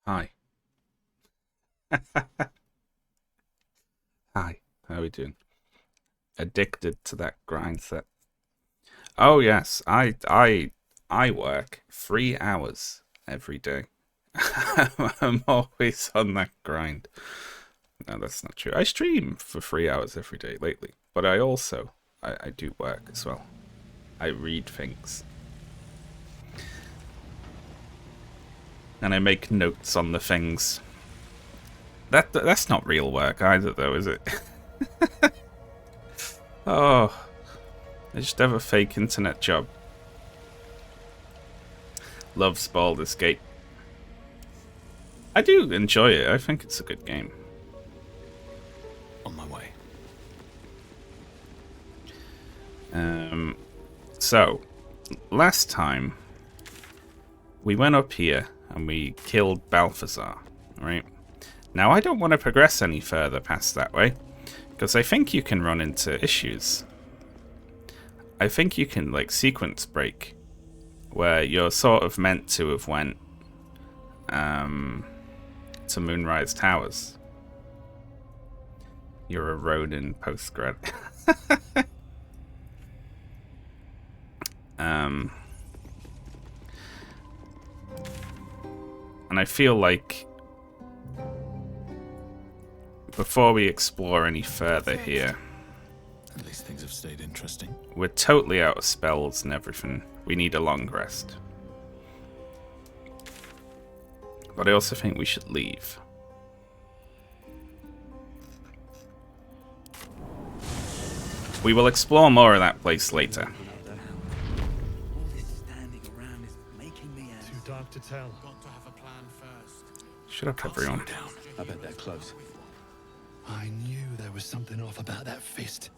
Hi. Hi. How are we doing? Addicted to that grind set. Oh yes, I work 3 hours every day. I'm always on that grind. No, that's not true. I stream for 3 hours every day lately, but I do work as well. I read things and I make notes on the things. That's not real work either, though, is it? Oh, I just have a fake internet job. Loves Baldur's Gate. I do enjoy it. I think it's a good game. On my way. So, last time we went up here and we killed Balthazar, right? Now I don't want to progress any further past that way because I think you can run into issues. I think you can like sequence break where you're sort of meant to have went to Moonrise Towers. You're a Ronin postgrad. And I feel like before we explore any further here, At least things have stayed interesting. we're totally out of spells and everything. We need a long rest. But I also think we should leave. We will explore more of that place later. All this standing around is making me Too dark to tell. Got to have a plan first. Shut up, everyone. Slow down. I bet they're close. I knew there was something off about that fist.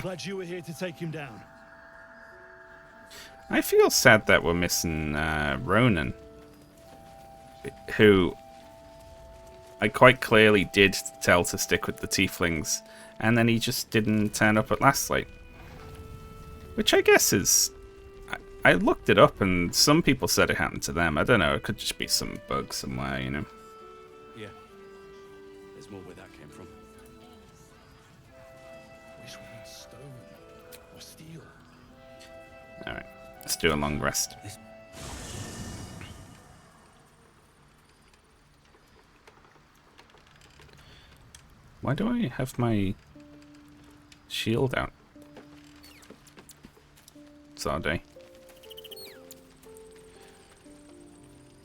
Glad you were here to take him down. I feel sad that we're missing Ronan, who I quite clearly did tell to stick with the tieflings, and then he just didn't turn up at last light. Which I guess is... I looked it up, and some people said it happened to them. I don't know, it could just be some bug somewhere, you know. Yeah. There's more where that came from. Wish we had stone or steel. Alright, let's do a long rest. Why do I have my shield out? Zarday.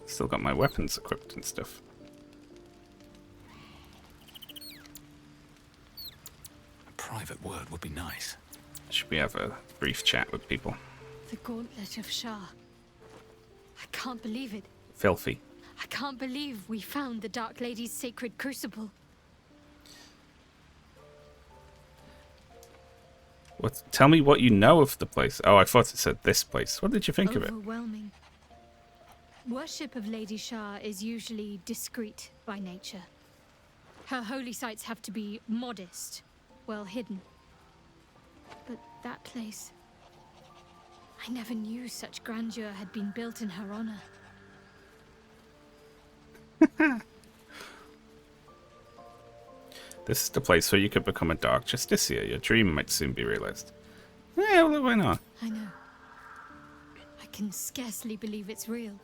Still got my weapons equipped and stuff. A private word would be nice. Should we have a brief chat with people? The Gauntlet of Shah. I can't believe it. Filthy. I can't believe we found the Dark Lady's sacred crucible. What? Tell me what you know of the place. Oh, I thought it said this place. What did you think of it? Overwhelming. Worship of Lady Shah is usually discreet by nature. Her holy sites have to be modest, well hidden. But that place... I never knew such grandeur had been built in her honor. This is the place where you could become a Dark Justicia. Your dream might soon be realized. Yeah, well, why not? I know. I can scarcely believe it's real.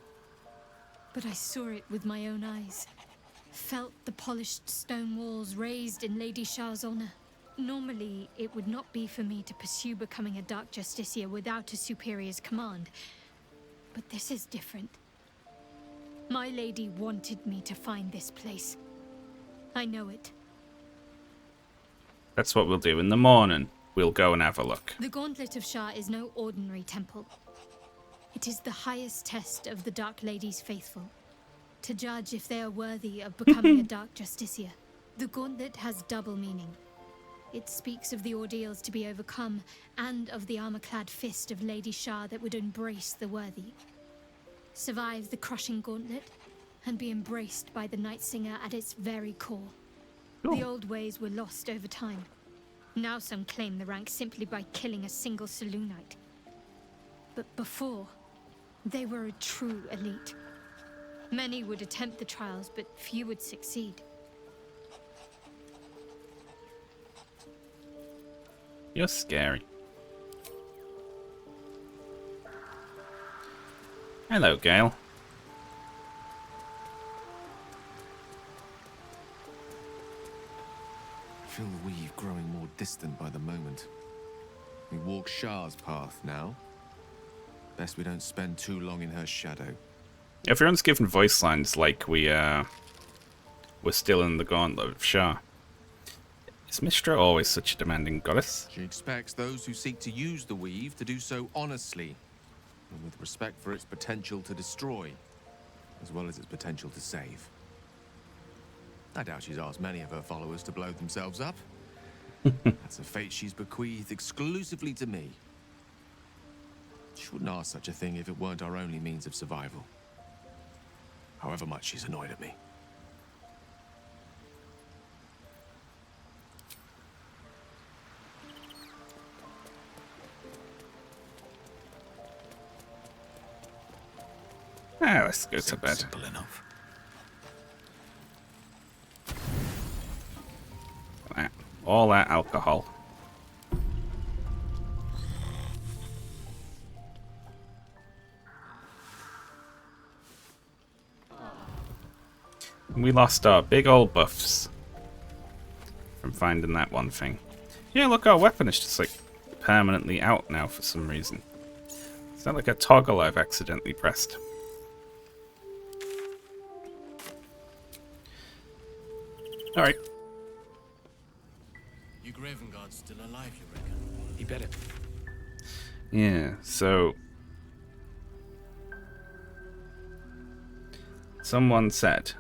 But I saw it with my own eyes. Felt the polished stone walls raised in Lady Shah's honor. Normally, it would not be for me to pursue becoming a Dark Justicia without a superior's command. But this is different. My lady wanted me to find this place. I know it. That's what we'll do in the morning. We'll go and have a look. The Gauntlet of Shah is no ordinary temple. It is the highest test of the Dark Lady's faithful, to judge if they are worthy of becoming a Dark Justicia. The Gauntlet has double meaning. It speaks of the ordeals to be overcome, and of the armor-clad fist of Lady Shah that would embrace the worthy. Survive the crushing gauntlet, and be embraced by the Night Singer at its very core. Cool. The old ways were lost over time. Now some claim the rank simply by killing a single Selûnite. But before, they were a true elite. Many would attempt the trials, but few would succeed. You're scary. Hello, Gale. I feel the weave growing more distant by the moment. We walk Shah's path now. Best we don't spend too long in her shadow. Everyone's given voice lines like we're still in the gauntlet of Shah. Is Mistra always such a demanding goddess? She expects those who seek to use the weave to do so honestly, and with respect for its potential to destroy, as well as its potential to save. I doubt she's asked many of her followers to blow themselves up. That's a fate she's bequeathed exclusively to me. She wouldn't ask such a thing if it weren't our only means of survival. However much she's annoyed at me. Let's go to bed. Simple enough. All that alcohol. We lost our big old buffs from finding that one thing. Yeah, look, our weapon is just like permanently out now for some reason. It's not like a toggle I've accidentally pressed. Alright. You Graven Guard's still alive, you reckon? He better. Yeah, so someone said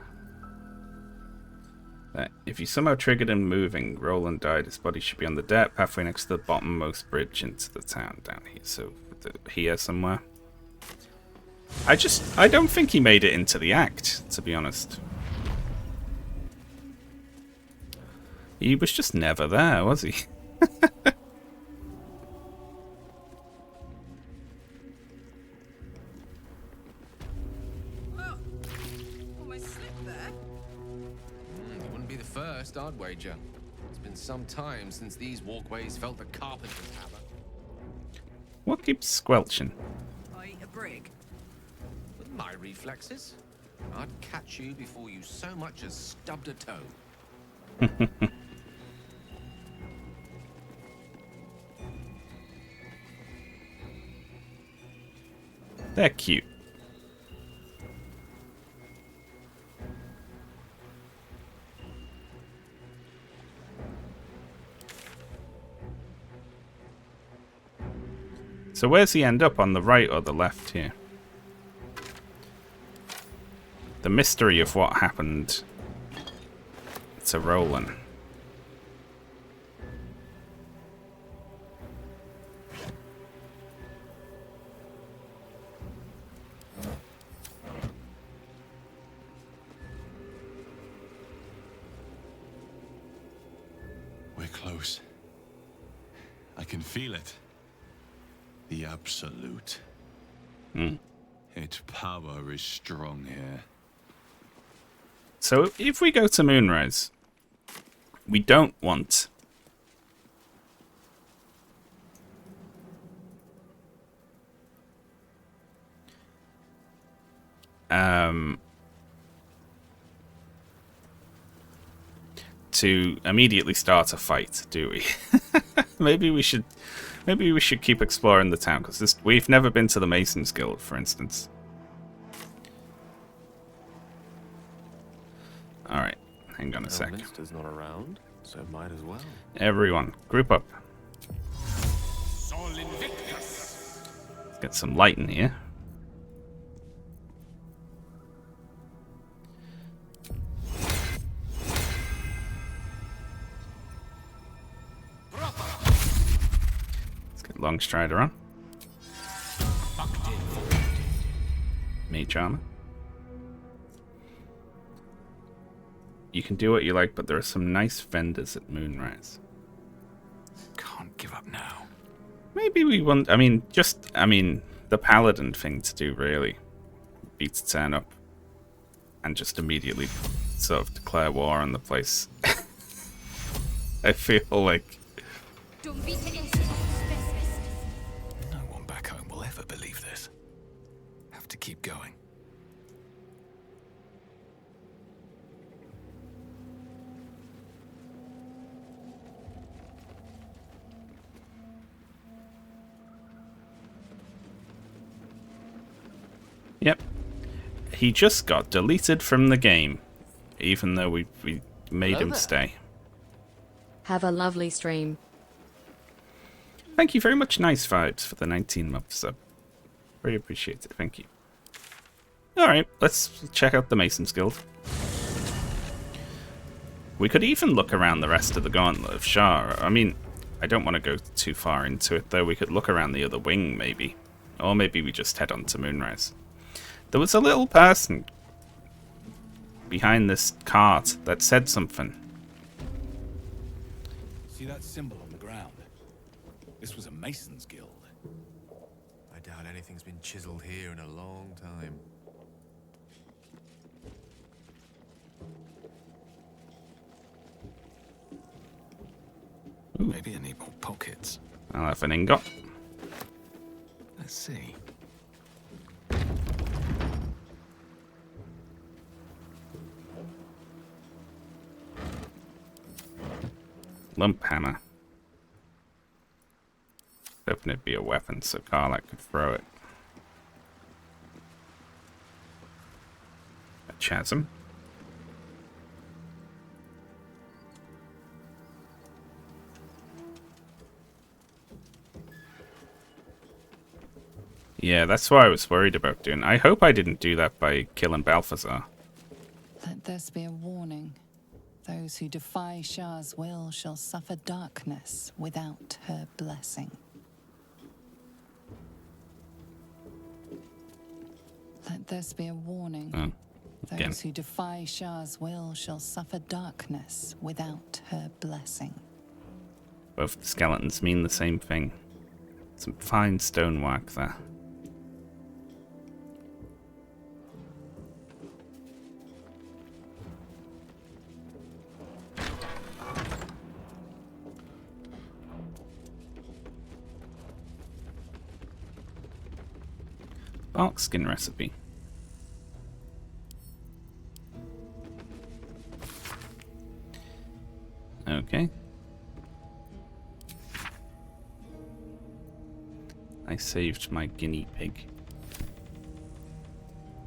that if you somehow triggered him moving, Roland died, his body should be on the dirt pathway next to the bottommost bridge into the town down here. So here somewhere. I don't think he made it into the act, to be honest. He was just never there, was he? Well, almost slipped there. You wouldn't be the first, I'd wager. It's been some time since these walkways felt the carpenter's hammer. What keeps squelching? I eat a brick. With my reflexes, I'd catch you before you so much as stubbed a toe. They're cute. So where's he end up, on the right or the left here? The mystery of what happened to Roland. We're close. I can feel it. The absolute. Its power is strong here. So if we go to Moonrise, we don't want to immediately start a fight, do we? Maybe we should keep exploring the town, because we've never been to the Masons Guild, for instance. Alright, hang on a sec. Elminster's not around, so might as well. Everyone, group up. Sol Invictus! Let's get some light in here. Let's get Longstrider on. Mage armor. You can do what you like, but there are some nice vendors at Moonrise. Can't give up now. Maybe we want... I mean, the paladin thing to do, really. Be to turn up. and just immediately sort of declare war on the place. I feel like... No one back home will ever believe this. Have to keep going. Yep. He just got deleted from the game, even though we made him stay. Have a lovely stream. Thank you very much, Nice Vibes, for the 19-month sub. Very appreciated, thank you. Alright, let's check out the Mason's Guild. We could even look around the rest of the Gauntlet of Shah. I mean, I don't want to go too far into it, though. We could look around the other wing, maybe. Or maybe we just head on to Moonrise. There was a little person behind this cart that said something. See that symbol on the ground? This was a Mason's Guild. I doubt anything's been chiseled here in a long time. Ooh. Maybe I need more pockets. I'll have an ingot. Let's see. Lump hammer. Hoping it'd be a weapon so Karlak could throw it. A chasm. Yeah, that's why I was worried about doing. I hope I didn't do that by killing Balthazar. Let this be a warning. Those who defy Shah's will shall suffer darkness without her blessing. Let this be a warning. Oh, again. Those who defy Shah's will shall suffer darkness without her blessing. Both the skeletons mean the same thing. Some fine stonework there. Bark skin recipe. Okay. I saved my guinea pig.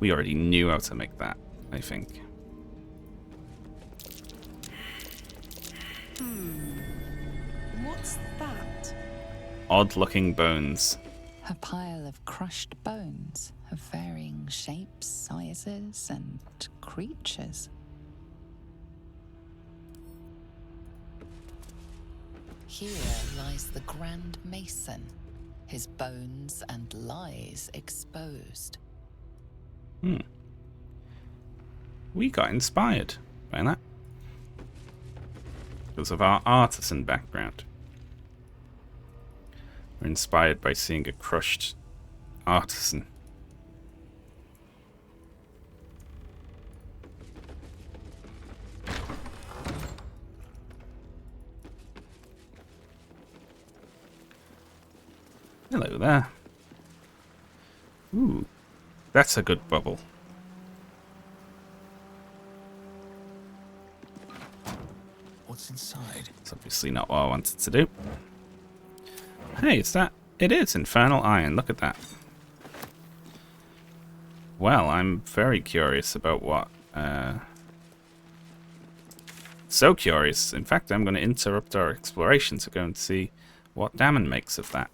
We already knew how to make that, I think. What's that? Odd-looking bones. A pile of crushed bones of varying shapes, sizes, and creatures. Here lies the Grand Mason, his bones and lies exposed. We got inspired by that. Because of our artisan background. We're inspired by seeing a crushed artisan. Hello there. Ooh, that's a good bubble. What's inside? It's obviously not what I wanted to do. Hey, it's that. It is Infernal Iron. Look at that. Well, I'm very curious about what. So curious. In fact, I'm going to interrupt our exploration to go and see what Damon makes of that.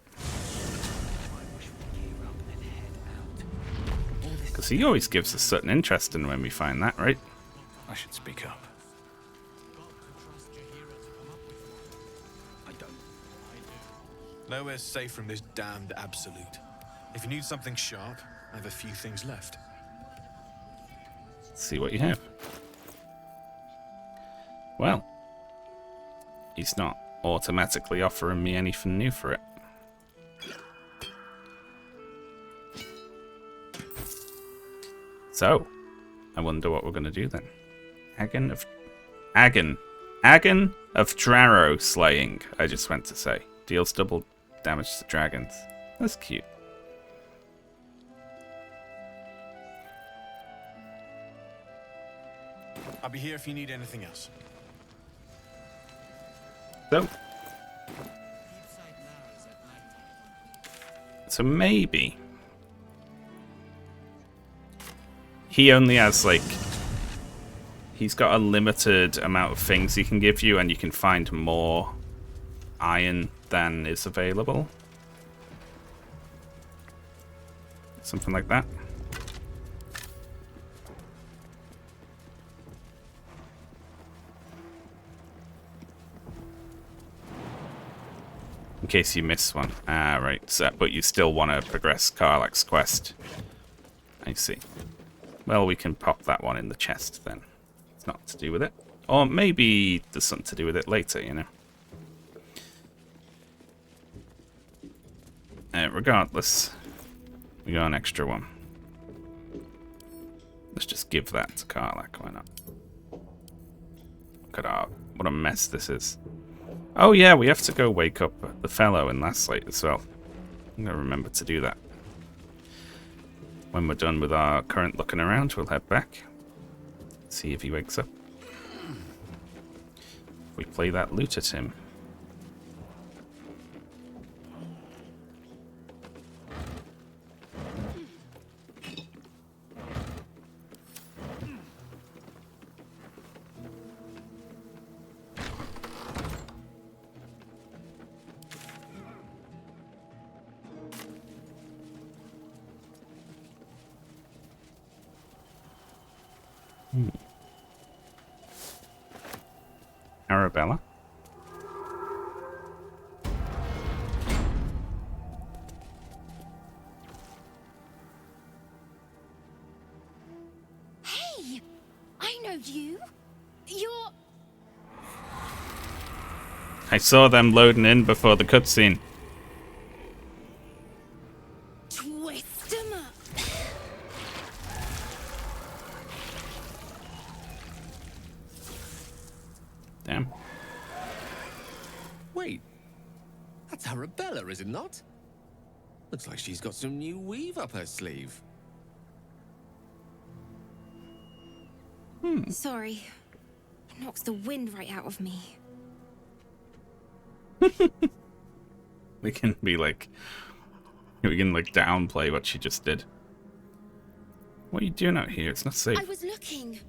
Because he always gives us certain interest in when we find that, right? I should speak up. Nowhere's safe from this damned absolute. If you need something sharp, I have a few things left. Let's see what you have. Well, he's not automatically offering me anything new for it. So, I wonder what we're going to do then. Agon of Draro slaying, I just went to say. Deals double damage to dragons. That's cute. I'll be here if you need anything else. So maybe he only has like, he's got a limited amount of things he can give you, and you can find more iron than is available. Something like that. In case you miss one. Ah, right. So, but you still want to progress Karlach's quest. I see. Well, we can pop that one in the chest then. It's not to do with it. Or maybe there's something to do with it later, you know. Regardless, we got an extra one. Let's just give that to Karlach, why not? Look at our, what a mess this is. Oh yeah, we have to go wake up the fellow in Last Light as well. I'm going to remember to do that. When we're done with our current looking around, we'll head back. See if he wakes up. We play that loot at him. Arabella? Hey! I know you! You're... I saw them loading in before the cutscene. Twist 'em up! Damn. Wait. That's Arabella, is it not? Looks like she's got some new weave up her sleeve. Sorry. It knocks the wind right out of me. We can downplay what she just did. What are you doing out here? It's not safe. I was looking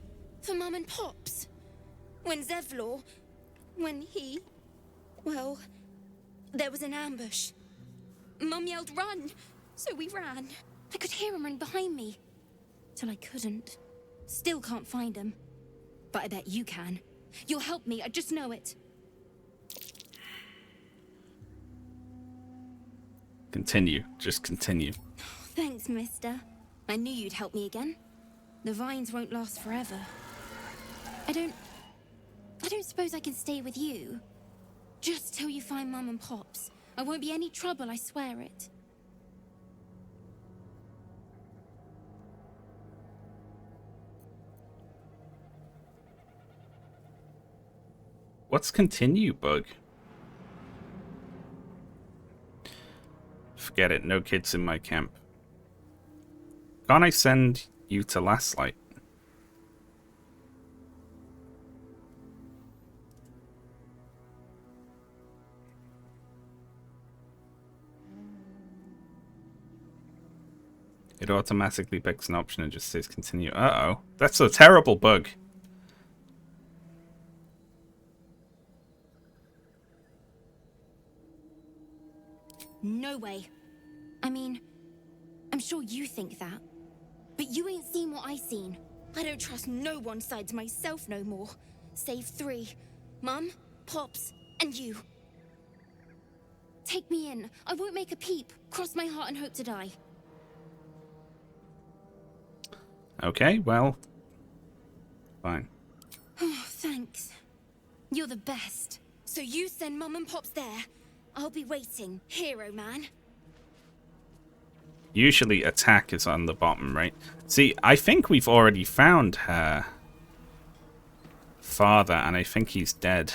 for Mum and Pops. When Zevlor... Well, there was an ambush. Mum yelled, "Run!" So we ran. I could hear him running behind me. Till I couldn't. Still can't find him. But I bet you can. You'll help me, I just know it. Continue. Just continue. Thanks, mister. I knew you'd help me again. The vines won't last forever. I don't suppose I can stay with you. Just till you find Mum and Pops. I won't be any trouble, I swear it. What's continue, Bug? Forget it. No kids in my camp. Can't I send you to Last Light? It automatically picks an option and just says continue. Uh-oh. That's a terrible bug. No way. I mean, I'm sure you think that. But you ain't seen what I seen. I don't trust no one sides myself no more. Save 3. Mum, Pops, and you. Take me in. I won't make a peep. Cross my heart and hope to die. Okay, well, fine. Oh, thanks. You're the best. So you send Mum and Pops there. I'll be waiting, hero man. Usually attack is on the bottom, right? See, I think we've already found her father, and I think he's dead.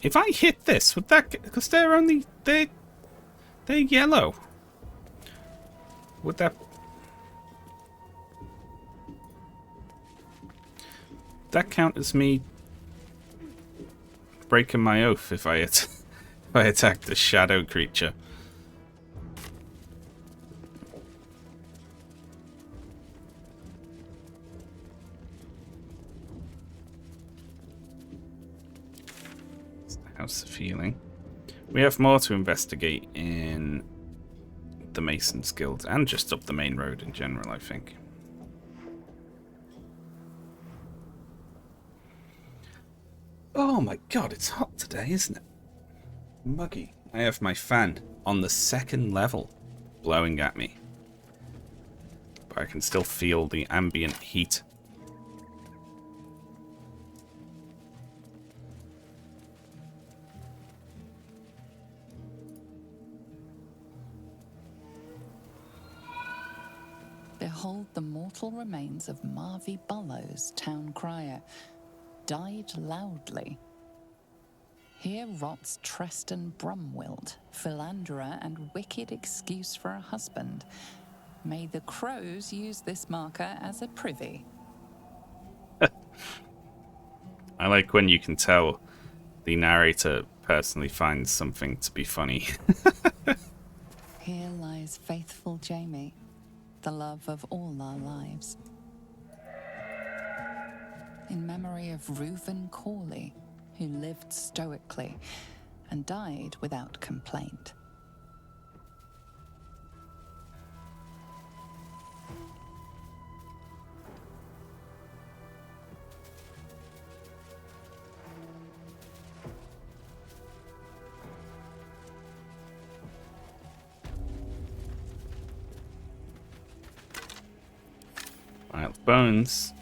If I hit this, would that... Because they're only... They're yellow. Would that... That count as me breaking my oath if I attack the shadow creature? House of Healing. We have more to investigate in the Masons Guild and just up the main road in general, I think. Oh my god, it's hot today, isn't it? Muggy. I have my fan on the 2nd level blowing at me, but I can still feel the ambient heat. Behold the mortal remains of Marvy Bullows, town crier, died loudly. Here rots Treston Brumwilt, philanderer and wicked excuse for a husband. May the crows use this marker as a privy. I like when you can tell the narrator personally finds something to be funny. Here lies faithful Jamie, the love of all our lives. In memory of Reuben Corley, who lived stoically and died without complaint. Wild bones.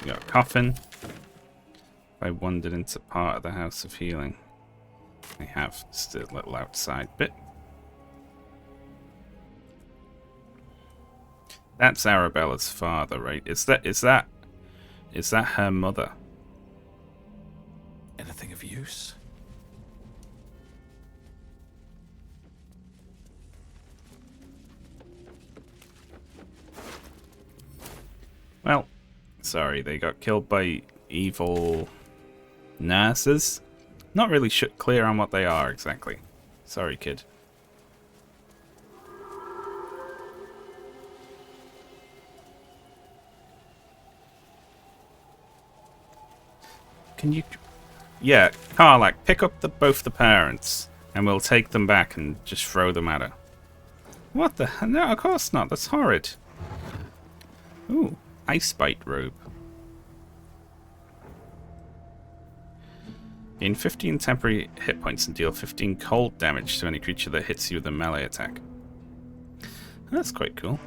We got a coffin. I wandered into part of the House of Healing. I have just a little outside bit. That's Arabella's father, right? Is that her mother? Anything of use? Well, sorry, they got killed by evil nurses. Not really clear on what they are exactly. Sorry, kid. Can you... Yeah, Karlak, pick up both the parents, and we'll take them back and just throw them at her. What the... No, of course not. That's horrid. Ooh, ice bite robe. Gain 15 temporary hit points and deal 15 cold damage to any creature that hits you with a melee attack. That's quite cool.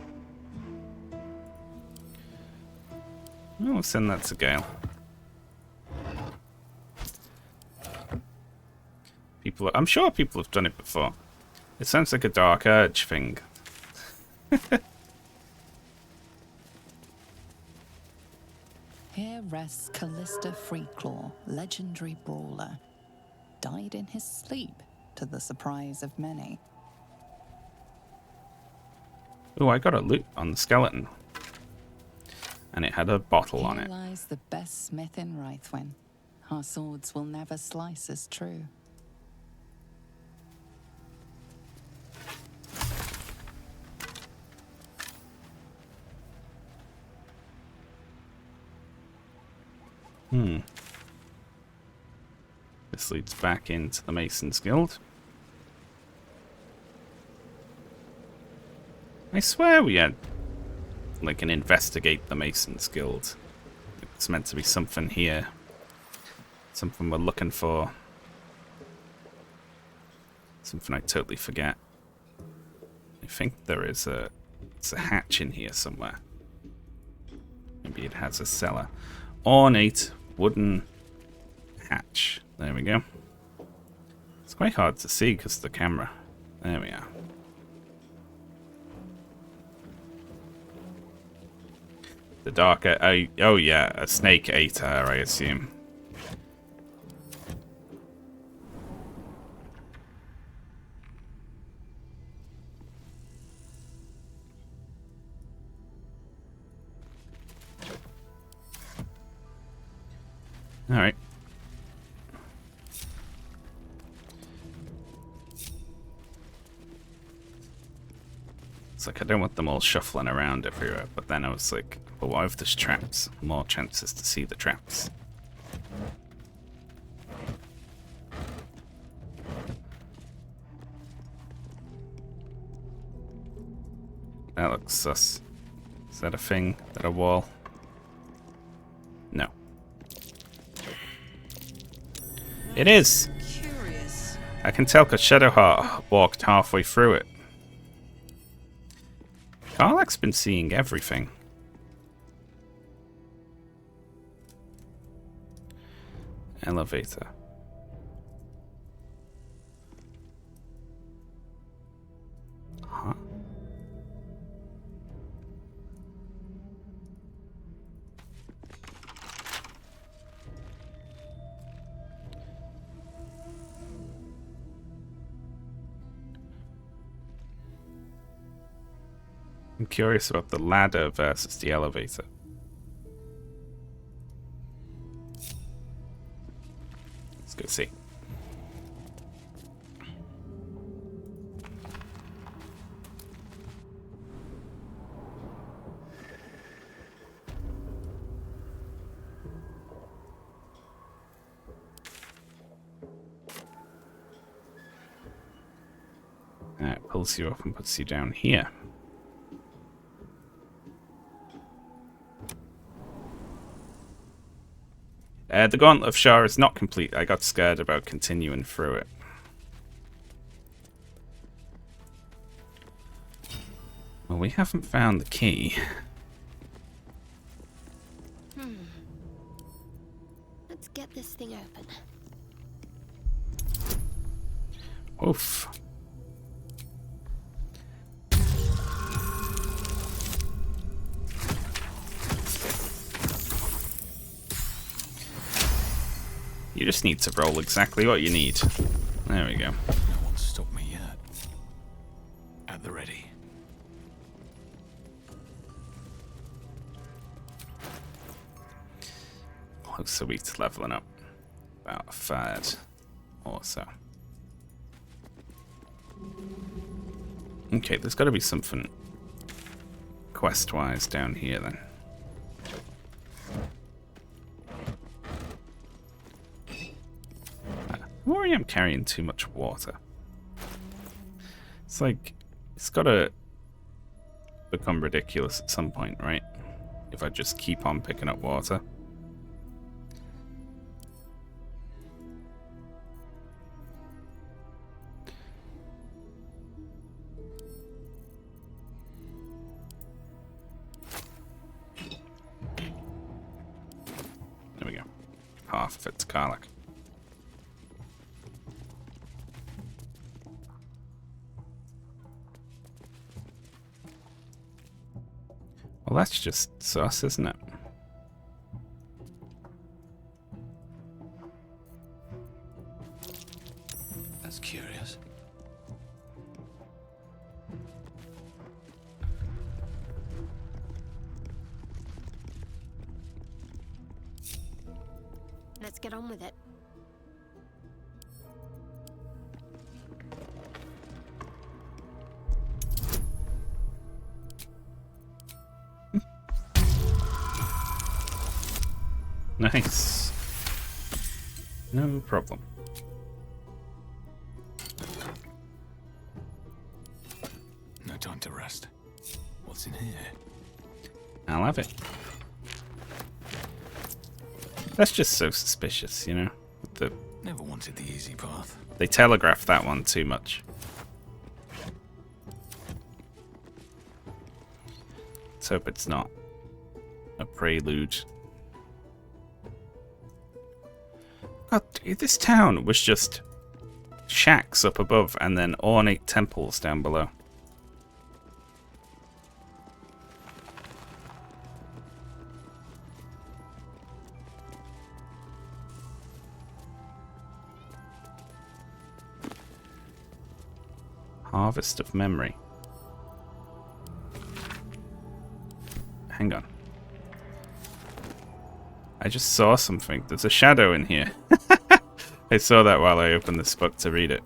We'll send that to Gale. I'm sure people have done it before. It sounds like a Dark Urge thing. Here rests Callista Freeclaw, legendary brawler. Died in his sleep, to the surprise of many. Oh, I got a loot on the skeleton. And it had a bottle on it. Here lies the best smith in Rythwin. Our swords will never slice as true. This leads back into the Masons Guild. I swear we had like an investigate the Masons Guild. It's meant to be something here. Something we're looking for. Something I totally forget. I think there is it's a hatch in here somewhere. Maybe it has a cellar. Ornate wooden hatch. There we go. It's quite hard to see because of the camera. There we are. The darker... oh yeah, a snake ate her, I assume. Alright. It's like I don't want them all shuffling around everywhere, but then I was like, well, what if there's traps? More chances to see the traps. That looks sus. Is that a thing? Is that a wall? No. It is! Curious. I can tell because Shadowheart walked halfway through it. Karlach's been seeing everything. Elevator. Huh? I'm curious about the ladder versus the elevator. Let's go see. Alright, pulls you up and puts you down here. The Gauntlet of Shar is not complete. I got scared about continuing through it. Well, we haven't found the key. Let's get this thing open. Oof. You just need to roll exactly what you need. There we go. No one's stopped me yet. At the ready. Close a week to leveling up. About a third or so. Okay, there's got to be something quest-wise down here then. I'm worried I'm carrying too much water. It's like, it's gotta become ridiculous at some point, right? If I just keep on picking up water. There we go. Half of it's Karlach. Well, that's just sus, isn't it? That's curious. Let's get on with it. Nice. No problem. No time to rest. What's in here? I'll have it. That's just so suspicious, you know? Never wanted the easy path. They telegraphed that one too much. Let's hope it's not a a prelude. God, this town was just shacks up above and then ornate temples down below. Harvest of Memory. Hang on. I just saw something. There's a shadow in here. I saw that while I opened this book to read it.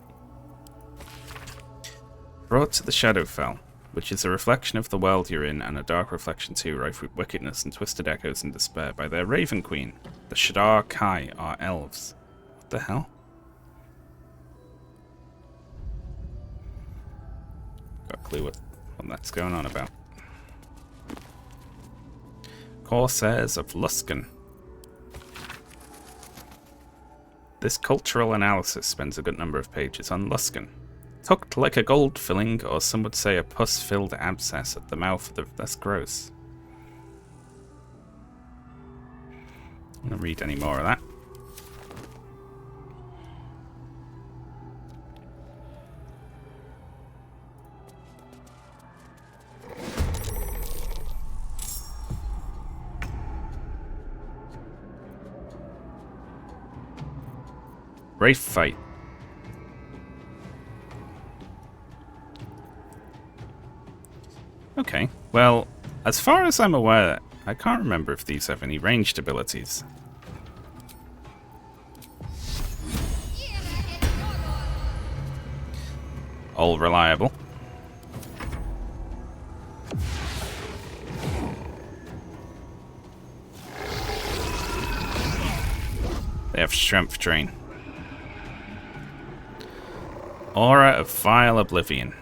Brought to the Shadowfell, which is a reflection of the world you're in, and a dark reflection too, rife with wickedness and twisted echoes and despair, by their Raven Queen. The Shadar Kai are elves. What the hell? Got a clue what that's going on about. Corsairs of Luskan. This cultural analysis spends a good number of pages on Luskan. Tucked like a gold filling, or some would say a pus-filled abscess at the mouth of the... That's gross. I'm not read any more of that. Wraith fight. Okay, well, as far as I'm aware, I can't remember if these have any ranged abilities. All reliable. They have strength drain. Aura of Vile Oblivion.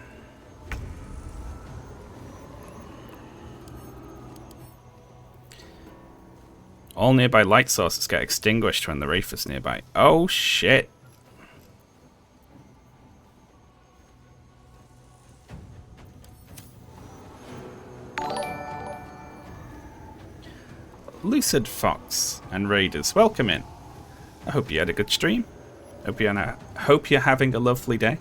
All nearby light sources get extinguished when the Wraith is nearby. Oh shit. Lucid Fox and Raiders, welcome in. I hope you had a good stream. Hope you're having a lovely day.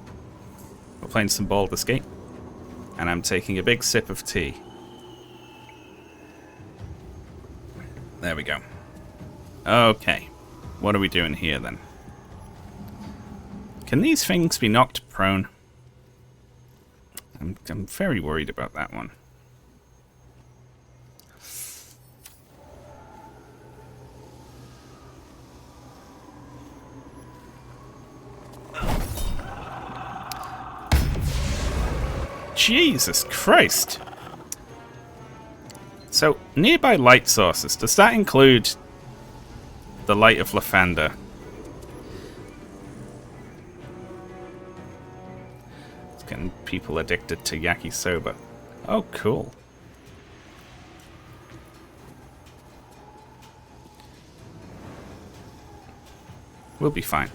We're playing some Baldur's Gate, and I'm taking a big sip of tea. There we go. Okay, what are we doing here then? Can these things be knocked prone? I'm very worried about that one. Jesus Christ! So, nearby light sources, does that include the Light of Lathander? It's getting people addicted to yakisoba. Oh, cool. We'll be fine.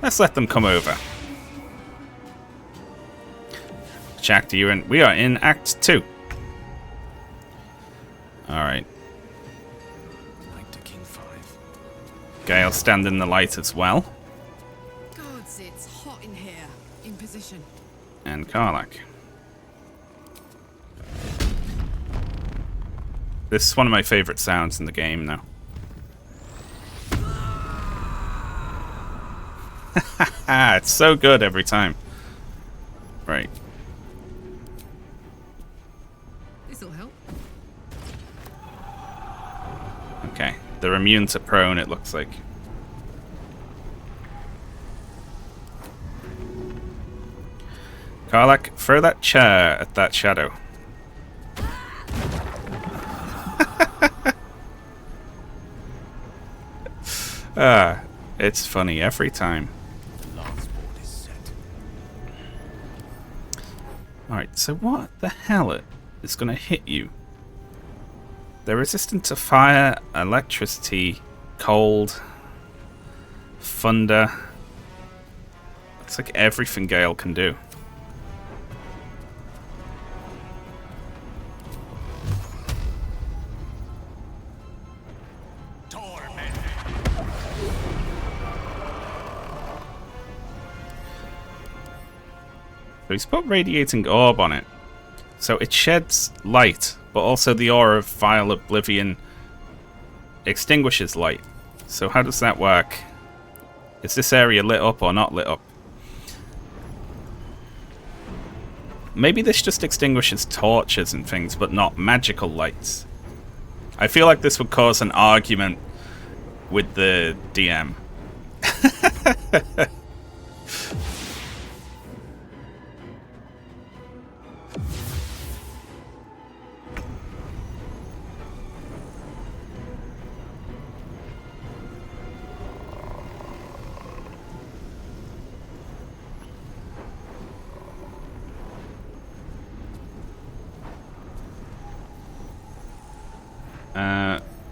Let's let them come over. Which act are you in? We are in Act 2. Alright. Knight to King 5. Gale stand in the light as well. Gods, it's hot in here. In position. And Karlach. This is one of my favourite sounds in the game now. It's so good every time. Right. This'll help. Okay. They're immune to prone, it looks like. Karlach, throw that chair at that shadow. It's funny every time. Alright, so what the hell is going to hit you? They're resistant to fire, electricity, cold, thunder, It's like everything Gale can do. So he's put radiating orb on it. So it sheds light, but also the aura of vile oblivion extinguishes light. So how does that work? Is this area lit up or not lit up? Maybe this just extinguishes torches and things, but not magical lights. I feel like this would cause an argument with the DM.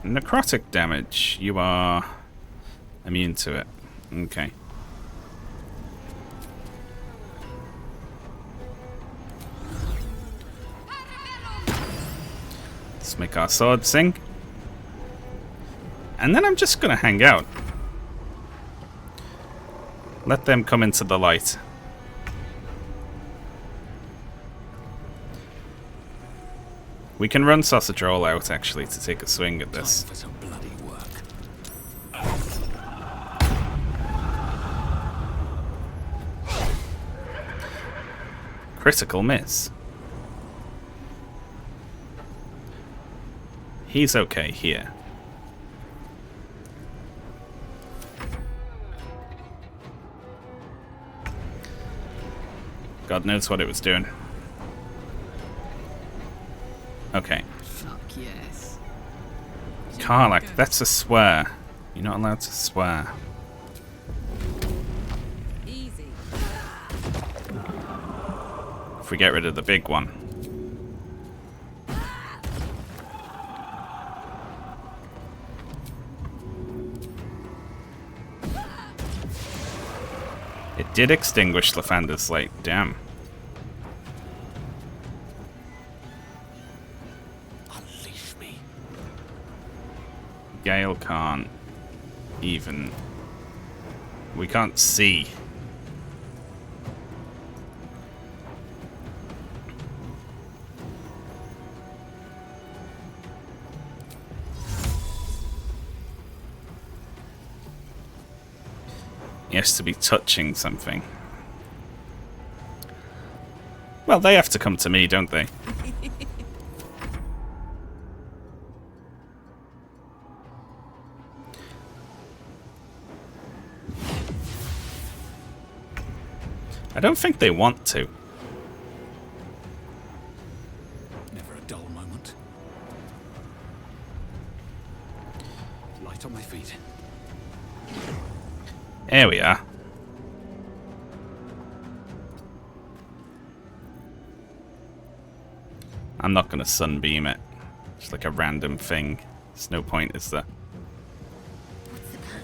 Necrotic damage. You are immune to it. Okay. Let's make our sword sing. And then I'm just gonna hang out. Let them come into the light. We can run Sausage Roll out, actually, to take a swing at this. For some bloody work. Critical miss. He's okay here. God knows what it was doing. Okay. Fuck yes. Karlach, that's a swear. You're not allowed to swear. Easy. If we get rid of the big one. It did extinguish Lathander's light. Damn. Unleash me. Gale can't even... We can't see. He has to be touching something. Well, they have to come to me, don't they? I don't think they want to. Never a dull moment. Light on my feet. There we are. I'm not going to sunbeam it. It's like a random thing. There's no point, is there? What's the plan?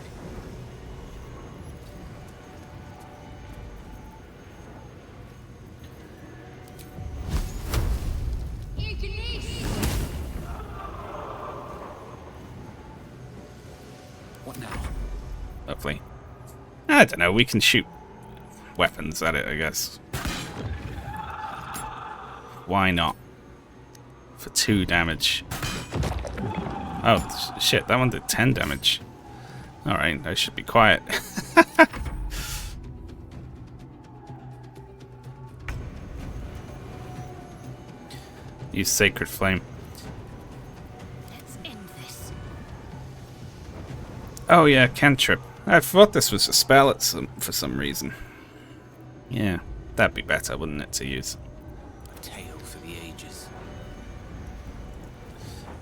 What now? Lovely. I don't know, we can shoot weapons at it, I guess. Why not? For 2 damage. Oh, shit, that one did 10 damage. Alright, I should be quiet. Use Sacred Flame. Let's end this. Oh yeah, cantrip. I thought this was a spell for some reason. Yeah, that'd be better, wouldn't it, to use? A tale for the ages.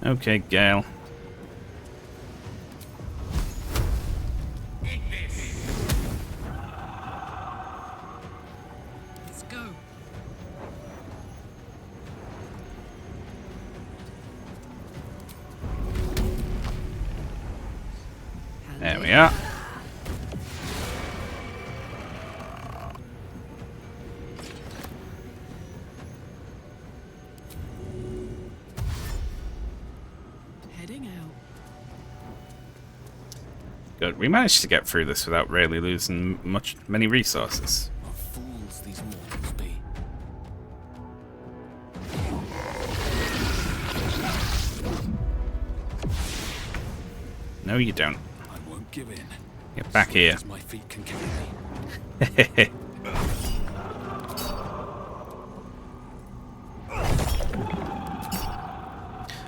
Okay, Gale. Let's go. There we are. Good. We managed to get through this without really losing many resources. What fools these mortals be. No, you don't. I won't give in. Get back here. As my feet can carry me.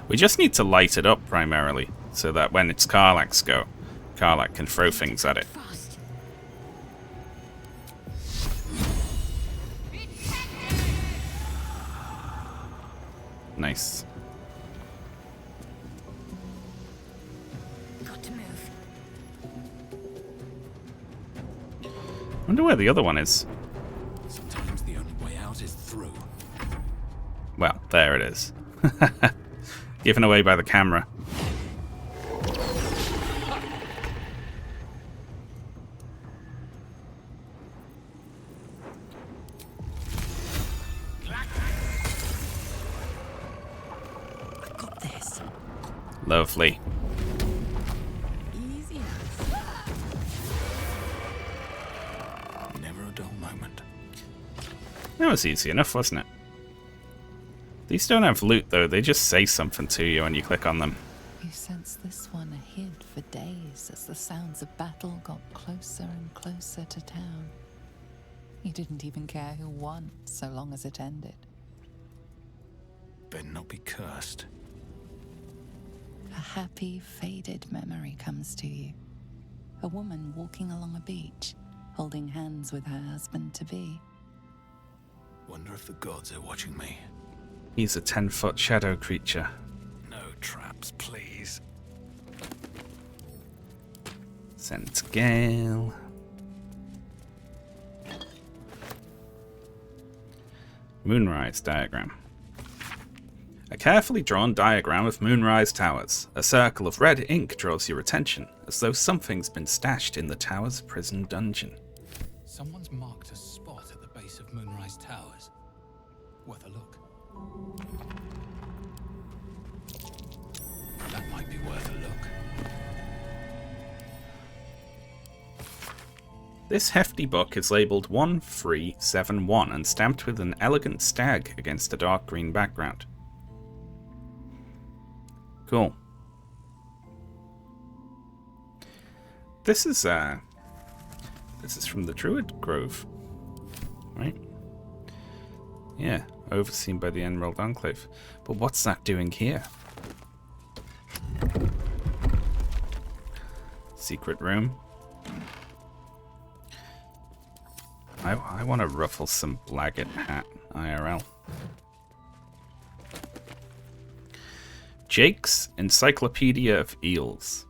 We just need to light it up primarily, so that when its Karlaks go, Karlak can throw things at it. Nice. Got to move. Wonder where the other one is. Sometimes the only way out is through. Well, there it is. Given away by the camera. Got this. Lovely. Easy. Never a dull moment. That was easy enough, wasn't it? These don't have loot, though. They just say something to you when you click on them. You sense this one hid for days as the sounds of battle got closer and closer to town. You didn't even care who won, so long as it ended. Better not be cursed. A happy, faded memory comes to you. A woman walking along a beach, holding hands with her husband-to-be. Wonder if the gods are watching me. He's a 10-foot shadow creature. No traps, please. Sent Gale. Moonrise diagram. A carefully drawn diagram of Moonrise Towers. A circle of red ink draws your attention, as though something's been stashed in the tower's prison dungeon. Someone's marked a spot at the base of Moonrise Towers. Worth a look. That might be worth a look. This hefty book is labelled 1371 and stamped with an elegant stag against a dark green background. Cool. This is from the Druid Grove, right? Yeah, overseen by the Emerald Enclave. But what's that doing here? Secret room. I want to ruffle some Blaggett hat IRL. Jake's Encyclopedia of Eels.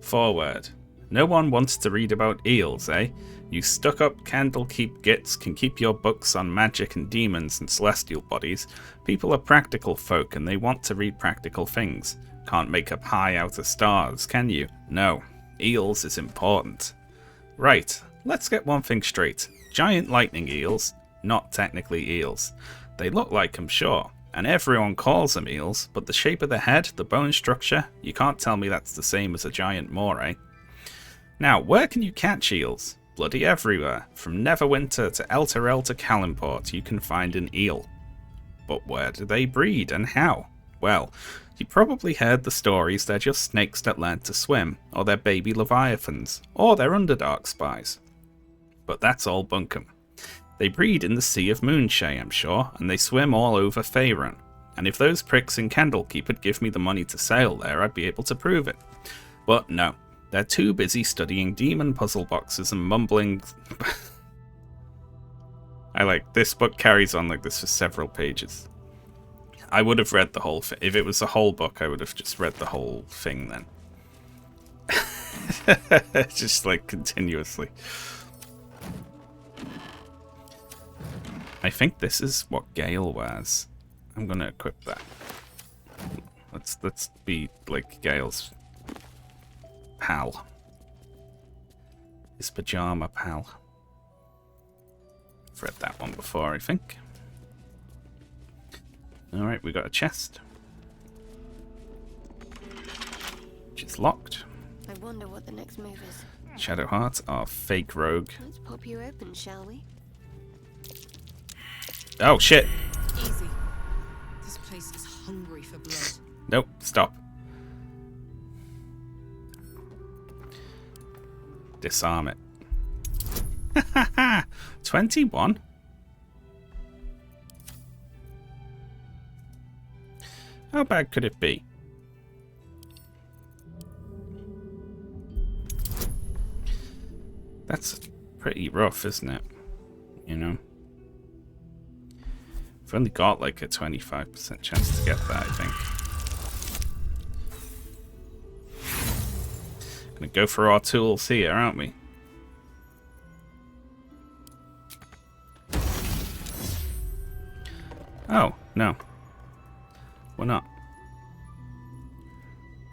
Forward. No one wants to read about eels, eh? You stuck-up Candlekeep gits can keep your books on magic and demons and celestial bodies. People are practical folk and they want to read practical things. Can't make a pie out of stars, can you? No. Eels is important. Right, let's get one thing straight. Giant lightning eels, not technically eels. They look like them, sure, and everyone calls them eels, but the shape of the head, the bone structure, you can't tell me that's the same as a giant moray. Now, where can you catch eels? Bloody everywhere. From Neverwinter to Elturel to Calimport, you can find an eel. But where do they breed and how? Well, you probably heard the stories they're just snakes that learn to swim, or they're baby leviathans, or they're Underdark spies. But that's all bunkum. They breed in the Sea of Moonshay, I'm sure, and they swim all over Faerun. And if those pricks in Candlekeep would give me the money to sail there, I'd be able to prove it. But no, they're too busy studying demon puzzle boxes and mumbling... This book carries on like this for several pages. I would have read the whole thing. If it was a whole book, I would have just read the whole thing then. Just like continuously. I think this is what Gale wears. I'm gonna equip that. Let's be like Gale's pal. His pajama pal. I've read that one before, I think. Alright, we got a chest. is locked. I wonder what the next move is. Shadow Heart, our fake rogue. Let's pop you open, shall we? Oh shit! Easy. This place is hungry for blood. Nope, stop. Disarm it. 21? How bad could it be? That's pretty rough, isn't it? You know? We've only got like a 25% chance to get that, I think. Gonna go for our tools here, aren't we? Oh, no. We're not.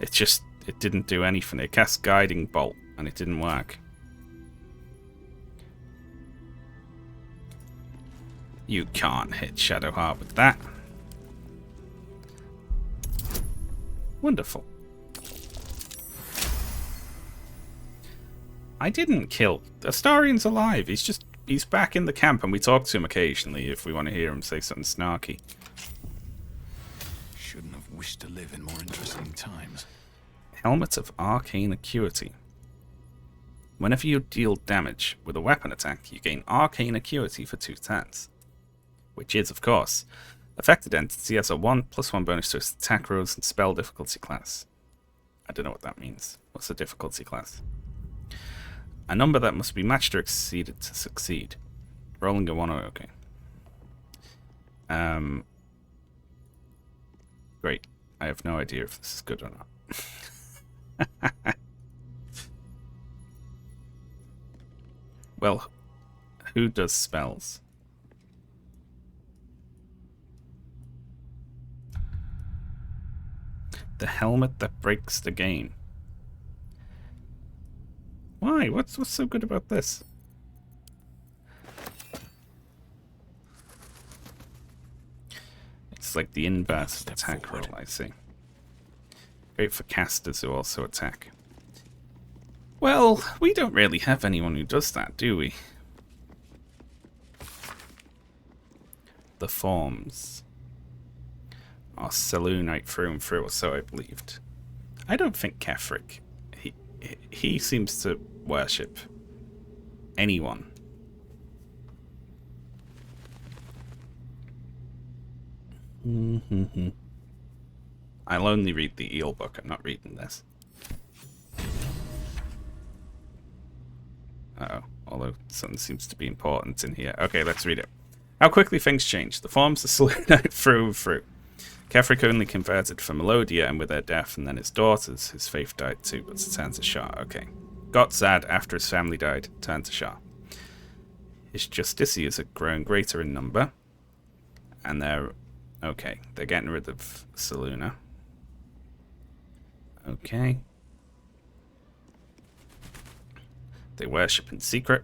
It's just, it didn't do anything. It cast Guiding Bolt, and it didn't work. You can't hit Shadowheart with that. Wonderful. I didn't kill... Astarian's alive. He's back in the camp, and we talk to him occasionally if we want to hear him say something snarky. Shouldn't have wished to live in more interesting times. Helmet of Arcane Acuity. Whenever you deal damage with a weapon attack, you gain Arcane Acuity for 2 turns. Which is, of course, affected entity has a 1+1 bonus to its attack rolls and spell difficulty class. I don't know what that means. What's the difficulty class? A number that must be matched or exceeded to succeed. Rolling a 1 or okay. Great. I have no idea if this is good or not. Well, who does spells? The helmet that breaks the game. Why? What's so good about this? It's like the inverse of attack roll, I see. Great for casters who also attack. Well, we don't really have anyone who does that, do we? The forms are Selûnite through and through, or so I believed. I don't think Kefric. He seems to worship anyone. I'll only read the eel book. I'm not reading this. Uh-oh. Although something seems to be important in here. Okay, let's read it. How quickly things change. The forms are Selûnite through and through. Kefric only converted for Melodia, and with her death and then his daughters, his faith died too, but turned to Shah. Okay. Got sad after his family died, turned to Shah. His Justiciars are growing greater in number. And they're... Okay, they're getting rid of Selûne. Okay. They worship in secret.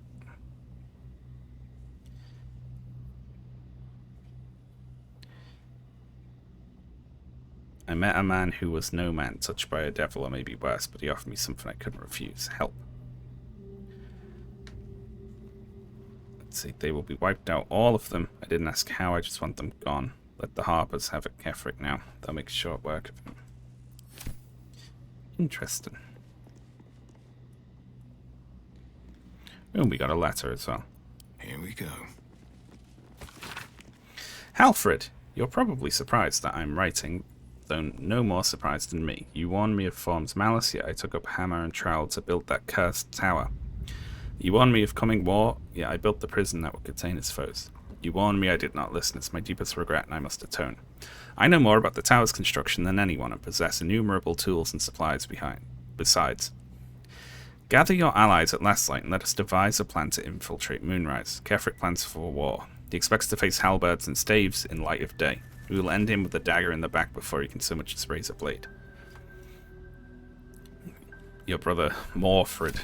I met a man who was no man, touched by a devil or maybe worse, but he offered me something I couldn't refuse. Help. Let's see, they will be wiped out, all of them. I didn't ask how, I just want them gone. Let the Harpers have a Kefric now. They'll make short work of him. Interesting. Oh, we got a letter as well. Here we go. Halfred, you're probably surprised that I'm writing, though no more surprised than me. You warned me of Form's malice, yet I took up hammer and trowel to build that cursed tower. You warned me of coming war, yet I built the prison that would contain its foes. You warned me I did not listen. It's my deepest regret, and I must atone. I know more about the tower's construction than anyone, and possess innumerable tools and supplies besides. Gather your allies at last light, and let us devise a plan to infiltrate Moonrise. Kefric plans for war. He expects to face halberds and staves in light of day. We will end him with a dagger in the back before he can so much as raise a blade. Your brother, Morfred.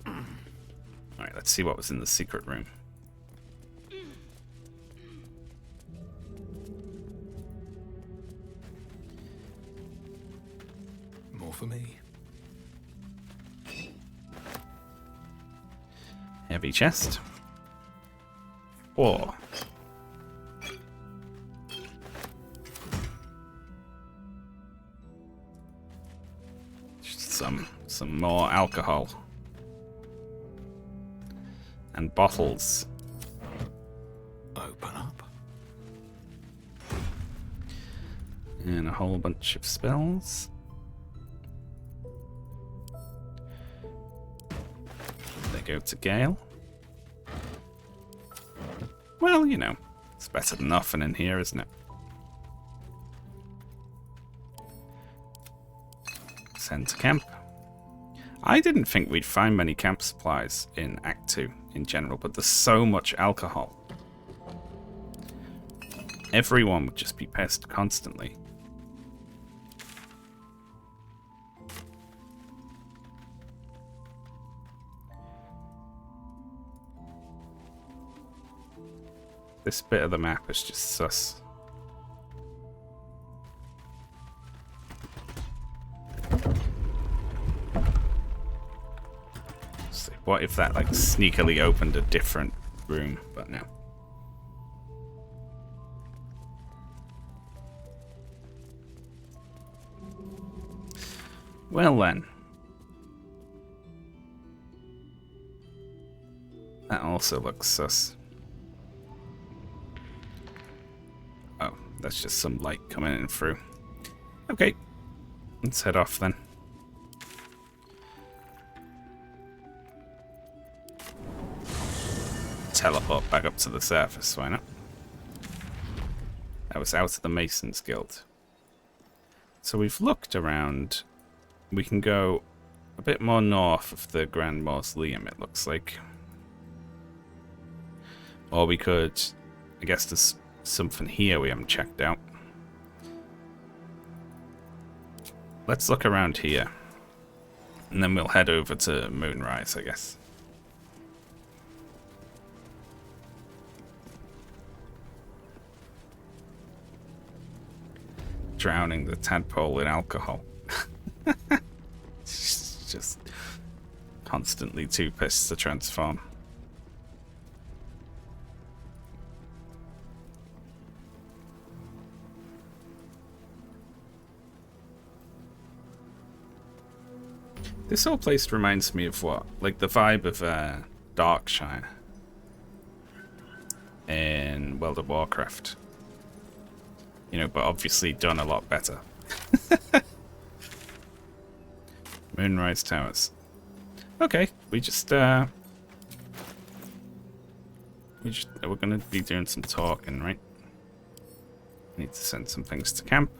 Alright, let's see what was in the secret room. more for me. Heavy chest. 4. Some more alcohol. And bottles. Open up. And a whole bunch of spells. They go to Gale. Well, you know, it's better than nothing in here, isn't it? Send to camp. I didn't think we'd find many camp supplies in Act 2 in general, but there's so much alcohol. Everyone would just be pissed constantly. This bit of the map is just sus. So what if that like sneakily opened a different room, but no. Well then. That also looks sus. Oh, that's just some light coming in through. Okay, let's head off then. Teleport back up to the surface, why not? That was out of the Masons Guild. So we've looked around. We can go a bit more north of the Grand Mausoleum, it looks like. Or we could... I guess there's something here we haven't checked out. Let's look around here. And then we'll head over to Moonrise, I guess. Drowning the tadpole in alcohol. It's just constantly too pissed to transform. This whole place reminds me of what? Like the vibe of Darkshire in World of Warcraft. You know, but obviously done a lot better. Moonrise Towers. Okay, we're gonna be doing some talking, right? Need to send some things to camp.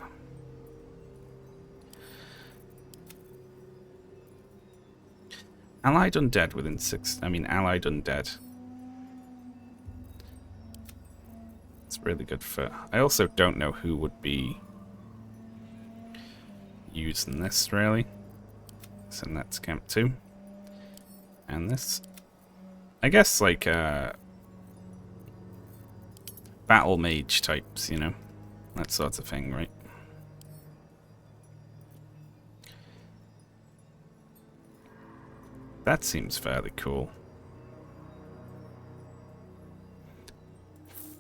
Allied undead within 6... allied undead. It's really good for... I also don't know who would be using this, really. Send that to camp too. And this... I guess, like, battle mage types, you know? That sort of thing, right? That seems fairly cool.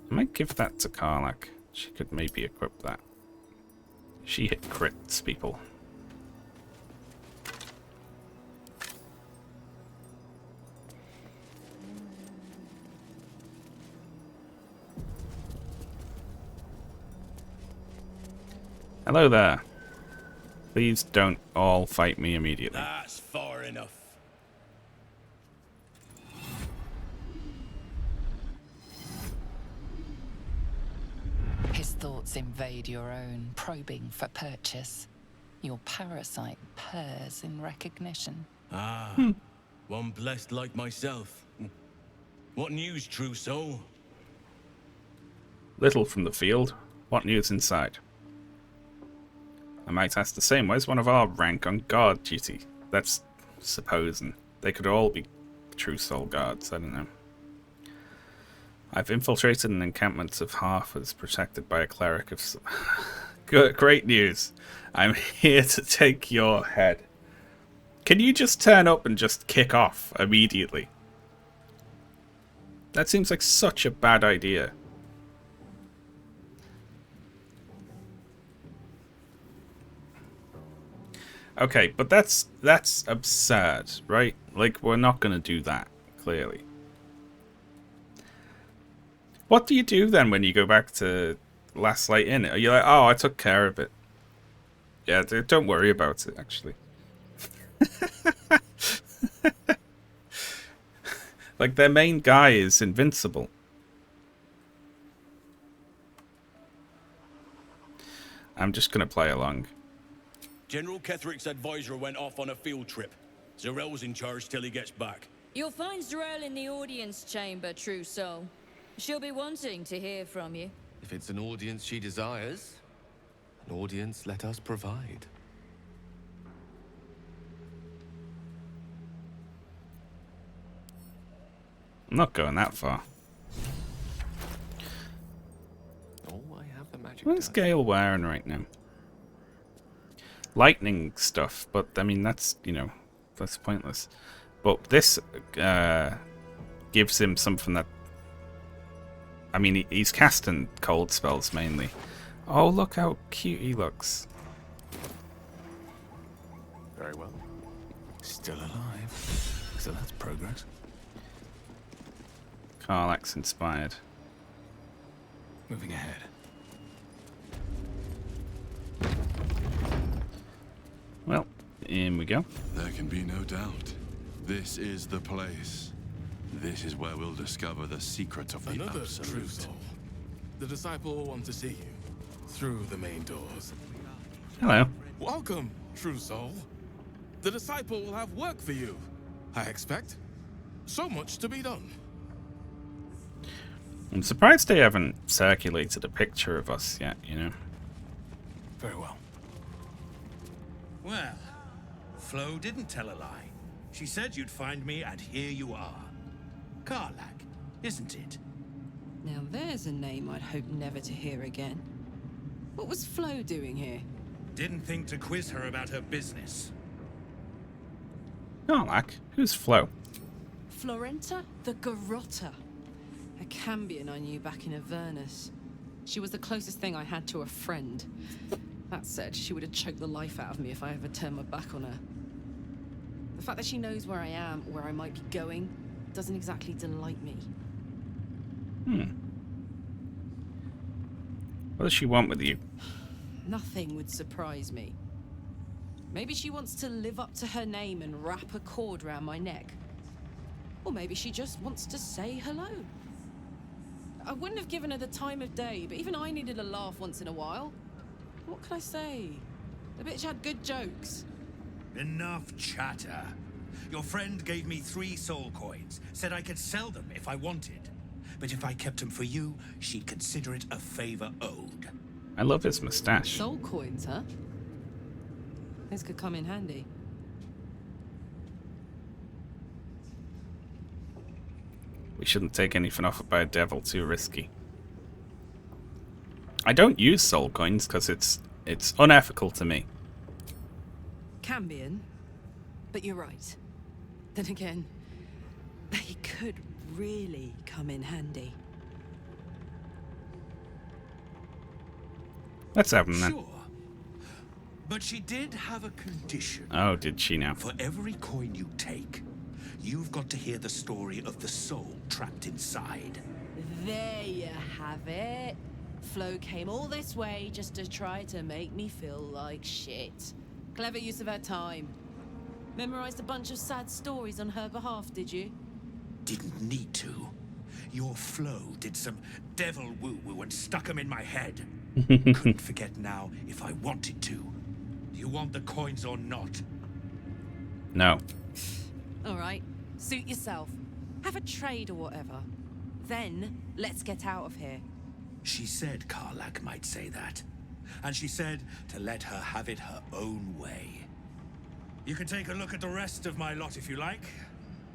I might give that to Karlak. She could maybe equip that. She hit crits, people. Hello there. Please don't all fight me immediately. That's far enough. His thoughts invade your own, probing for purchase. Your parasite purrs in recognition. Ah, one blessed like myself. What news, true soul? Little from the field. What news inside? I might ask the same. Where's one of our rank on guard duty? That's supposing. They could all be true soul guards, I don't know. I've infiltrated an encampment of Harfers protected by a cleric of... Good, great news. I'm here to take your head. Can you just turn up and just kick off immediately? That seems like such a bad idea. Okay, but that's absurd, right? Like, we're not gonna do that, clearly. What do you do then when you go back to Last Light Inn? Are you like, oh, I took care of it? Yeah, don't worry about it, actually. Like, their main guy is invincible. I'm just gonna play along. General Ketherick's advisor went off on a field trip. Zarel's in charge till he gets back. You'll find Zarel in the audience chamber, true soul. She'll be wanting to hear from you. If it's an audience she desires, an audience let us provide. I'm not going that far. Oh, I have the magic. What is Gale wearing right now? Lightning stuff, but I mean that's, you know, that's pointless. But this gives him something that, I mean, he's casting cold spells mainly. Oh, look how cute he looks. Very well. Still alive. So that's progress. Karlach's inspired. Moving ahead. Well, in we go. There can be no doubt. This is the place. This is where we'll discover the secret of the Another Absolute. true soul. The disciple will want to see you through the main doors. Hello. Welcome, true soul. The disciple will have work for you, I expect. So much to be done. I'm surprised they haven't circulated a picture of us yet, you know. Very well. Well, Flo didn't tell a lie. She said you'd find me, and here you are. Karlach, isn't it? Now there's a name I'd hope never to hear again. What was Flo doing here? Didn't think to quiz her about her business. Karlach? Who's Flo? Florenta the Garotta. A Cambion I knew back in Avernus. She was the closest thing I had to a friend. That said, she would have choked the life out of me if I ever turned my back on her. The fact that she knows where I am, where I might be going, doesn't exactly delight me. What does she want with you? Nothing would surprise me. Maybe she wants to live up to her name and wrap a cord around my neck. Or maybe she just wants to say hello. I wouldn't have given her the time of day, but even I needed a laugh once in a while. What can I say? The bitch had good jokes. Enough chatter. Your friend gave me 3 soul coins, said I could sell them if I wanted. But if I kept them for you, she'd consider it a favor owed. I love his mustache. Soul coins, huh? This could come in handy. We shouldn't take anything offered by a devil, too risky. I don't use soul coins because it's unethical to me. Cambion, but you're right. Then again, they could really come in handy. Let's have them then. Sure. But she did have a condition. Oh, did she now? For every coin you take, you've got to hear the story of the soul trapped inside. There you have it. Flo came all this way just to try to make me feel like shit. Clever use of her time. Memorized a bunch of sad stories on her behalf, did you? Didn't need to. Your Flo did some devil woo-woo and stuck 'em in my head. Couldn't forget now if I wanted to. You want the coins or not? No. All right, suit yourself. Have a trade or whatever. Then, let's get out of here. She said Karlach might say that. And she said to let her have it her own way. You can take a look at the rest of my lot if you like.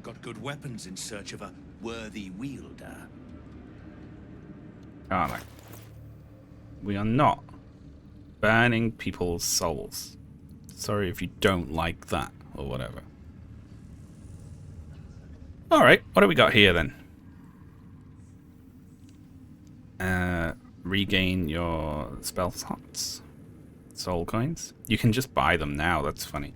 Got good weapons in search of a worthy wielder. Karlach. We are not Burning people's souls. Sorry if you don't like that, or whatever. Alright, what do we got here then? Regain your spell slots. Soul coins. You can just buy them now, that's funny.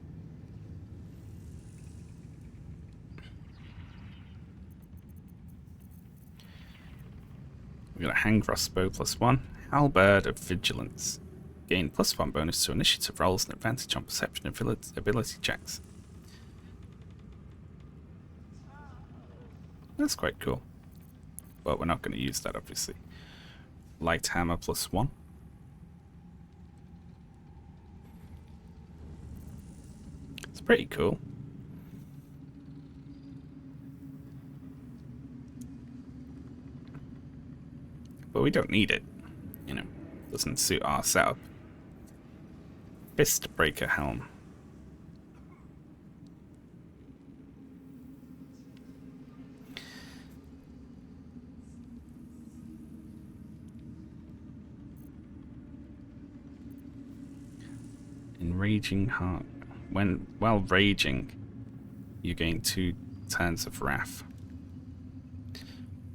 We got a hang crossbow +1. Halberd of Vigilance. Gain +1 bonus to initiative rolls and advantage on perception and ability checks. That's quite cool. But we're not going to use that, obviously. Light hammer +1. It's pretty cool. But we don't need it. You know, doesn't suit our setup. Fist breaker helm. Enraging heart. While raging, you gain 2 turns of wrath.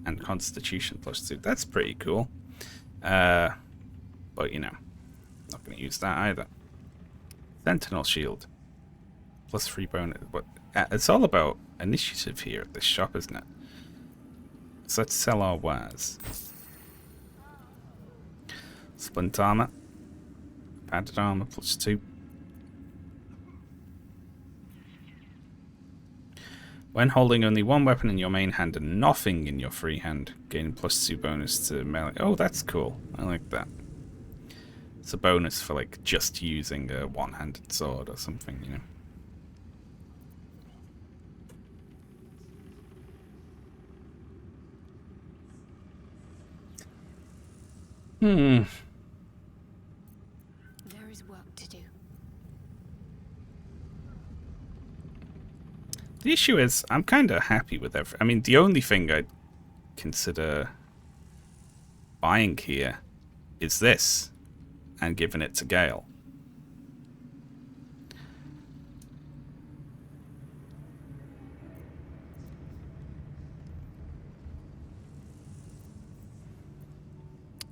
And Constitution +2. That's pretty cool. But you know, not going to use that either. Sentinel shield. +3 bonus. But it's all about initiative here at this shop, isn't it? So let's sell our wares. Splint armor. Padded armor +2. When holding only one weapon in your main hand and nothing in your free hand, gain +2 bonus to melee. Oh, that's cool. I like that. It's a bonus for like just using a one-handed sword or something, you know. There is work to do. The issue is, I'm kind of happy with everything. I mean, the only thing I'd consider buying here is this, and giving it to Gale.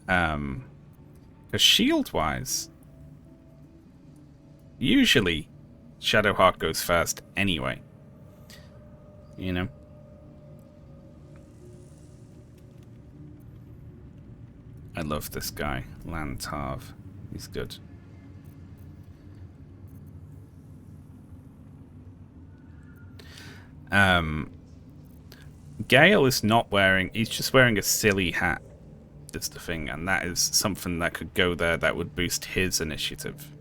Because shield-wise, usually Shadowheart goes first anyway. You know? I love this guy, Lantarv. He's good. Gale is not wearing... He's just wearing a silly hat. That's the thing, and that is something that could go there that would boost his initiative.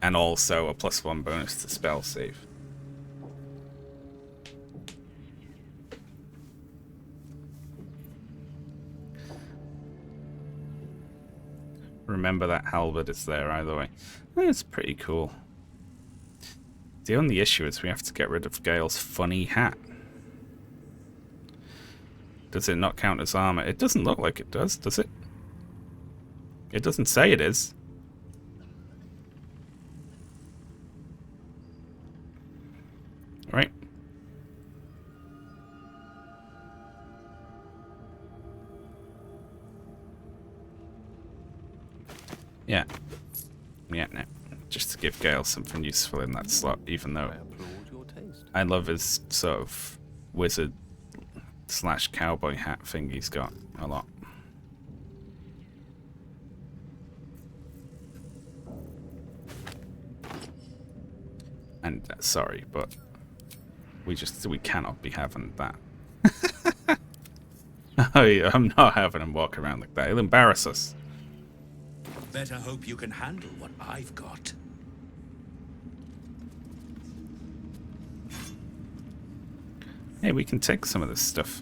And also a +1 bonus to spell save. Remember that halberd is there either way. It's pretty cool. The only issue is we have to get rid of Gale's funny hat. Does it not count as armor? It doesn't look like it does it? It doesn't say it is. Right. Yeah. Yeah, no. Just to give Gale something useful in that slot, even though I love his sort of wizard / cowboy hat thing he's got a lot. And sorry, but we cannot be having that. I'm not having him walk around like that. He'll embarrass us. Better hope you can handle what I've got. Hey, we can take some of this stuff.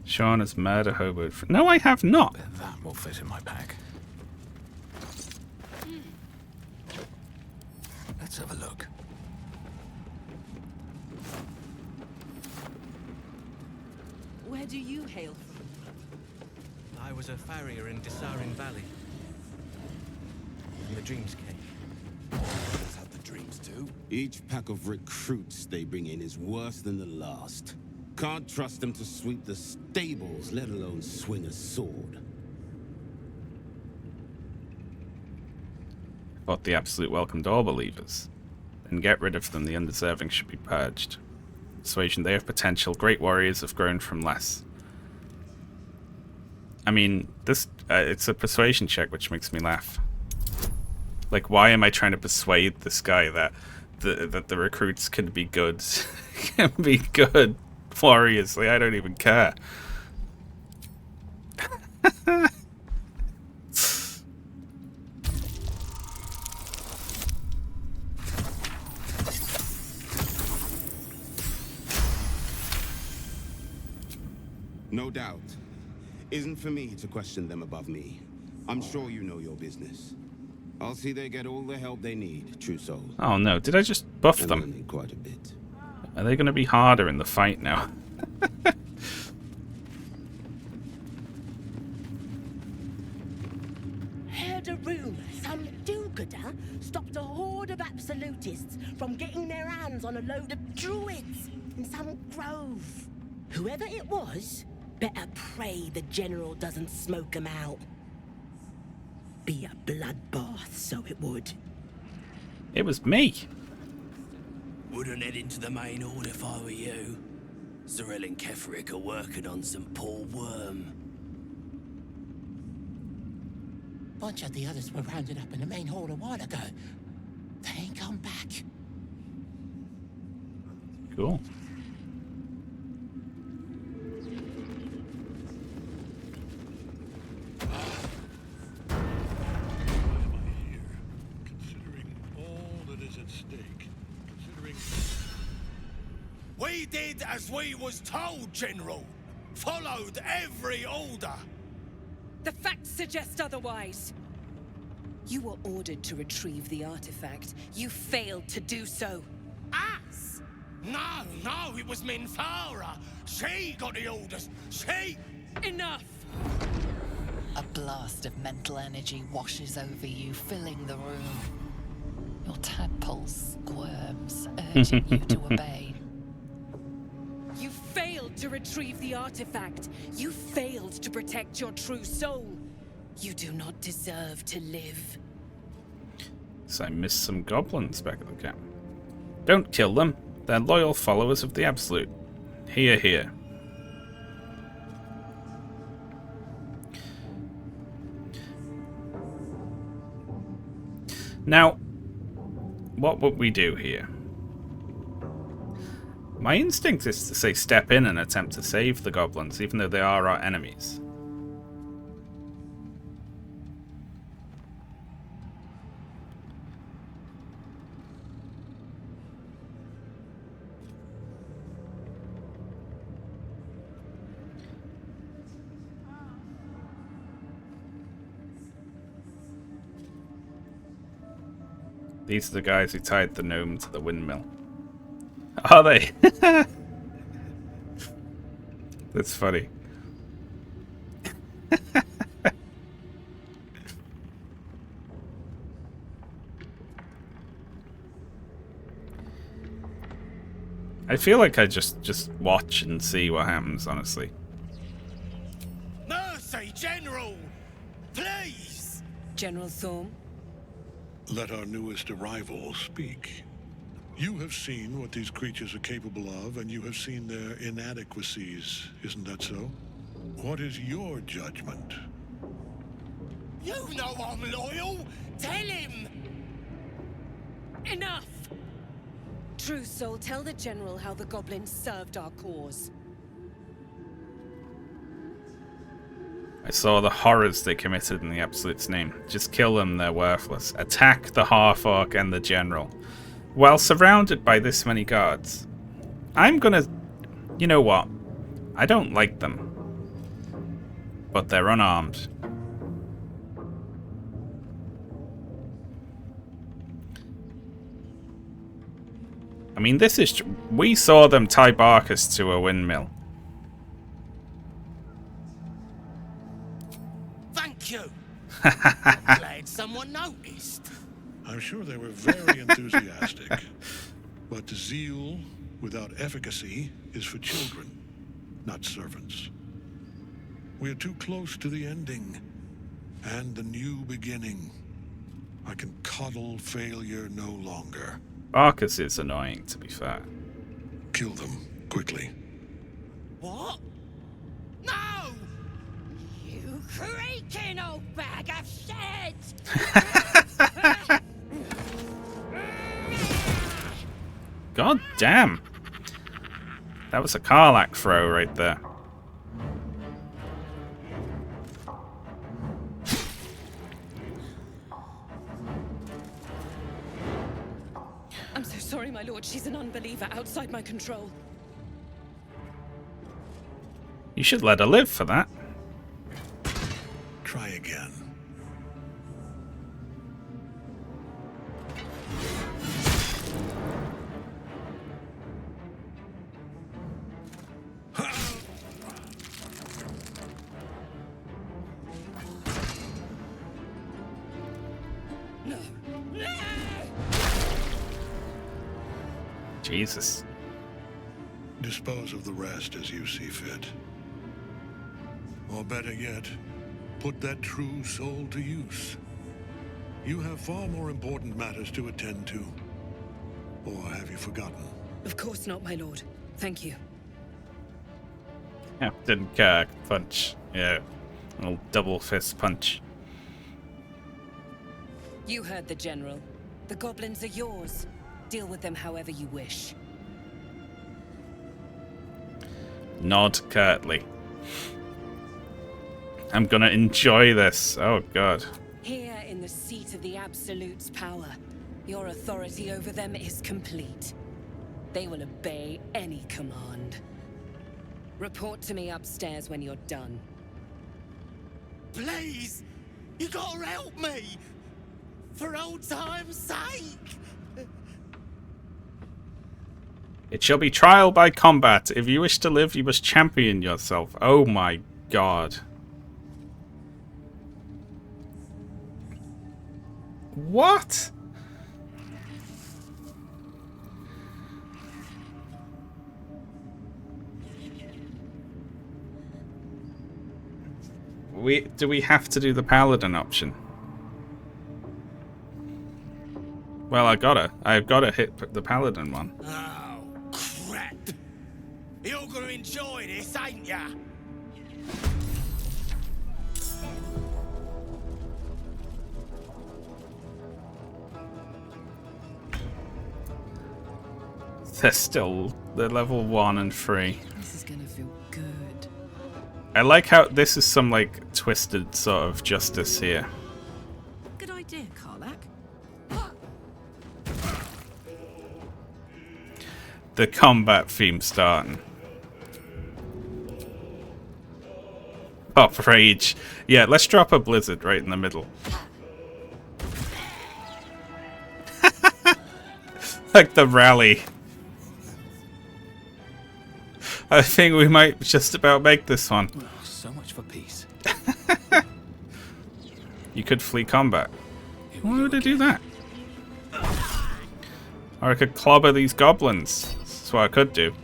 Sean has murder hobo. No, I have not. That will fit in my pack. Let's Let's have a look. Where do you hail from? I was a farrier in Desarin Valley. And the dreams came. That's how the dreams do. Each pack of recruits they bring in is worse than the last. Can't trust them to sweep the stables, let alone swing a sword. Thought the Absolute welcomed all believers. Then get rid of them, the undeserving should be purged. Persuasion, they have potential. Great warriors have grown from less. I mean, this it's a persuasion check, which makes me laugh. Like, why am I trying to persuade this guy that the recruits can be good, can be good warriors? Like, I don't even care. No doubt. Isn't for me to question them above me. I'm sure you know your business. I'll see they get all the help they need, true soul. Oh no, did I just buff them? Learning quite a bit. Are they going to be harder in the fight now? Heard a rumour some do-gooder stopped a horde of absolutists from getting their hands on a load of druids in some grove. Whoever it was, better pray the general doesn't smoke 'em out. Be a bloodbath, so it would. It was me. Wouldn't head into the main hall if I were you. Zorel and Kefric are working on some poor worm. Bunch of the others were rounded up in the main hall a while ago. They ain't come back. Cool. We did as we was told, General. Followed every order. The facts suggest otherwise. You were ordered to retrieve the artifact. You failed to do so. Us? No, it was Minthara. She got the orders. She... Enough! A blast of mental energy washes over you, filling the room. Your tadpole squirms, urging you to obey. You failed to retrieve the artifact. You failed to protect your true soul. You do not deserve to live. So I missed some goblins back at the camp. Don't kill them. They're loyal followers of the Absolute. Hear, hear. Now, what would we do here? My instinct is to say step in and attempt to save the goblins, even though they are our enemies. These are the guys who tied the gnome to the windmill. Are they? That's funny. I feel like I just watch and see what happens, honestly. Mercy, General! Please! General Thorm? Let our newest arrival speak. You have seen what these creatures are capable of, and you have seen their inadequacies. Isn't that so? What is your judgment? You know I'm loyal! Tell him! Enough! True Soul, tell the General how the goblins served our cause. I saw the horrors they committed in the Absolute's name. Just kill them, they're worthless. Attack the half-orc and the General. While surrounded by this many guards, I'm gonna... You know what? I don't like them. But they're unarmed. I mean, this is... We saw them tie Barcus to a windmill. Thank you. I'm glad someone noticed. I'm sure they were very enthusiastic. But zeal without efficacy is for children, not servants. We're too close to the ending and the new beginning. I can coddle failure no longer. Barcus is annoying, to be fair. Kill them quickly. What? No! You creaking old bag of shit! God damn. That was a Karlach throw right there. I'm so sorry, my lord. She's an unbeliever outside my control. You should let her live for that. Try again. Jesus. Dispose of the rest as you see fit. Or better yet, put that true soul to use. You have far more important matters to attend to. Or have you forgotten? Of course not, my lord. Thank you. Captain Kirk punch. Yeah. A little double fist punch. You heard the general. The goblins are yours. Deal with them however you wish. Nod curtly. I'm gonna enjoy this. Oh god. Here in the seat of the Absolute's power, your authority over them is complete. They will obey any command. Report to me upstairs when you're done. Please! You gotta help me! For old time's sake! It shall be trial by combat. If you wish to live, you must champion yourself. Oh my god. What? Do we have to do the paladin option? Well, I've gotta hit the paladin one. Oh, crap! You're gonna enjoy this, ain't ya? They're still level 1 and 3. This is gonna feel good. I like how this is some like twisted sort of justice here. Good idea, Karlach. The combat theme starting. Pop rage. Yeah, let's drop a blizzard right in the middle. Like the rally. I think we might just about make this one. Well, so much for peace. You could flee combat. Why would I do that? Or I could clobber these goblins. That's what I could do.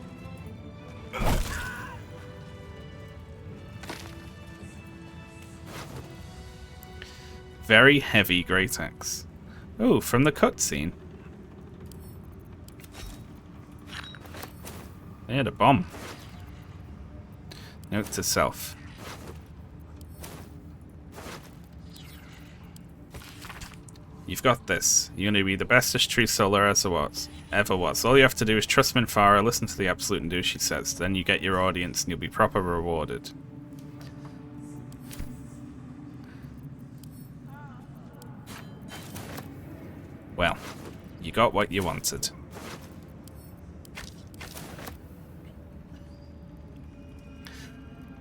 Very heavy great axe. Oh, from the cutscene. They had a bomb. Note to self. You've got this. You're going to be the bestest true solar ever was. All you have to do is trust Minthara, listen to the Absolute and do as she says. Then you get your audience and you'll be proper rewarded. Well, you got what you wanted.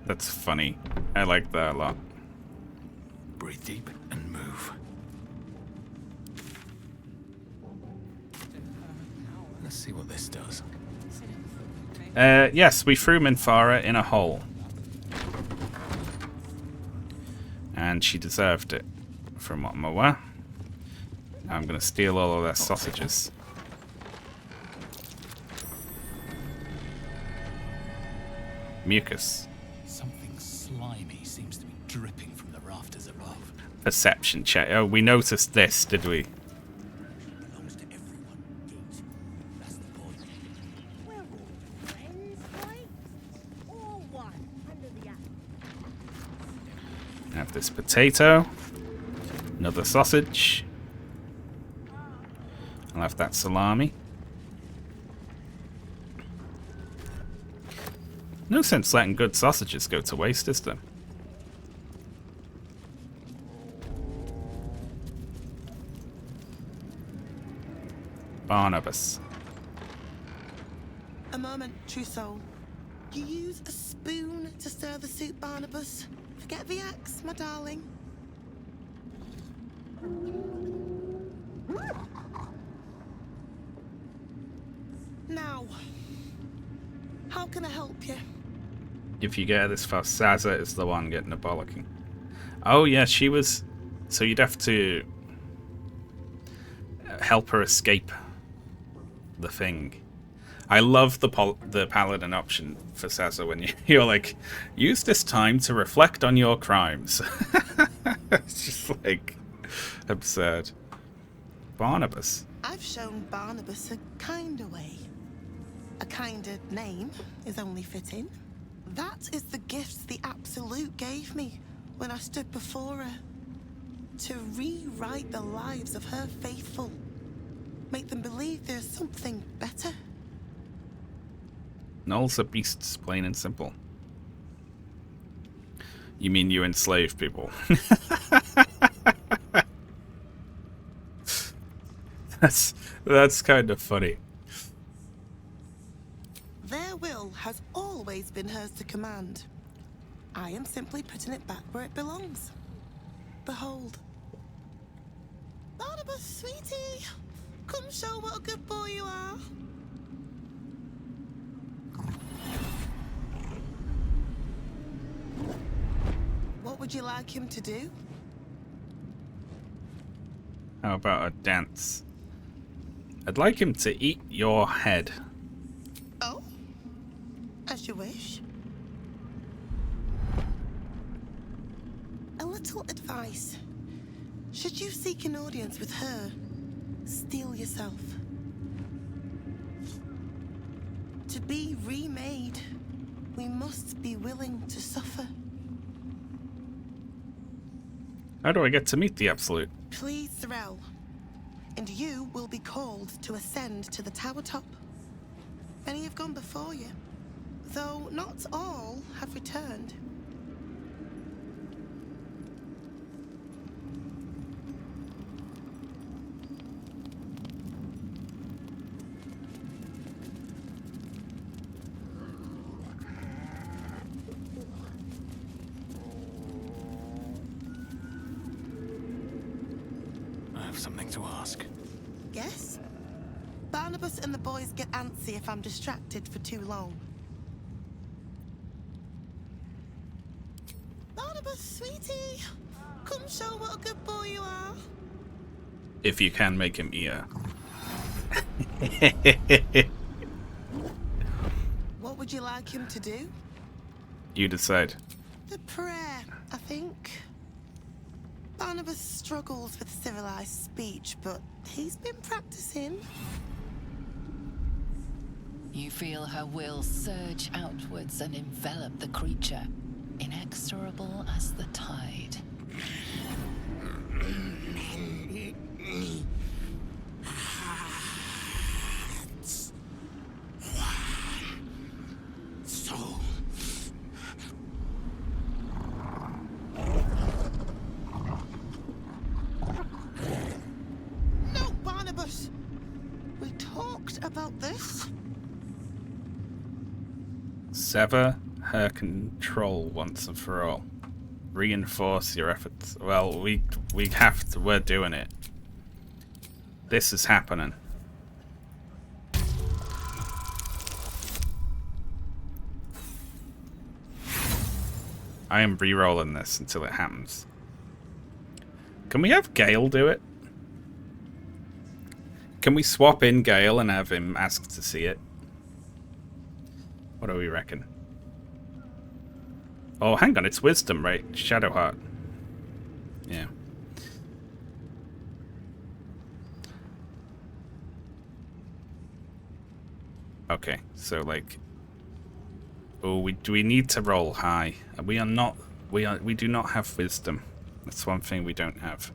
That's funny. I like that a lot. Breathe deep and move. Let's see what this does. Yes, we threw Minthara in a hole. And she deserved it, from what I'm aware. Now I'm going to steal all of their sausages. Mucus. Something slimy seems to be dripping from the rafters above. Perception check. Oh, we noticed this, did we? We're all friends, right? All one under the apple. Have this potato. Another sausage. I'll have that salami. No sense letting good sausages go to waste, is there? Barnabas. A moment, true soul. You use a spoon to stir the soup, Barnabas. Forget the axe, my darling. Now, how can I help you? If you get this far, Saza is the one getting a bollocking. Oh yeah, she was... So you'd have to help her escape the thing. I love the paladin option for Saza when you're like, use this time to reflect on your crimes. It's just like absurd. Barnabas. I've shown Barnabas a kinder way. A kinder name is only fitting. That is the gift the Absolute gave me when I stood before her. To rewrite the lives of her faithful. Make them believe there's something better. Gnolls are beasts, plain and simple. You mean you enslave people? That's kind of funny. Their will has always been hers to command. I am simply putting it back where it belongs. Behold. Barnabas, sweetie, come show what a good boy you are. What would you like him to do? How about a dance? I'd like him to eat your head. Oh? As you wish. A little advice. Should you seek an audience with her, steel yourself. To be remade, we must be willing to suffer. How do I get to meet the Absolute? Please, Thorell. And you will be called to ascend to the tower top. Many have gone before you, though not all have returned. I have something to ask. Yes? Barnabas and the boys get antsy if I'm distracted for too long. Barnabas, sweetie, come show what a good boy you are. If you can make him ear. What would you like him to do? You decide. The prayer, I think. Barnabas struggles with civilized speech, but he's been practicing. You feel her will surge outwards and envelop the creature, inexorable as the tide. Soul. No, Barnabas! We talked about this. Sever her control once and for all. Reinforce your efforts. Well, we have to. We're doing it. This is happening. I am re-rolling this until it happens. Can we have Gale do it? Can we swap in Gale and have him ask to see it? What do we reckon? Oh, hang on, it's wisdom, right? Shadowheart. Yeah. Okay, so like, oh, do we need to roll high? We are not. We do not have wisdom. That's one thing we don't have.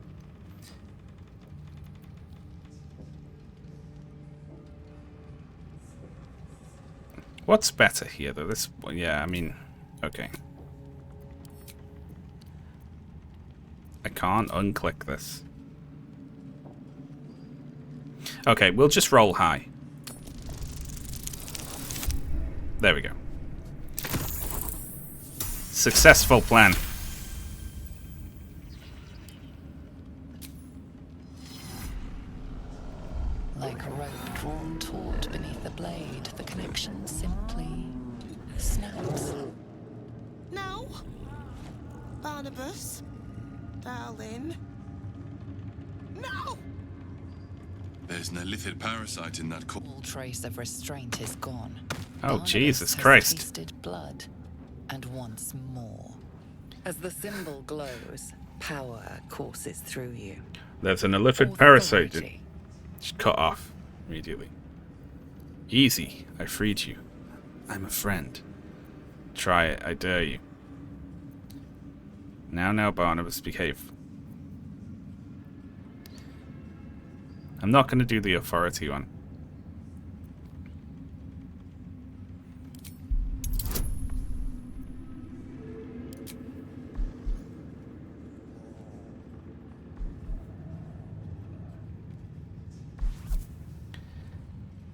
What's better here, though? This, yeah, I mean, okay. I can't unclick this. Okay, we'll just roll high. There we go. Successful plan. Like a rope drawn taut beneath the blade, the connection simply snaps. No. Barnabas. Darling. No! There's an illithid parasite in that core. All trace of restraint is gone. Oh, Barnabas Jesus has Christ. tasted blood, and wants more. As the symbol glows, power courses through you. There's an illithid parasite. Just cut off immediately. Easy. I freed you. I'm a friend. Try it. I dare you. Now, Barnabas, behave. I'm not going to do the authority one.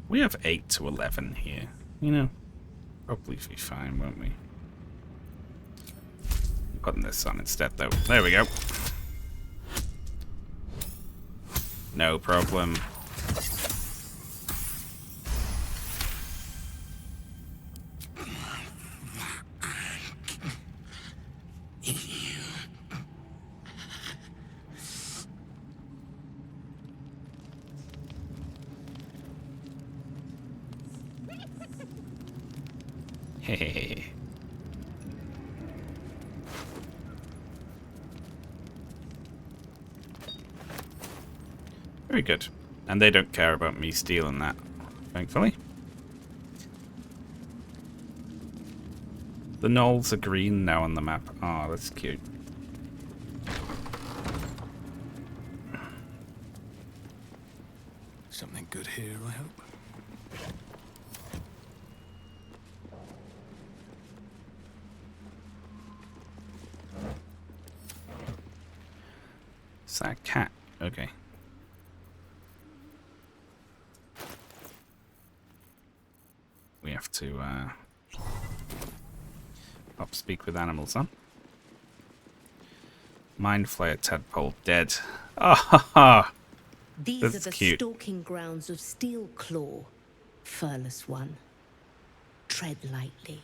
We have 8 to 11 here. You know, probably be fine, won't we? Putting this on instead, though. There we go. No problem. Hehehe. Very good. And they don't care about me stealing that, thankfully. The knolls are green now on the map. Oh, that's cute. Something good here, I hope. Is that a cat? Okay. We have to up speak with animals, huh? Mind Flayer Tadpole dead. Ah ha ha! These That's are the cute. stalking grounds of Steelclaw, furless one. Tread lightly.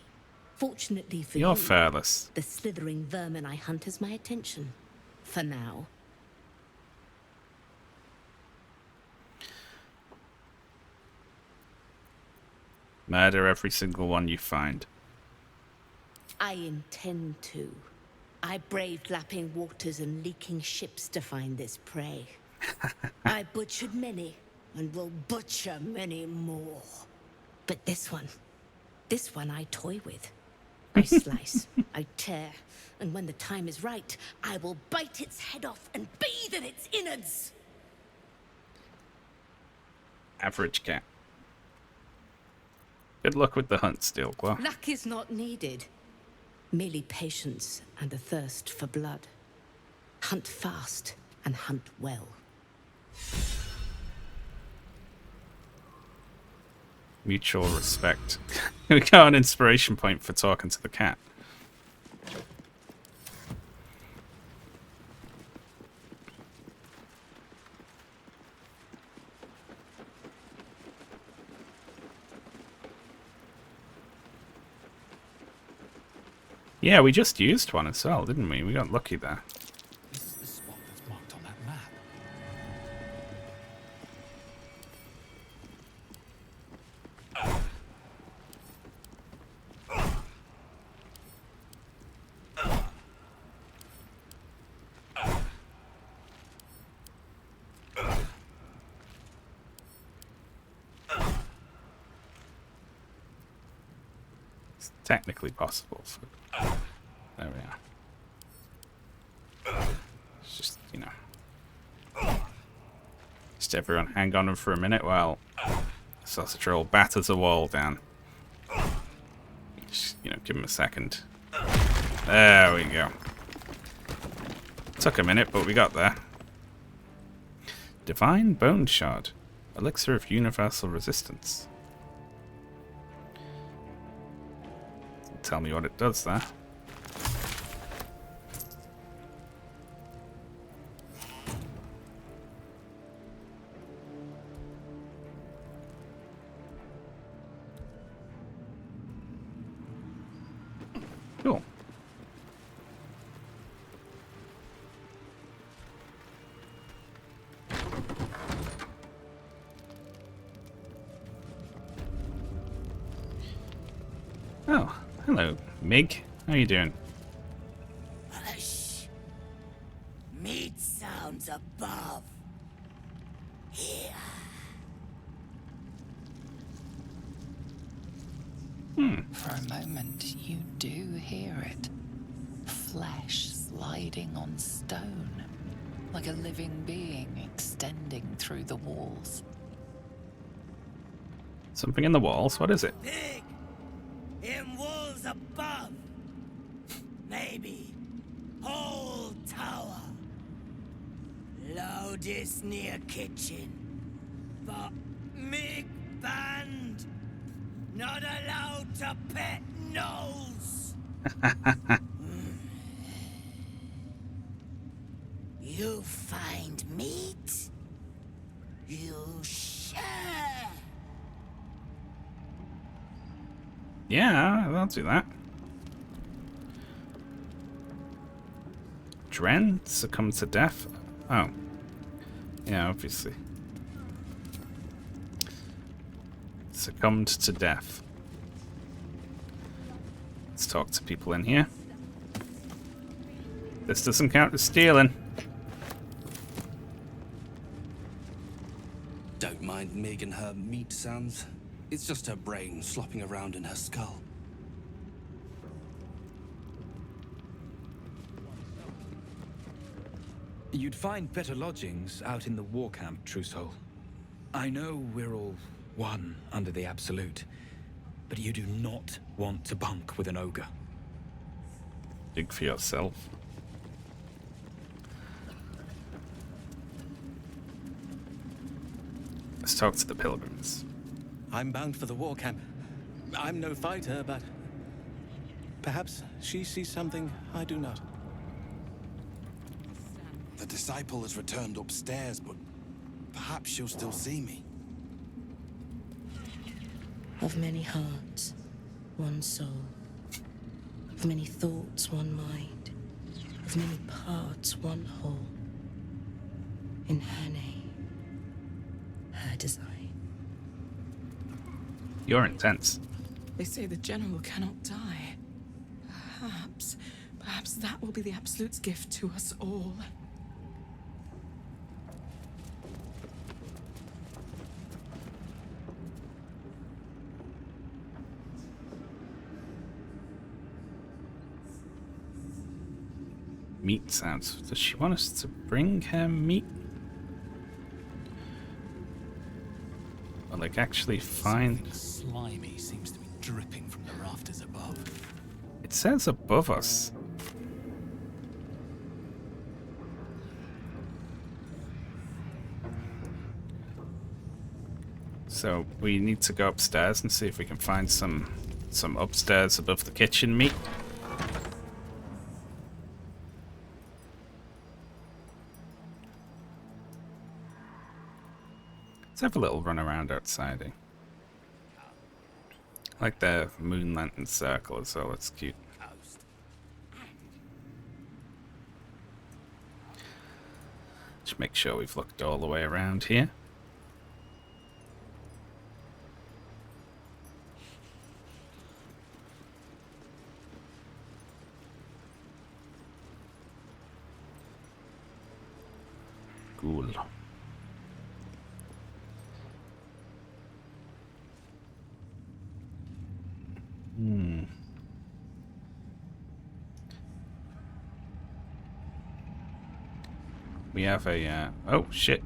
Fortunately for You're you, furless. the slithering vermin I hunt has my attention. For now. Murder every single one you find. I intend to. I braved lapping waters and leaking ships to find this prey. I butchered many, and will butcher many more. But this one I toy with. I slice, I tear, and when the time is right, I will bite its head off and bathe in its innards. Average cat. Good luck with the hunt, Steelclaw. Luck is not needed. Merely patience and a thirst for blood. Hunt fast and hunt well. Mutual respect. We got an inspiration point for talking to the cat. Yeah, we just used one as well, didn't we? We got lucky there. This is the spot that's marked on that map. It's technically possible. So. There we are. It's just, you know. Just everyone hang on for a minute while Sausage Roll batters a wall down. Just, you know, give him a second. There we go. Took a minute, but we got there. Divine Bone Shard. Elixir of Universal Resistance. Tell me what it does there. Cool. Oh, hello, Mig. How you doing? Hush. Meat sounds above. Here. For a moment, you do hear it. Flesh sliding on stone, like a living being extending through the walls. Something in the walls? What is it? Big. In walls above. Maybe. Whole tower. Loudest near kitchen. But Mig banned. Not allowed to pet nose. You find meat. You share. Yeah, I'll do that. Dren succumbed to death? Oh. Yeah, obviously. Succumbed to death. Let's talk to people in here. This doesn't count as stealing. Don't mind Meg and her meat sounds. It's just her brain slopping around in her skull. You'd find better lodgings out in the war camp, True Soul. I know we're all one under the Absolute, but you do not want to bunk with an ogre. Think for yourself. Let's talk to the pilgrims. I'm bound for the war camp. I'm no fighter, but perhaps she sees something I do not. The disciple has returned upstairs, but perhaps she'll still see me. Of many hearts, one soul. Of many thoughts, one mind. Of many parts, one whole. In her name, her design. You're intense. They say the general cannot die. Perhaps that will be the Absolute's gift to us all. Meat sounds. Does she want us to bring her meat? Or like actually find... Something slimy seems to be dripping from the rafters above. It says above us. So we need to go upstairs and see if we can find some upstairs above the kitchen meat. Let's have a little run around outside. I like the moon lantern circle as well, it's cute. Just make sure we've looked all the way around here. Cool. We have a, oh shit.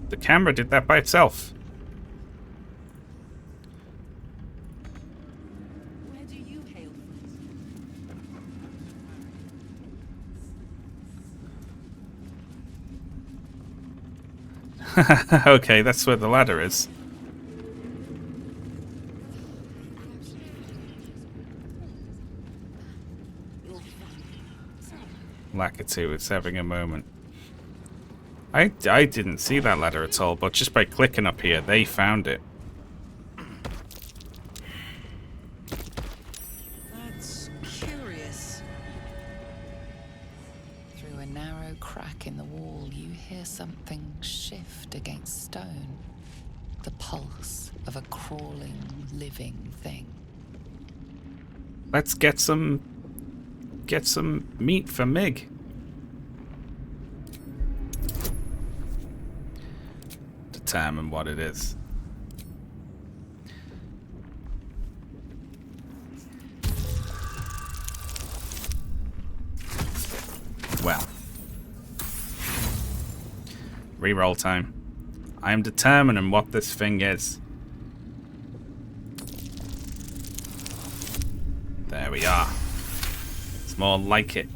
The camera did that by itself. Where do you hail from? Okay, that's where the ladder is. Lakitu is having a moment. I didn't see that ladder at all, but just by clicking up here, they found it. That's curious. Through a narrow crack in the wall, you hear something shift against stone. The pulse of a crawling, living thing. Let's get some meat for Mig. Determine what it is. Well. Reroll time. I am determining what this thing is. There we are. It's more like it.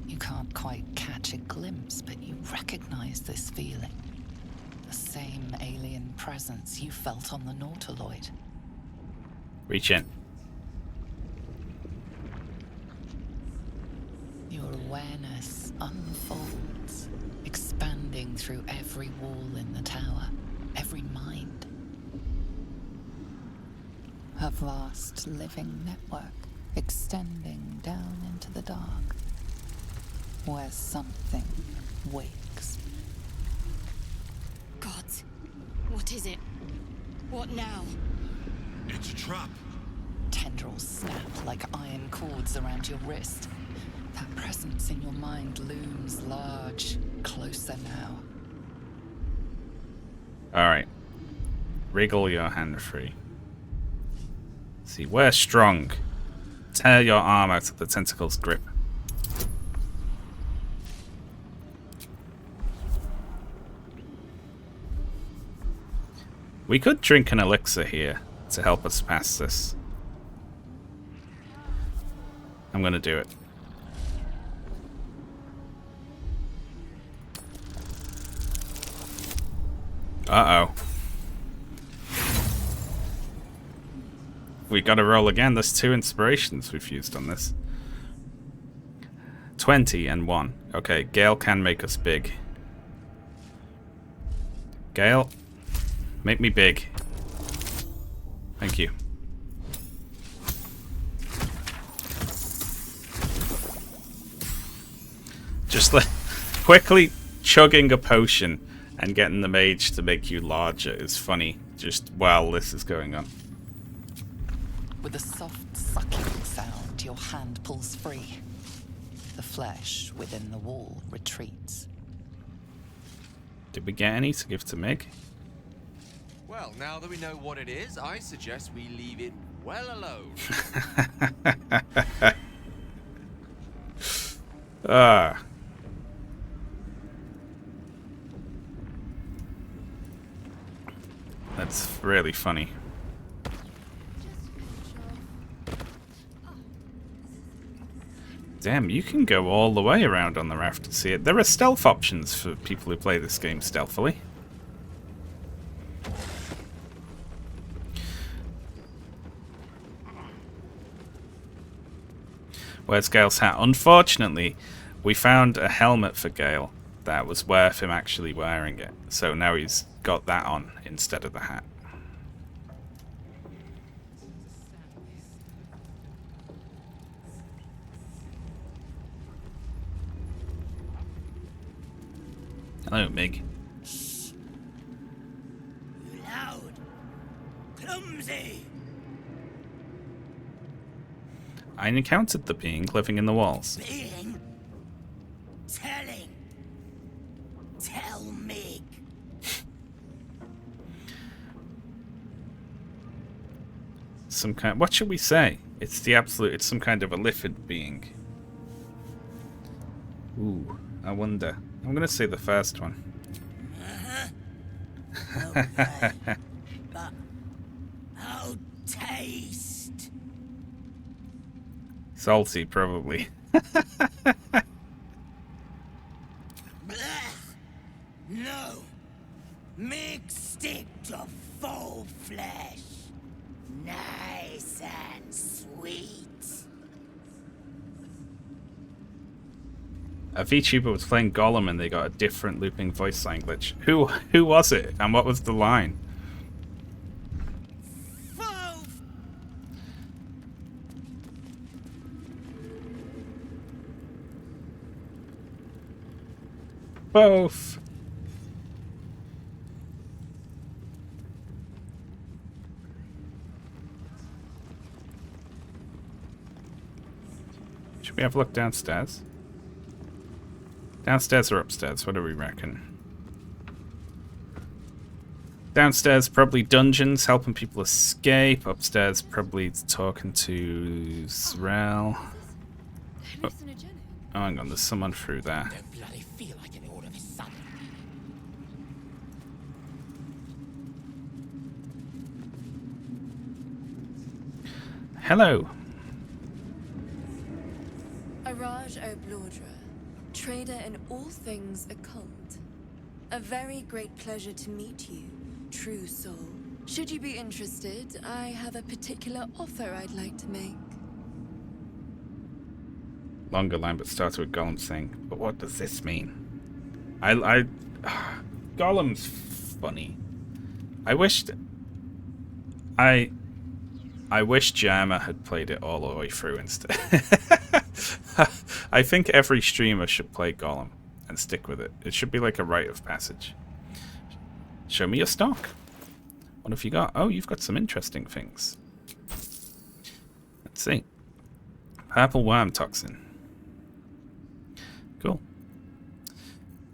You can't quite catch a glimpse, but you recognize this feeling. The same alien presence you felt on the Nautiloid. Reach in. Your awareness unfolds, expanding through every wall in the tower, every mind. A vast living network extending down into the dark, where something wakes. Gods, what is it? What now? It's a trap. Tendrils snap like iron cords around your wrist. That presence in your mind looms large, closer now. Alright. Wriggle your hand free. See, we're strong. Tear your arm out of the tentacle's grip. We could drink an elixir here to help us pass this. I'm gonna do it. Uh-oh. We gotta roll again. There's 2 inspirations we've used on this. 20 and 1. Okay, Gale can make us big. Gale, make me big. Thank you. Just quickly chugging a potion and getting the mage to make you larger is funny, just while this is going on. With a soft sucking sound, your hand pulls free. The flesh within the wall retreats. Did we get any to give to Mig? Well, now that we know what it is, I suggest we leave it well alone. Ah. That's really funny. Damn, you can go all the way around on the raft to see it. There are stealth options for people who play this game stealthily. Where's Gale's hat? Unfortunately, we found a helmet for Gale that was worth him actually wearing it. So now he's got that on instead of the hat. Hello, Mig. Loud. Clumsy. I encountered the being living in the walls. Being. Telling. Tell me. Some kind. What should we say? It's the absolute. It's some kind of a liffid being. Ooh, I wonder. I'm gonna say the first one. Okay. But how taste? Salty, probably. No. Make stick to full flesh. Nice and sweet. A VTuber was playing Gollum and they got a different looping voice line glitch. Who was it? And what was the line? Both. Should we have a look downstairs? Downstairs or upstairs? What do we reckon? Downstairs, probably dungeons, helping people escape. Upstairs, probably talking to Zrel. Oh, hang on, there's someone through there. Hello. Araj O'Blordra, trader in all things occult. A very great pleasure to meet you, true soul. Should you be interested, I have a particular offer I'd like to make. Longer line, but starts with Gollum saying, "But what does this mean?" Gollum's funny. I wish Jammer had played it all the way through instead. I think every streamer should play Gollum and stick with it. It should be like a rite of passage. Show me your stock. What have you got? Oh, you've got some interesting things. Let's see. Purple worm toxin. Cool.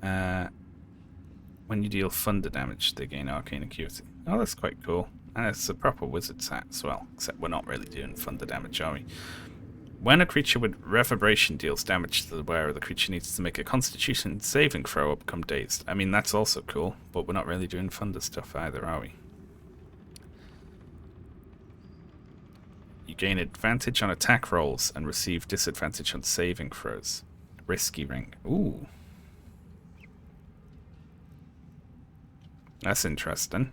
When you deal thunder damage, they gain arcane acuity. Oh, that's quite cool. And it's a proper wizard's hat as well. Except we're not really doing thunder damage, are we? When a creature with reverberation deals damage to the wearer, the creature needs to make a constitution saving throw or become dazed. I mean, that's also cool, but we're not really doing thunder stuff either, are we? You gain advantage on attack rolls and receive disadvantage on saving throws. Risky ring. Ooh. That's interesting.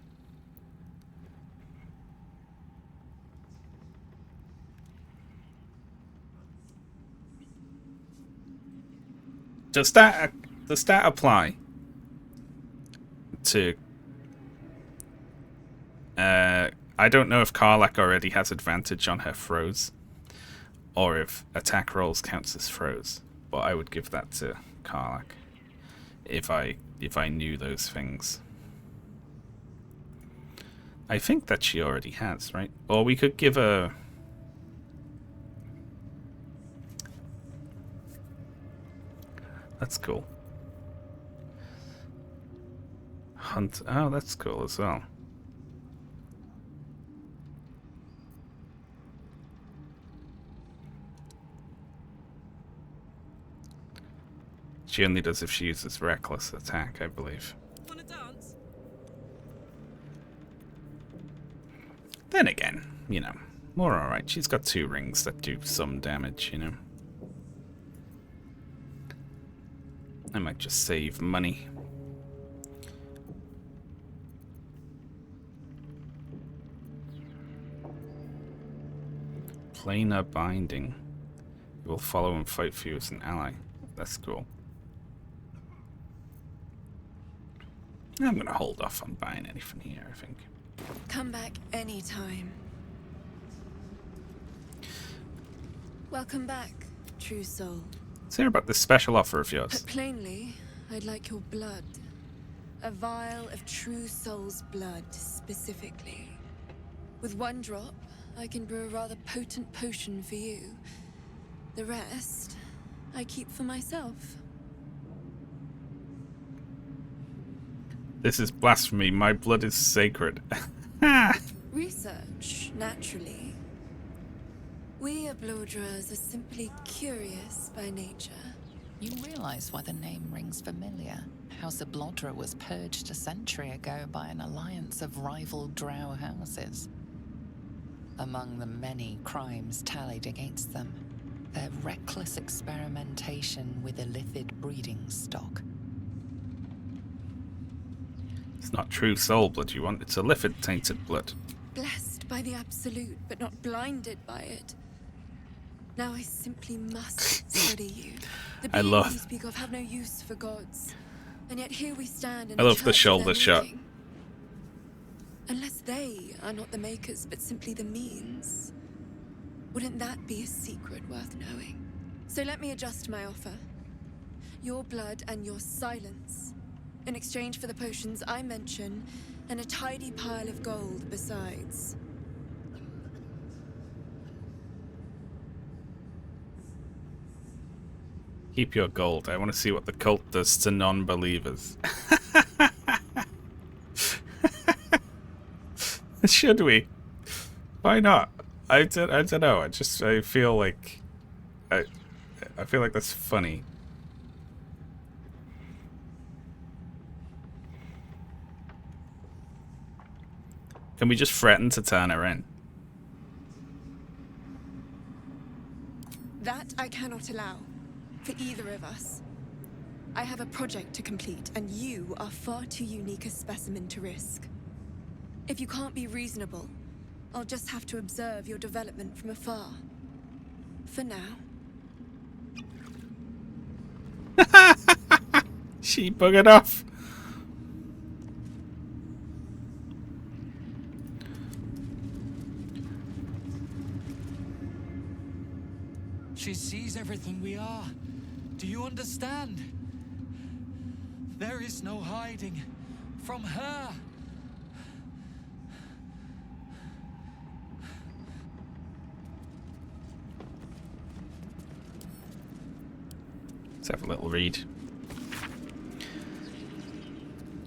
Does that apply to... I don't know if Karlach already has advantage on her throws, or if attack rolls counts as throws, but I would give that to Karlach if I knew those things. I think that she already has, right? Or we could give her... That's cool. Hunt. Oh, that's cool as well. She only does if she uses reckless attack, I believe. Wanna dance? Then again, you know, more alright. She's got 2 rings that do some damage, you know. I might just save money. Planar binding. You will follow and fight for you as an ally. That's cool. I'm gonna hold off on buying anything here, I think. Come back anytime. Welcome back, true soul. Let's hear about this special offer of yours. Put plainly, I'd like your blood. A vial of true soul's blood, specifically. With one drop, I can brew a rather potent potion for you. The rest, I keep for myself. This is blasphemy. My blood is sacred. Research, naturally. We Ablodras are simply curious by nature. You realize why the name rings familiar. House Ablodra was purged a century ago by an alliance of rival drow houses. Among the many crimes tallied against them, their reckless experimentation with illithid breeding stock. It's not true soul blood you want, it's illithid tainted blood. Blessed by the Absolute, but not blinded by it. Now I simply must study you. The I love- beings you speak of have no use for gods. And yet here we stand in I a love the church of shoulder their shot. making. Unless they are not the makers, but simply the means. Wouldn't that be a secret worth knowing? So let me adjust my offer. Your blood and your silence. In exchange for the potions I mention, and a tidy pile of gold besides. Keep your gold. I want to see what the cult does to non-believers. Should we? Why not? I don't know. I feel like I feel like that's funny. Can we just threaten to turn her in? That I cannot allow. For either of us. I have a project to complete, and you are far too unique a specimen to risk. If you can't be reasonable, I'll just have to observe your development from afar. For now. She buggered off. She sees everything we are. Do you understand? There is no hiding from her. Let's have a little read.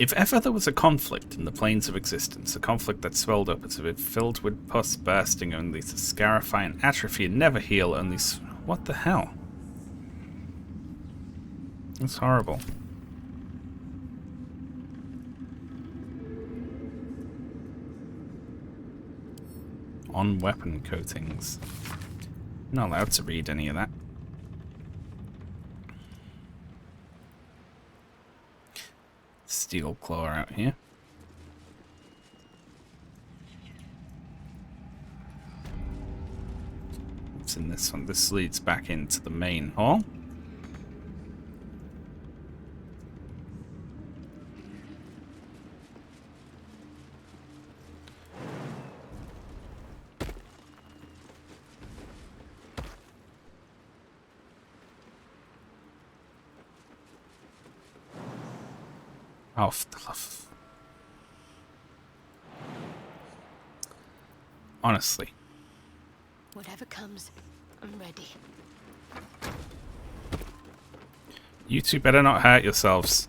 If ever there was a conflict in the planes of existence, a conflict that swelled up as if it filled with pus bursting only to scarify and atrophy and never heal, only... What the hell? That's horrible. On weapon coatings. Not allowed to read any of that. Steel claw out here. What's in this one? This leads back into the main hall. Oh, honestly. Whatever comes, I'm ready. You two better not hurt yourselves.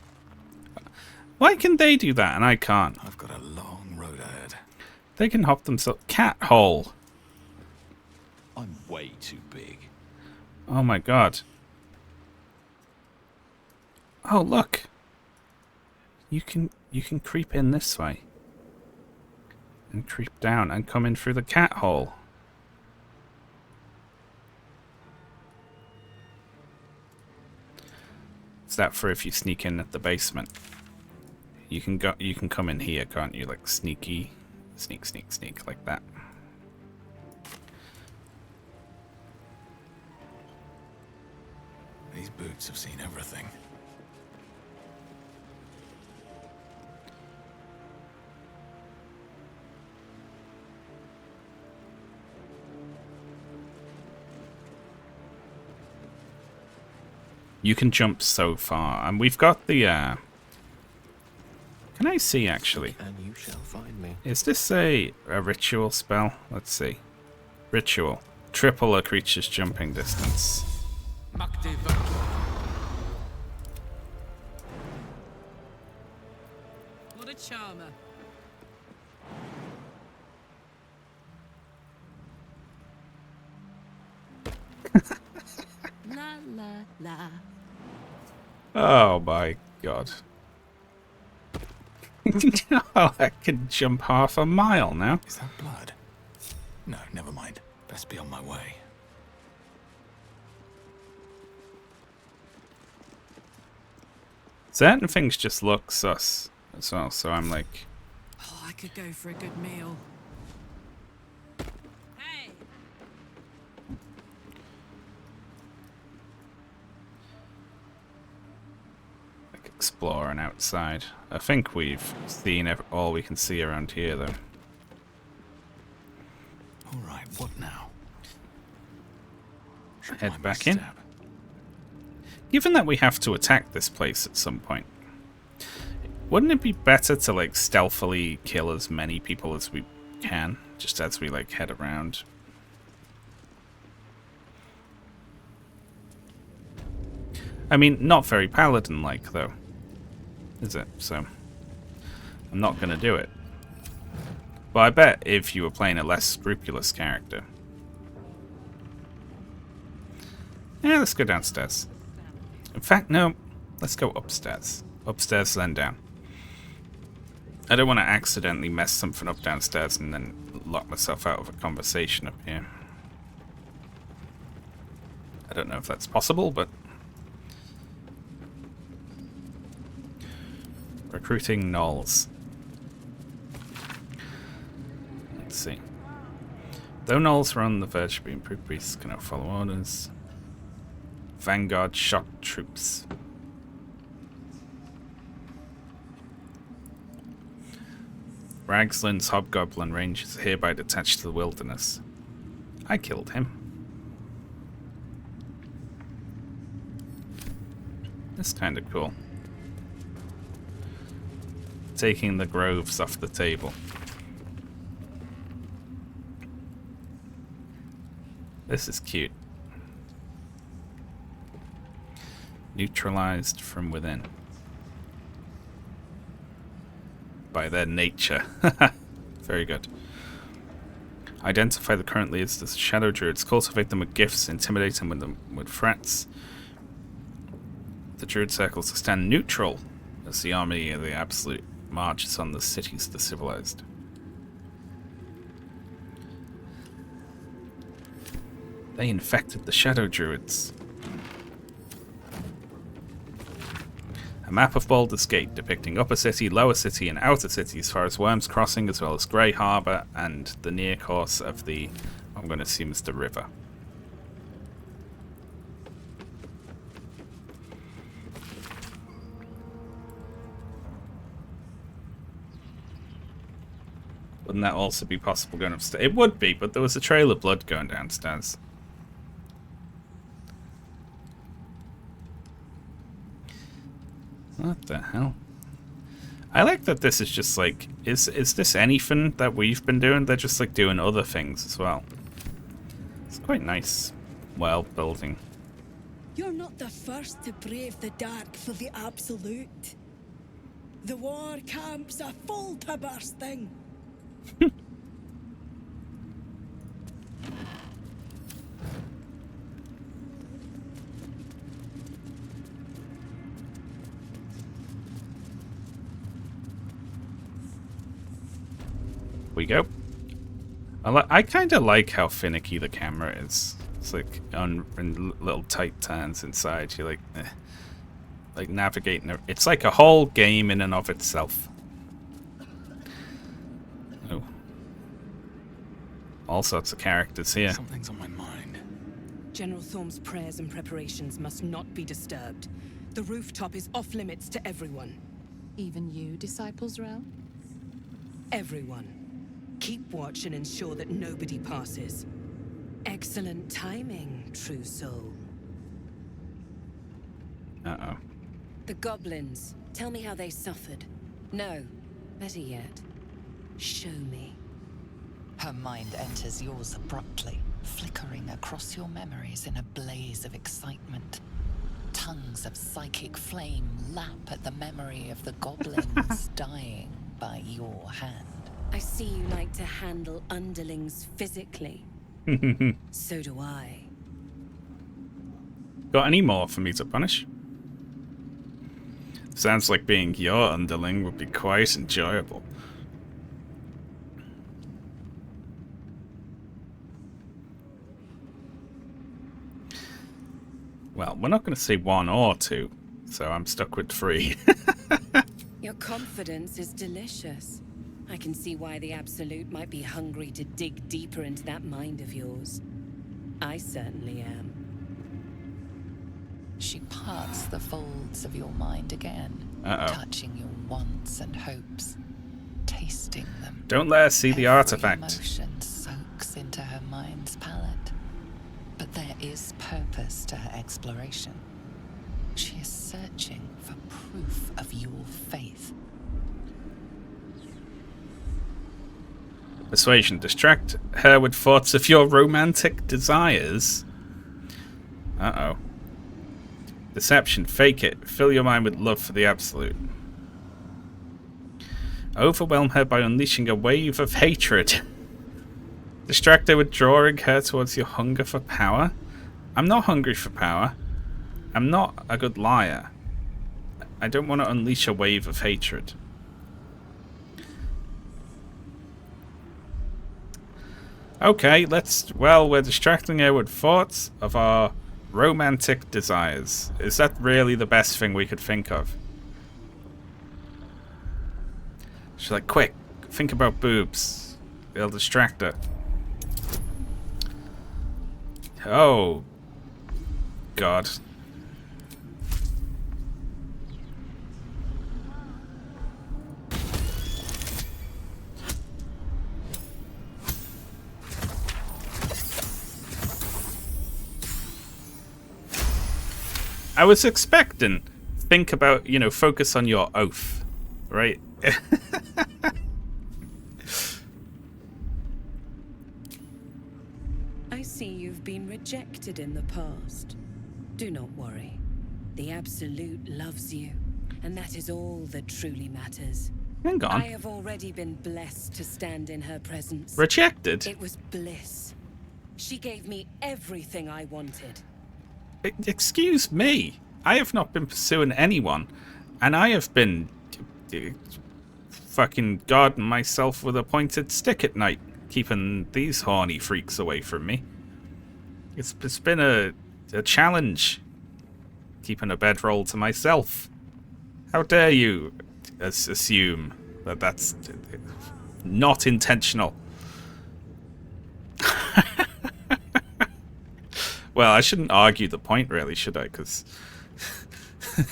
Why can they do that and I can't? I've got a long road ahead. They can hop themselves. Cat hole. I'm way too big. Oh my god. Oh look. You can creep in this way. And creep down and come in through the cat hole. Is that for if you sneak in at the basement? You can come in here, can't you? Like sneak, sneak, like that. These boots have seen everything. You can jump so far, and we've got the Can I see, actually? And you shall find me. Is this a ritual spell? Let's see. Ritual. Triple a creature's jumping distance. What a charmer. La la la. Oh my god. Oh, I can jump half a mile now. Is that blood? No, never mind. Best be on my way. Certain things just look sus as well, so I'm like... Oh, I could go for a good meal. Hey! like exploring outside. I think we've seen all we can see around here, though. Alright, what now? Head back in. Given that we have to attack this place at some point, wouldn't it be better to like stealthily kill as many people as we can, just as we like head around? I mean, not very paladin-like though, is it? So I'm not gonna do it. But I bet if you were playing a less scrupulous character. Yeah, let's go downstairs. In fact, no. Let's go upstairs. Upstairs, then down. I don't want to accidentally mess something up downstairs and then lock myself out of a conversation up here. I don't know if that's possible, but... Recruiting gnolls. Let's see. Though gnolls are on the verge of being improved, priests cannot follow orders. Vanguard shock troops. Ragslin's hobgoblin range is hereby detached to the wilderness. I killed him. That's kind of cool. Taking the groves off the table. This is cute. Neutralized from within. By their nature. Very good. Identify the current leaders as shadow druids. Cultivate them with gifts. Intimidate them with threats. The druid circles to stand neutral as the army of the Absolute marches on the cities of the civilized. They infected the shadow druids. A map of Baldur's Gate depicting Upper City, Lower City, and Outer City as far as Worm's Crossing, as well as Grey Harbour and the near course of the, I'm going to assume it's the river. Wouldn't that also be possible going upstairs? It would be, but there was a trail of blood going downstairs. What the hell? I like that this is just like, is this anything that we've been doing? They're just like doing other things as well. It's quite nice world building. You're not the first to brave the dark for the Absolute. The war camps are full to bursting. We go. I kind of like how finicky the camera is. It's like in little tight turns inside. You're like navigating. It's like a whole game in and of itself. Oh, all sorts of characters here. Something's on my mind. General Thorm's prayers and preparations must not be disturbed. The rooftop is off limits to everyone. Even you, Disciples Realm? Everyone. Keep watch and ensure that nobody passes. Excellent timing, true soul. Uh-oh. The goblins. Tell me how they suffered. No. Better yet, show me. Her mind enters yours abruptly, flickering across your memories in a blaze of excitement. Tongues of psychic flame lap at the memory of the goblins dying by your hand. I see you like to handle underlings physically. So do I. Got any more for me to punish? Sounds like being your underling would be quite enjoyable. Well, we're not going to say 1 or 2, so I'm stuck with 3. Your confidence is delicious. I can see why the Absolute might be hungry to dig deeper into that mind of yours. I certainly am. She parts the folds of your mind again, touching your wants and hopes, tasting them. Don't let her see the artifact. Emotion soaks into her mind's palette. But there is purpose to her exploration. She is searching for proof of your faith. Persuasion. Distract her with thoughts of your romantic desires. Uh-oh. Deception. Fake it. Fill your mind with love for the Absolute. Overwhelm her by unleashing a wave of hatred. Distract her with drawing her towards your hunger for power. I'm not hungry for power. I'm not a good liar. I don't want to unleash a wave of hatred. Okay, we're distracting her with thoughts of our romantic desires. Is that really the best thing we could think of? She's like, quick, think about boobs. They'll distract her. Oh, God. I was expecting, think about, focus on your oath, right? I see you've been rejected in the past. Do not worry. The Absolute loves you, and that is all that truly matters. Hang on. I have already been blessed to stand in her presence. Rejected? It was bliss. She gave me everything I wanted. Excuse me. I have not been pursuing anyone, and I have been fucking guarding myself with a pointed stick at night, keeping these horny freaks away from me. It's been a challenge, keeping a bedroll to myself. How dare you assume that that's not intentional? Well, I shouldn't argue the point, really, should I? Because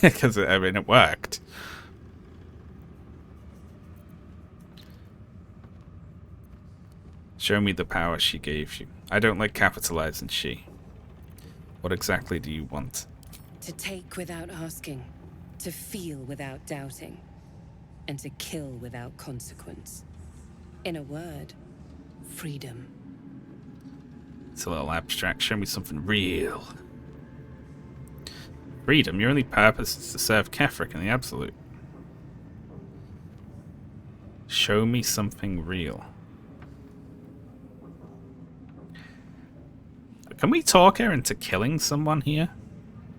it worked. Show me the power she gave you. I don't like capitalizing she. What exactly do you want? To take without asking, to feel without doubting, and to kill without consequence. In a word, freedom. It's a little abstract. Show me something real. Freedom? Your only purpose is to serve Kefric and the Absolute. Show me something real. Can we talk her into killing someone here?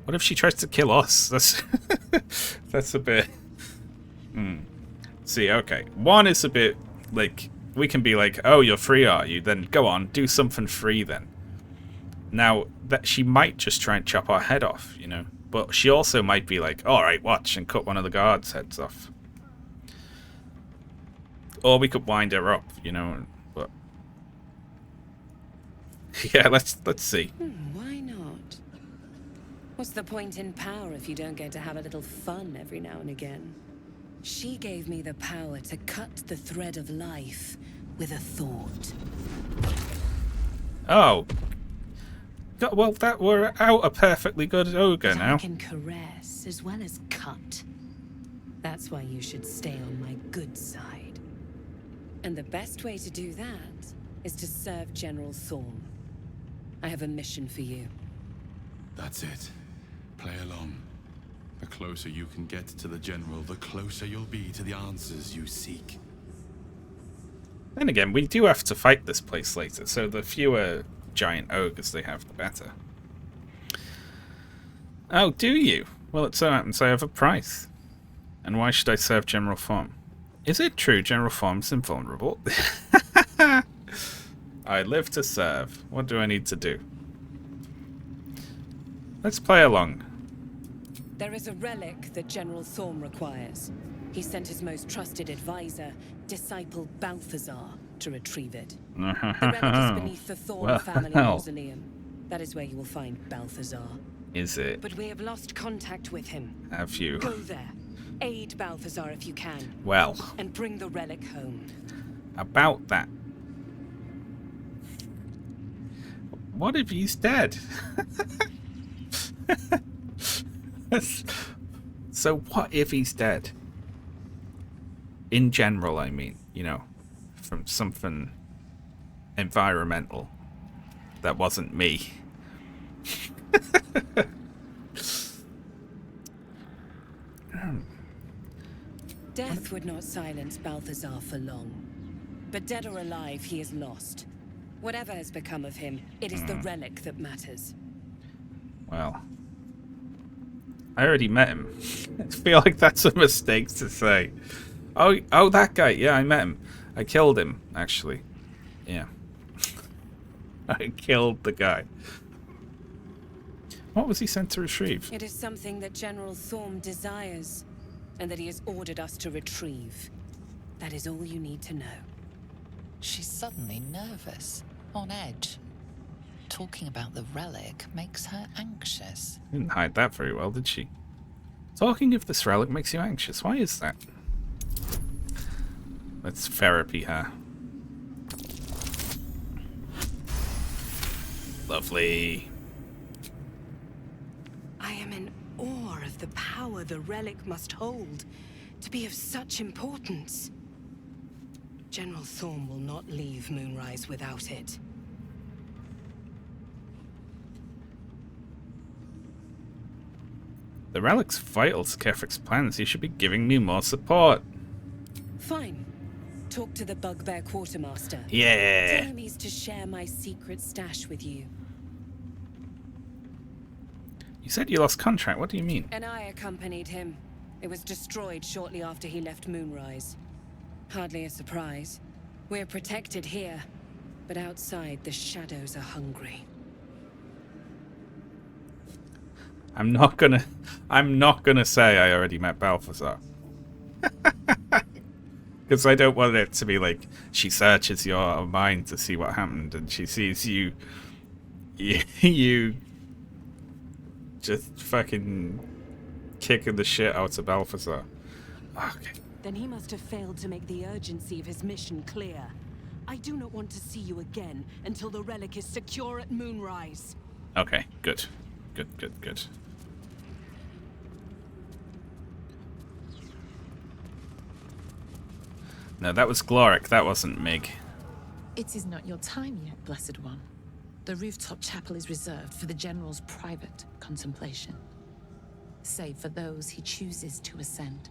What if she tries to kill us? That's a bit... See, okay. One is a bit, like... We can be like, oh, you're free, are you? Then go on, do something free then. Now, that she might just try and chop our head off, But she also might be like, alright, watch, and cut one of the guards' heads off. Or we could wind her up, but... Yeah, let's see. Why not? What's the point in power if you don't get to have a little fun every now and again? She gave me the power to cut the thread of life with a thought. Oh. God, well, we're out a perfectly good ogre now. I can caress as well as cut. That's why you should stay on my good side. And the best way to do that is to serve General Thorm. I have a mission for you. That's it. Play along. The closer you can get to the General, the closer you'll be to the answers you seek. Then again, we do have to fight this place later, so the fewer giant ogres they have, the better. Oh, do you? Well, it so happens I have a price. And why should I serve General Thorm? Is it true General Thorm's invulnerable? I live to serve. What do I need to do? Let's play along. There is a relic that General Thorm requires. He sent his most trusted advisor, disciple Balthazar, to retrieve it. The relic is beneath the Thorm family mausoleum. That is where you will find Balthazar. Is it? But we have lost contact with him. Have you? Go there. Aid Balthazar if you can. Well. And bring the relic home. About that. What if he's dead? So what if he's dead? In general, I mean, you know, from something environmental that wasn't me. Death would not silence Balthazar for long. But dead or alive, he is lost. Whatever has become of him, it is the relic that matters. Well, I already met him. I feel like that's a mistake to say. Oh, that guy. Yeah, I met him. I killed him, actually. Yeah. I killed the guy. What was he sent to retrieve? It is something that General Thorm desires, and that he has ordered us to retrieve. That is all you need to know. She's suddenly nervous, on edge. Talking about the relic makes her anxious. Didn't hide that very well, did she? Talking of this relic makes you anxious. Why is that? Let's therapy her. Lovely. I am in awe of the power the relic must hold to be of such importance. General Thorm will not leave Moonrise without it. The relic's vital to Kefric's plans. You should be giving me more support. Fine. Talk to the Bugbear Quartermaster. Yeah. Tell him he's to share my secret stash with you. You said you lost contract. What do you mean? And I accompanied him. It was destroyed shortly after he left Moonrise. Hardly a surprise. We're protected here, but outside the shadows are hungry. I'm not gonna say I already met Balthazar. Because I don't want it to be like she searches your mind to see what happened and she sees you just fucking kicking the shit out of Balthazar. Okay. Then he must have failed to make the urgency of his mission clear. I do not want to see you again until the relic is secure at Moonrise. Okay, good. Good. No, that was Gloric, that wasn't Mig. It is not your time yet, Blessed One. The rooftop chapel is reserved for the General's private contemplation, save for those he chooses to ascend.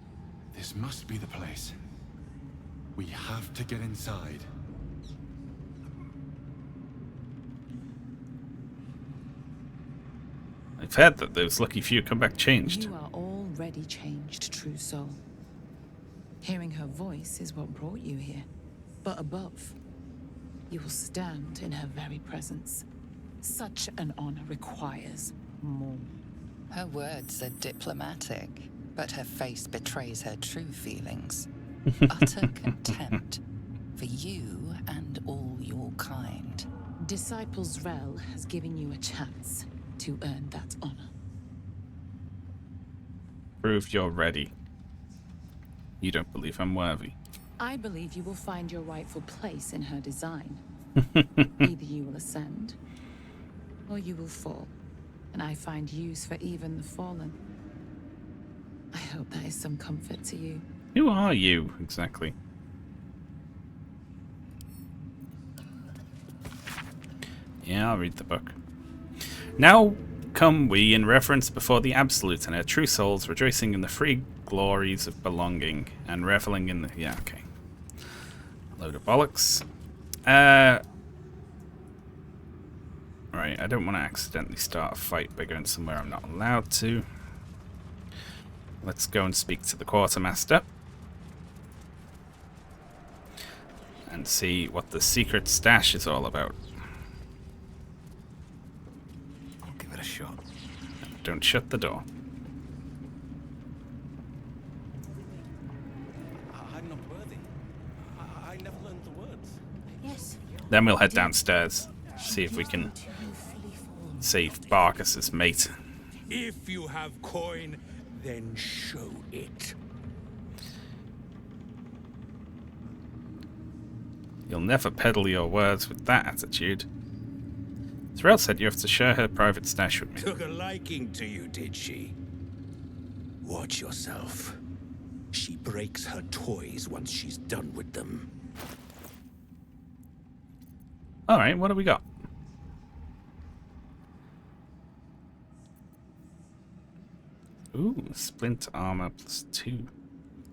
This must be the place. We have to get inside. I've heard that those lucky few come back changed. You are already changed, true soul. Hearing her voice is what brought you here. But above, you will stand in her very presence. Such an honor requires more. Her words are diplomatic, but her face betrays her true feelings. Utter contempt for you and all your kind. Disciples Rel has given you a chance to earn that honor. Prove you're ready. You don't believe I'm worthy. I believe you will find your rightful place in her design. Either you will ascend, or you will fall. And I find use for even the fallen. I hope that is some comfort to you. Who are you, exactly? Yeah, I'll read the book. Now come we in reverence before the Absolute and our true souls, rejoicing in the free glories of belonging and reveling in the... Yeah, okay. Load of bollocks. Right, I don't want to accidentally start a fight by going somewhere I'm not allowed to. Let's go and speak to the quartermaster. And see what the secret stash is all about. I'll give it a shot. Don't shut the door. I'm not worthy. I never learned the words. Yes. Then we'll head downstairs. See if we can save Barkus's mate. If you have coin, then show it. You'll never peddle your words with that attitude. Thrill said you have to share her private stash with me. Took a liking to you, did she? Watch yourself. She breaks her toys once she's done with them. Alright, what do we got? Ooh, splint armor +2.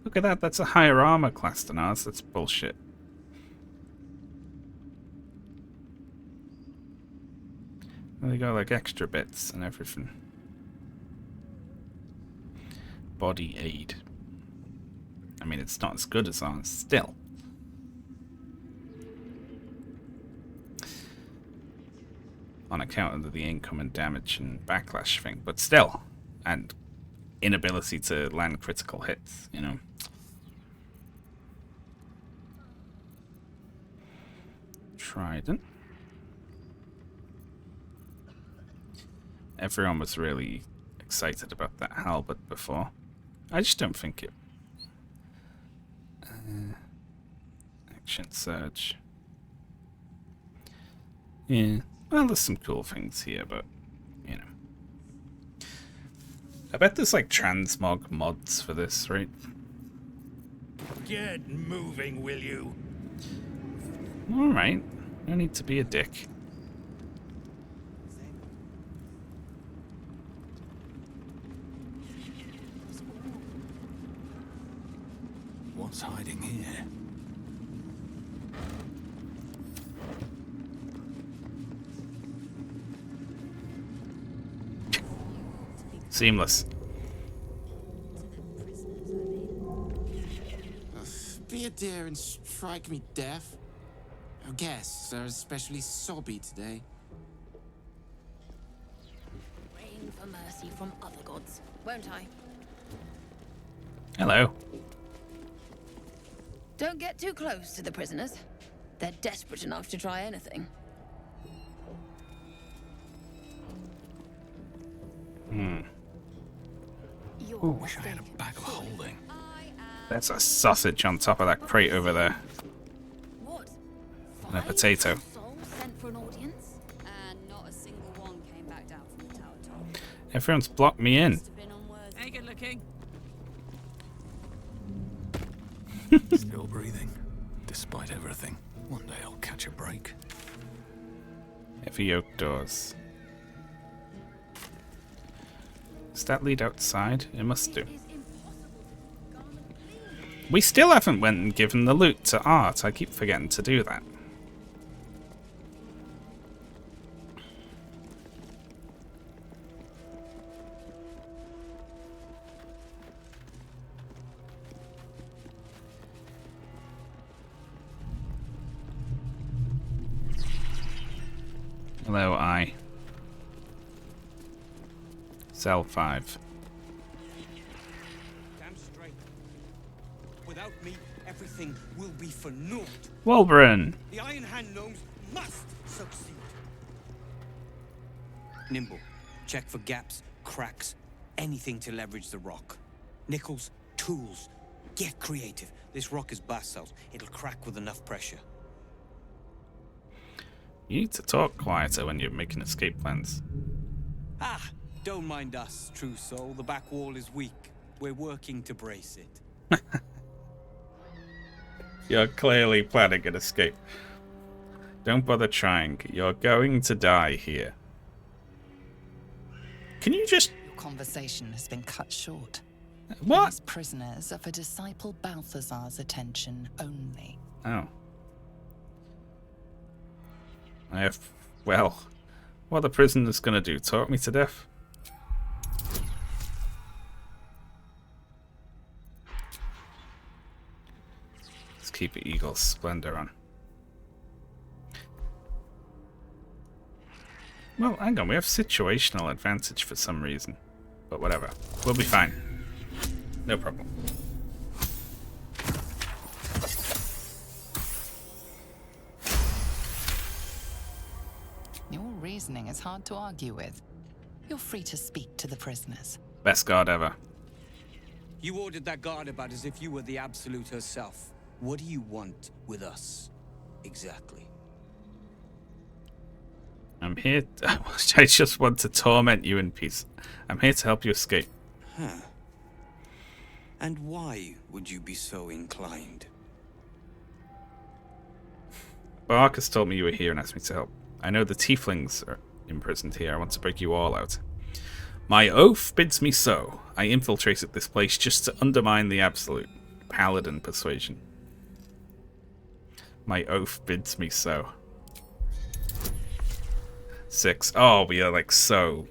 Look at that, that's a higher armor class than ours. That's bullshit. Well, they got like extra bits and everything. Body aid. I mean, it's not as good as ours, still. On account of the incoming damage and backlash thing, but still. And inability to land critical hits, you know. Trident. Everyone was really excited about that halberd before. I just don't think it... action surge. Yeah, well, there's some cool things here, but, you know. I bet there's like transmog mods for this, right? Get moving, will you? Alright, no need to be a dick. What's hiding here? Seamless. Be a dear and strike me deaf. Our guests are especially sobby today. Praying for mercy from other gods, won't I? Hello. Don't get too close to the prisoners. They're desperate enough to try anything. Ooh. Wish I had a bag of holding. There's a sausage on top of that crate over there. What? And a potato. Souls sent for an audience? And not a single one came back down from the tower top. Everyone's blocked me in. Hey, good looking. Still breathing, despite everything. One day I'll catch a break. Heavy oak doors. Does that lead outside? It must do. We still haven't went and given the loot to Art. I keep forgetting to do that. Hello, I. Cell 5. Damn straight. Without me, everything will be for naught. Wolverine! The Iron Hand gnomes must succeed. Nimble, check for gaps, cracks, anything to leverage the rock. Nickels, tools. Get creative. This rock is basalt. It'll crack with enough pressure. You need to talk quieter when you're making escape plans. Ah, don't mind us, true soul. The back wall is weak. We're working to brace it. You're clearly planning an escape. Don't bother trying. You're going to die here. Can you just... Your conversation has been cut short. What? These prisoners are for Disciple Balthazar's attention only. Oh. I have... Well, what are the prisoners gonna do? Talk me to death? Let's keep Eagle's Splendor on. Well, hang on, we have situational advantage for some reason. But whatever. We'll be fine. No problem. Your reasoning is hard to argue with. You're free to speak to the prisoners. Best guard ever. You ordered that guard about as if you were the Absolute herself. What do you want with us, exactly? I'm here... I just want to torment you in peace. I'm here to help you escape. Huh. And why would you be so inclined? Bark has told me you were here and asked me to help. I know the tieflings are imprisoned here. I want to break you all out. My oath bids me so. I infiltrated this place just to undermine the Absolute. Paladin persuasion. My oath bids me so. 6. Oh, we are like so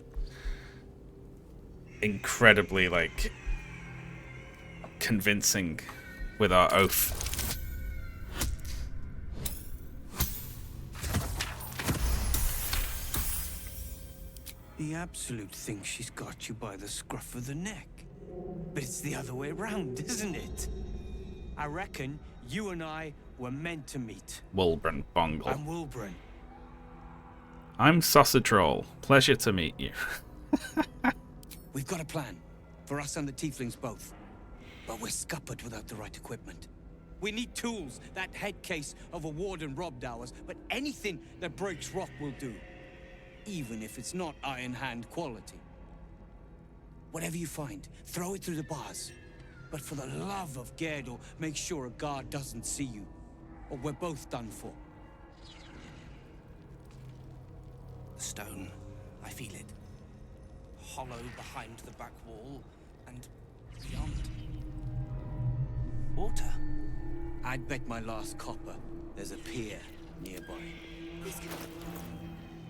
incredibly like convincing with our oath. The Absolute thinks she's got you by the scruff of the neck. But it's the other way around, isn't it? I reckon you and I were meant to meet. Wulbren Bongle. I'm Wulbren. I'm Sausage Roll. Pleasure to meet you. We've got a plan. For us and the tieflings both. But we're scuppered without the right equipment. We need tools. That head case of a warden robbed ours. But anything that breaks rock will do. Even if it's not Iron Hand quality. Whatever you find, throw it through the bars. But for the love of Gerdor, make sure a guard doesn't see you. Or we're both done for. The stone, I feel it. Hollow behind the back wall, and beyond. Water. I'd bet my last copper there's a pier nearby.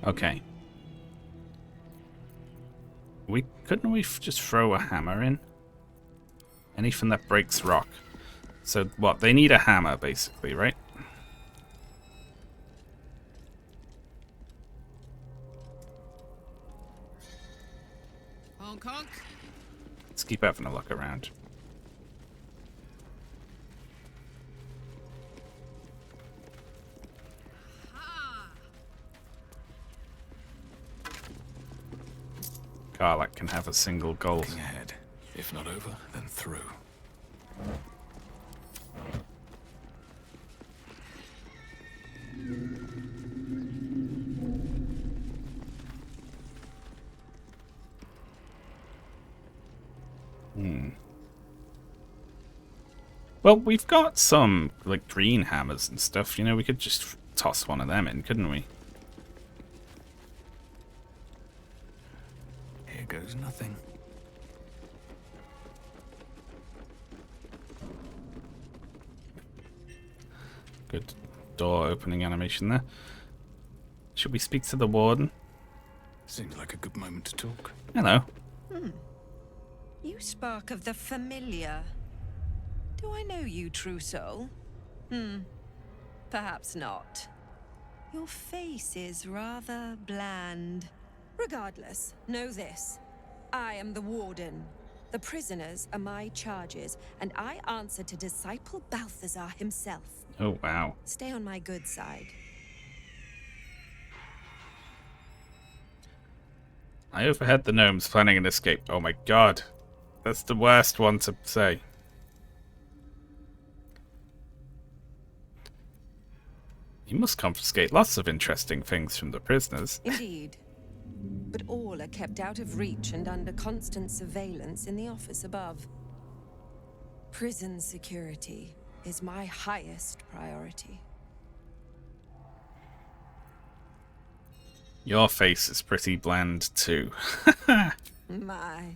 Okay. Couldn't we just throw a hammer in? Anything that breaks rock. So what? They need a hammer, basically, right? Honk honk. Let's keep having a look around. Karlak can have a single gold. Looking ahead. If not over, then through. Well, we've got some, like, green hammers and stuff. You know, we could just toss one of them in, couldn't we? Here goes nothing. Good door opening animation there. Should we speak to the warden? Seems like a good moment to talk. Hello. You spark of the familiar. Do I know you, true soul? Perhaps not. Your face is rather bland. Regardless, know this. I am the warden. The prisoners are my charges, and I answer to Disciple Balthazar himself. Oh, wow. Stay on my good side. I overheard the gnomes planning an escape. Oh my god. That's the worst one to say. You must confiscate lots of interesting things from the prisoners. Indeed. But all are kept out of reach and under constant surveillance in the office above. Prison security is my highest priority. Your face is pretty bland too. My,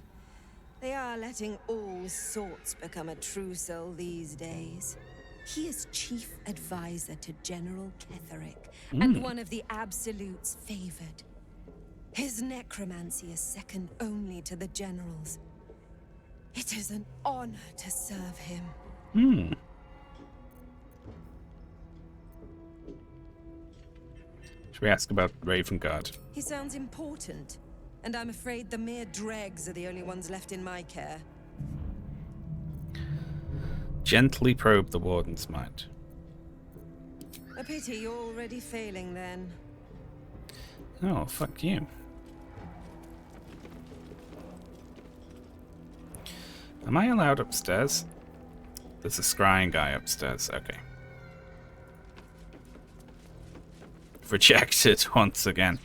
they are letting all sorts become a true soul these days. He is chief advisor to General Ketherick, and one of the Absolute's favored. His necromancy is second only to the General's. It is an honor to serve him. Should we ask about Ravengard? He sounds important, and I'm afraid the mere dregs are the only ones left in my care. Gently probe the Warden's mind. A pity you're already failing then. Oh, fuck you. Am I allowed upstairs? There's a scrying guy upstairs. Okay. Rejected once again.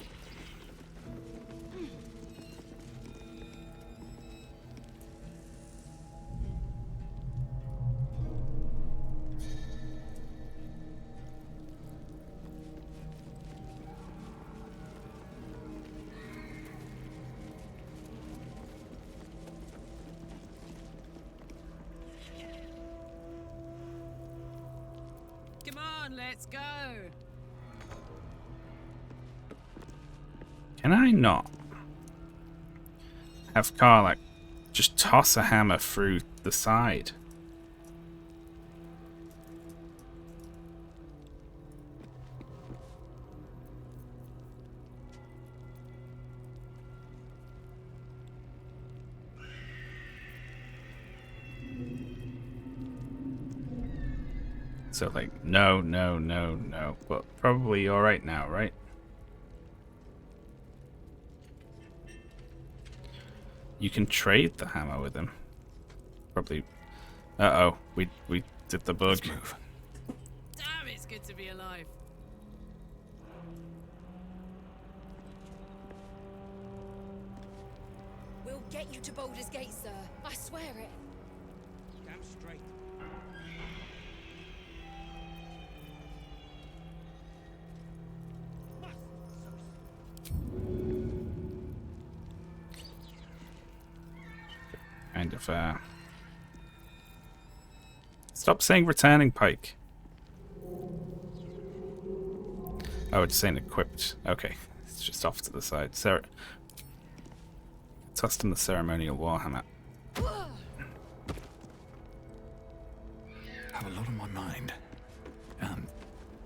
Come on, let's go. Can I not have Karlach just toss a hammer through the side? So like, no, no, no, no. But probably alright now, right? You can trade the hammer with him. Probably. Uh-oh. We did the bug. Damn, it's good to be alive. We'll get you to Baldur's Gate, sir. I swear it. Damn straight. Kind of, Stop saying returning pike. Oh, it's saying equipped. Okay. It's just off to the side. Tossed him the ceremonial warhammer. Have a lot on my mind. And,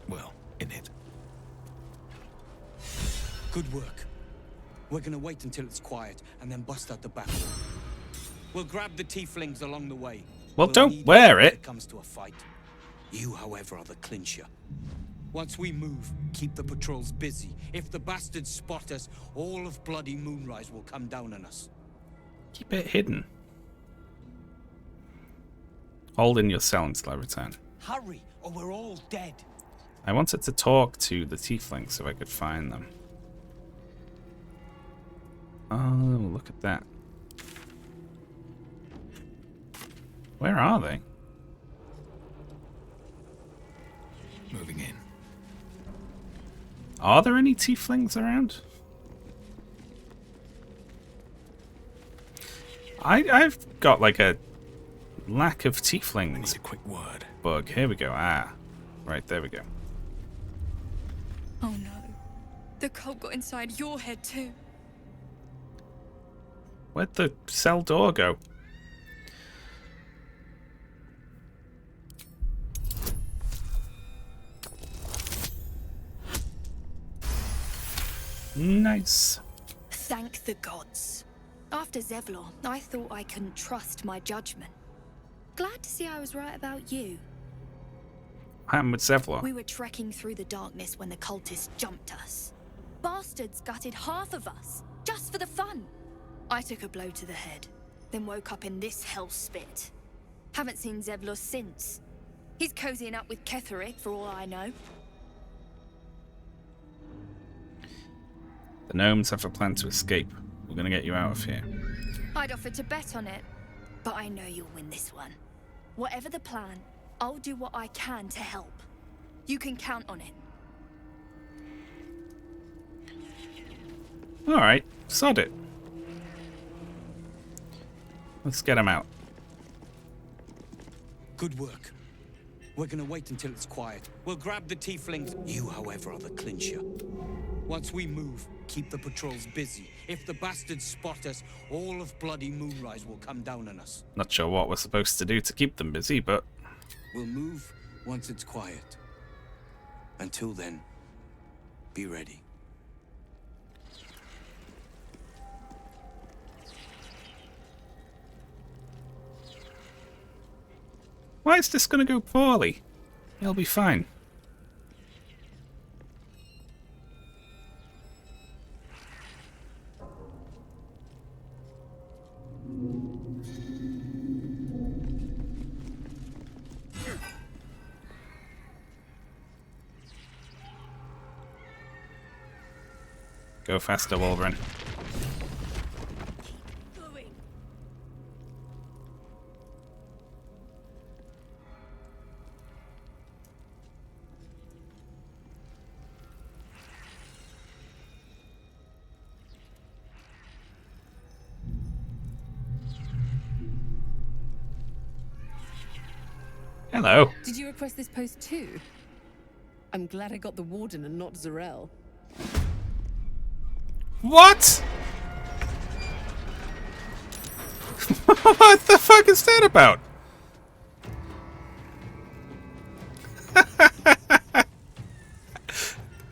well, in it. Good work. We're gonna wait until it's quiet and then bust out the back door. We'll grab the tieflings along the way. Well, We'll don't need wear when it. Comes to a fight. You, however, are the clincher. Once we move, keep the patrols busy. If the bastards spot us, all of bloody Moonrise will come down on us. Keep it hidden. Hold in your cell until I return. Hurry, or we're all dead. I wanted to talk to the tieflings if I could find them. Oh, look at that. Where are they? Moving in. Are there any tieflings around? I've got like a lack of tieflings. I need a quick word. Bug. Here we go. Ah, right, there we go. Oh no. The cult got inside your head too. Where'd the cell door go? Nice. Thank the gods. After Zevlor, I thought I couldn't trust my judgment. Glad to see I was right about you. What happened with Zevlor? We were trekking through the darkness when the cultists jumped us. Bastards gutted half of us, just for the fun. I took a blow to the head, then woke up in this hellspit. Haven't seen Zevlor since. He's cozying up with Ketherick for all I know. The gnomes have a plan to escape. We're gonna get you out of here. I'd offer to bet on it, but I know you'll win this one. Whatever the plan, I'll do what I can to help. You can count on it. Alright, sod it. Let's get him out. Good work. We're gonna wait until it's quiet. We'll grab the tieflings. You, however, are the clincher. Once we move, keep the patrols busy. If the bastards spot us, all of bloody Moonrise will come down on us. Not sure what we're supposed to do to keep them busy, but... We'll move once it's quiet. Until then, be ready. Why is this gonna go poorly? It'll be fine. Go faster, Wolverine. Hello. Did you request this post too? I'm glad I got the Warden and not Zarel. What? What the fuck is that about?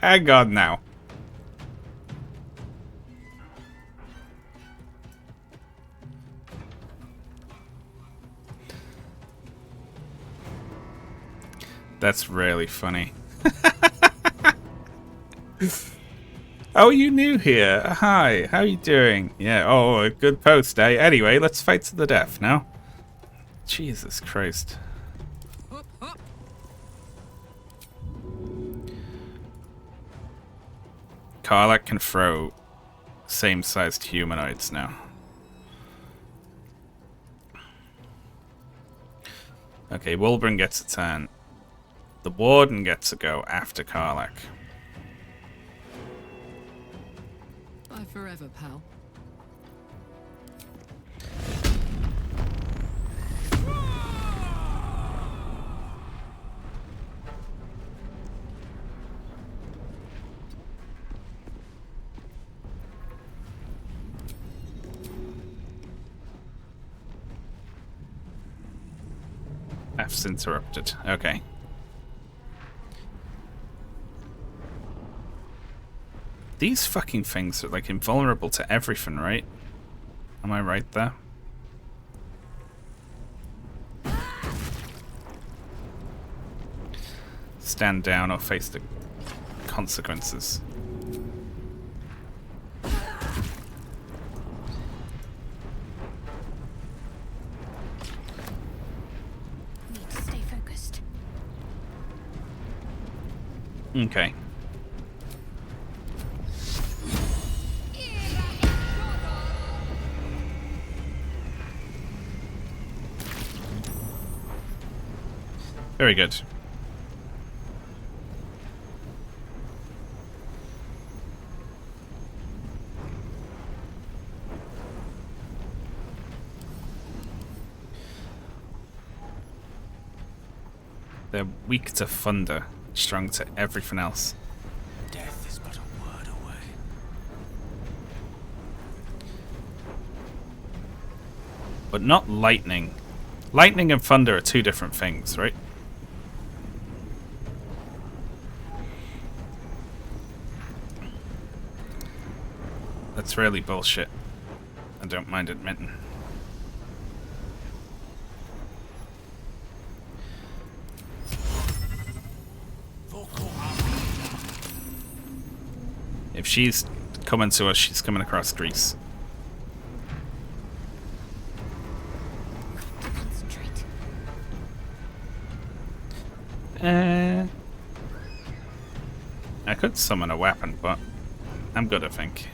Hang on now. That's really funny. Oh, you new here? Hi, how you doing? Yeah, oh, a good post, eh? Anyway, let's fight to the death now. Jesus Christ. Karlach can throw same-sized humanoids now. Okay, Wolverine gets a turn. The Warden gets a go after Karlach. Bye forever, pal. F's interrupted. Okay. These fucking things are like invulnerable to everything, right? Am I right there? Stand down or face the consequences. Need to stay focused. Okay. Very good. They're weak to thunder, strong to everything else. Death is but a word away. But not lightning. Lightning and thunder are two different things, right? That's really bullshit. I don't mind admitting. If she's coming to us, she's coming across Greece. Concentrate. I could summon a weapon, but I'm good, I think.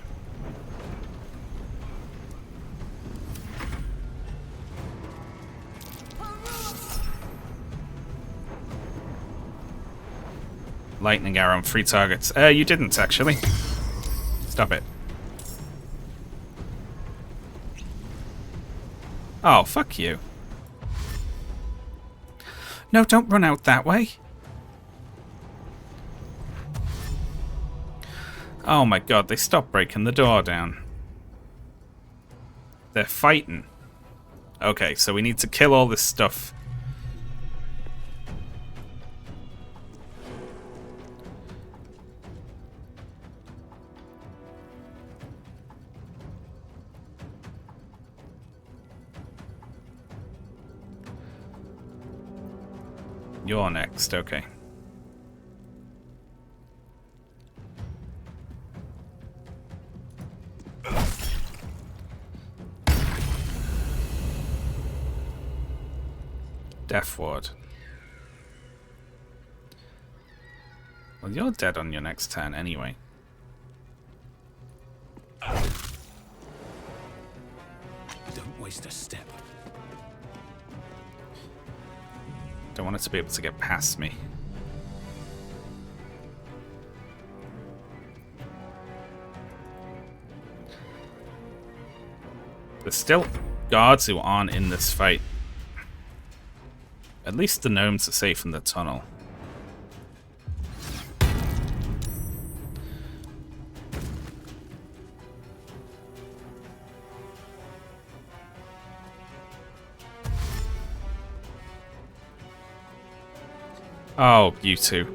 lightning arrow on 3 targets. You didn't, actually. Stop it. Oh, fuck you. No, don't run out that way. Oh my god, they stopped breaking the door down. They're fighting. Okay, so we need to kill all this stuff. You're next, okay. Death Ward. Well, you're dead on your next turn anyway. Don't waste a step. Don't want it to be able to get past me. There's still guards who aren't in this fight. At least the gnomes are safe in the tunnel. Oh, you two.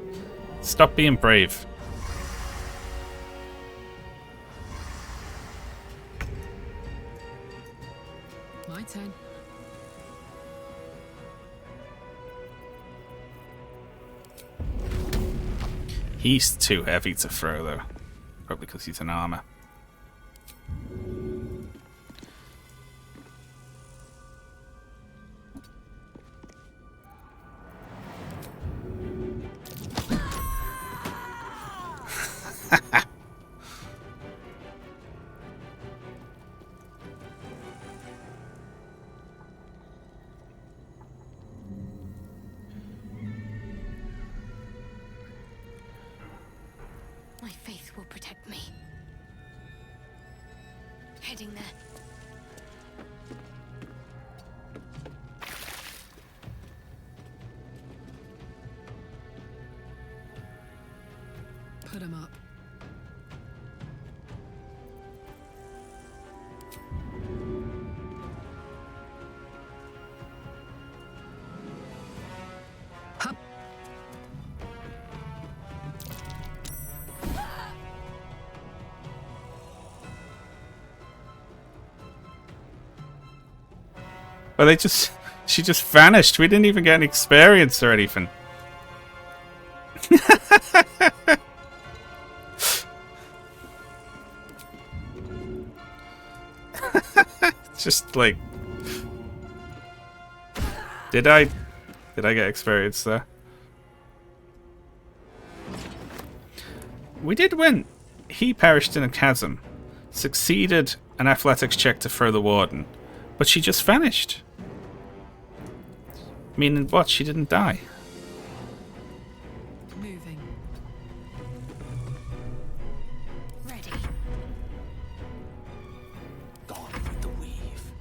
Stop being brave. My turn. He's too heavy to throw, though. Probably because he's an armor. My faith will protect me. Heading there. Put him up. But she just vanished. We didn't even get an experience or anything. Just like, did I get experience there? We did win. He perished in a chasm. Succeeded an athletics check to throw the warden. But she just vanished. Meaning what? She didn't die. Moving. Ready. Gone with the weave.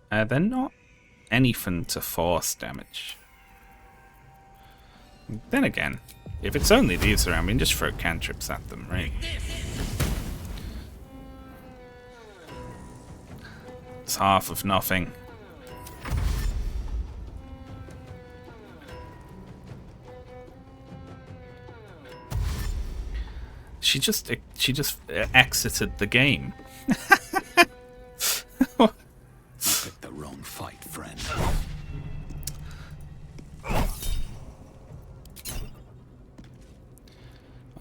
They're not anything to force damage. Then again, if it's only these around, we can just throw cantrips at them, right? It's half of nothing. She just exited the game. Picked the wrong fight, friend.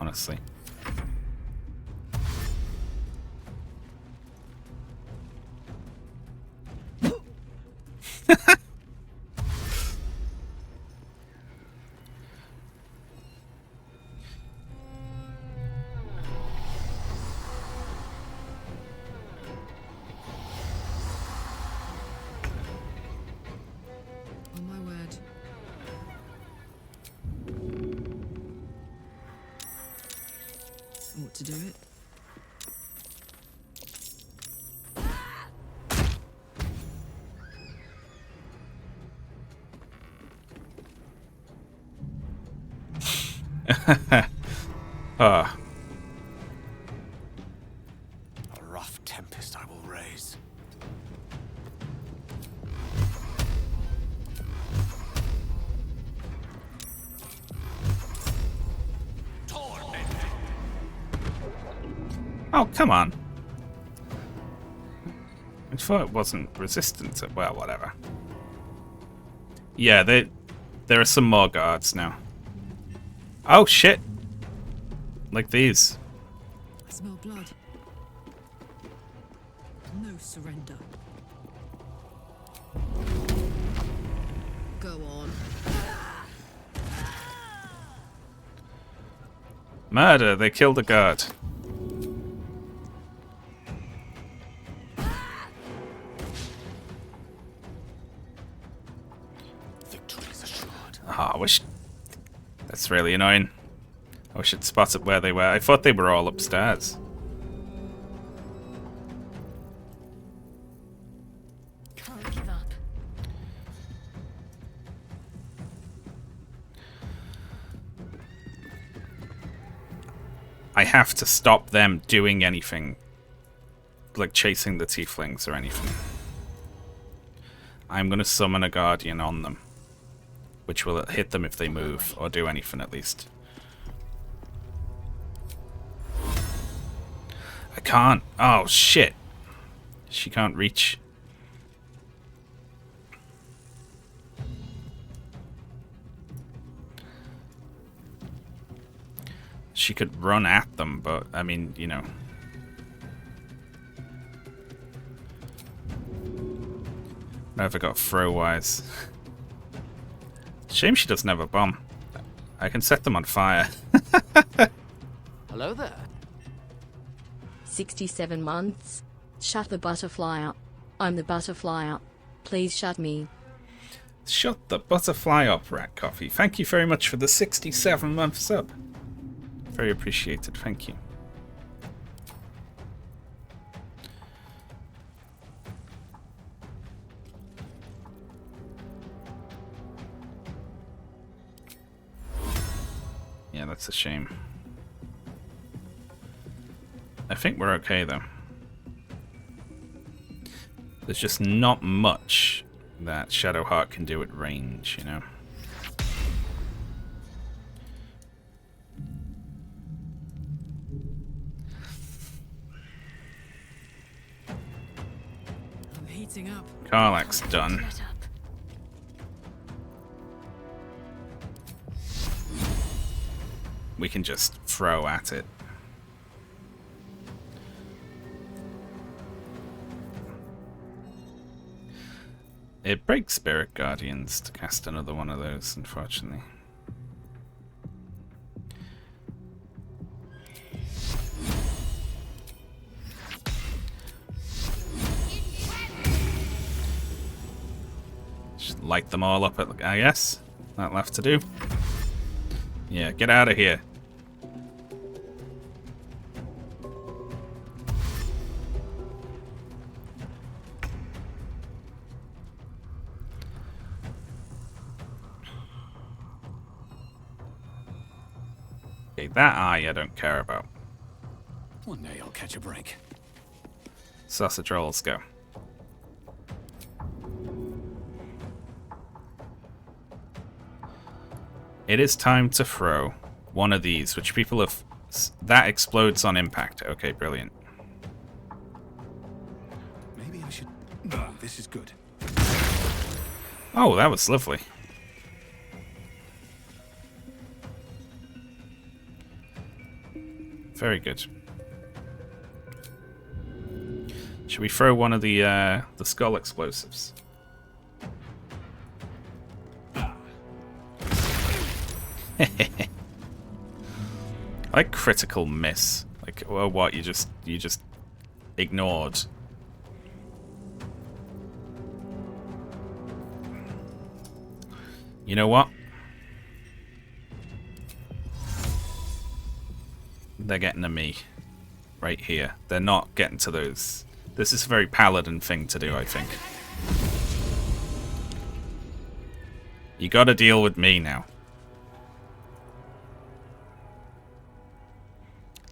Honestly. to do it. Ah. A rough tempest I will raise. Oh, come on. I thought it wasn't resistant to... Well, whatever. Yeah, there are some more guards now. Oh, shit. Like these. I smell blood. No surrender. Go on. Murder! They killed a guard. Victory is assured. Oh, I wish... That's really annoying. I wish I'd spotted where they were. I thought they were all upstairs. Can't give up. I have to stop them doing anything. Like chasing the tieflings or anything. I'm going to summon a guardian on them. Which will hit them if they move, or do anything at least. I can't. Oh, shit. She can't reach. She could run at them, but, I mean, you know. Never got throw-wise. Shame she doesn't have a bomb. I can set them on fire. Hello there. 67 months. Shut the butterfly up. I'm the butterfly up. Please shut me. Shut the butterfly up, Rat Coffee. Thank you very much for the 67-month sub. Very appreciated, thank you. Yeah, that's a shame. I think we're okay, though. There's just not much that Shadowheart can do at range, you know? I'm heating up. Karlach's done. We can just throw at it. It breaks Spirit Guardians to cast another one of those, unfortunately. Just light them all up, I guess. That left to do. Yeah, get out of here. Okay, that eye I don't care about. One day I'll catch a break. Sausage rolls, go. It is time to throw one of these, which people have... That explodes on impact. Okay, brilliant. Maybe I should... No, this is good. Oh, that was lovely. Very good. Should we throw one of the skull explosives? I like critical miss. Like, well, what you just ignored. You know what? they're getting to me right here. They're not getting to those. This is a very paladin thing to do, I think. You gotta deal with me now.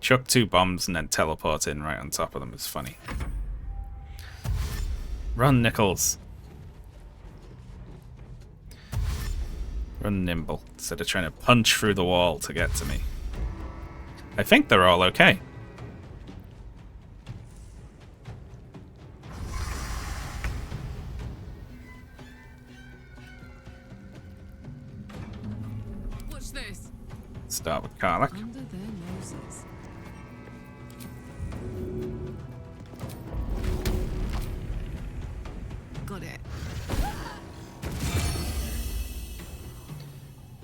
Chuck 2 bombs and then teleport in right on top of them is funny. Run, Nichols. Run nimble, instead of trying to punch through the wall to get to me. I think they're all okay. Watch this. Start with Karlach. Under their noses. Got it.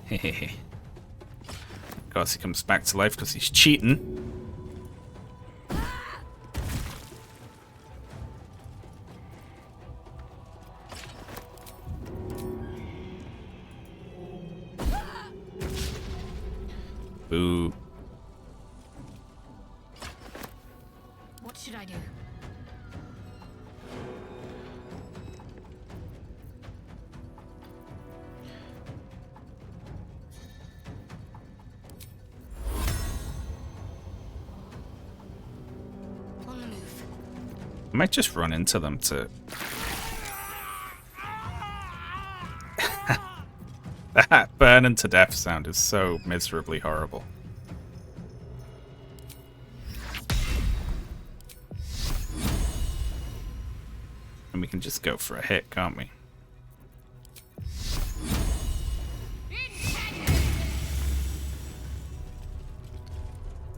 Hehehe. Of course he comes back to life because he's cheating. Boo. What should I do? On the move. I might just run into them to... That burning to death sound is so miserably horrible. And we can just go for a hit, can't we?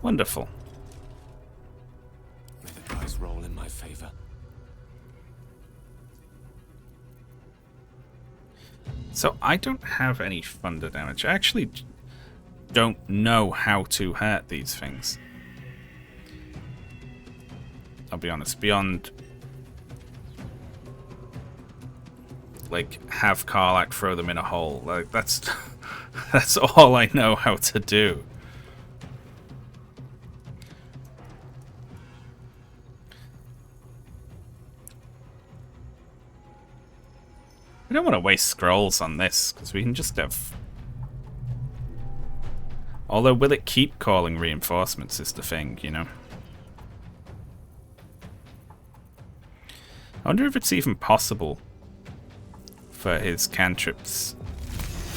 Wonderful. May the dice roll in my favor. So I don't have any thunder damage. I actually don't know how to hurt these things. I'll be honest, beyond like have Karlach throw them in a hole. Like that's that's all I know how to do. I don't want to waste scrolls on this, because we can just have... Although, will it keep calling reinforcements is the thing, you know? I wonder if it's even possible for his cantrips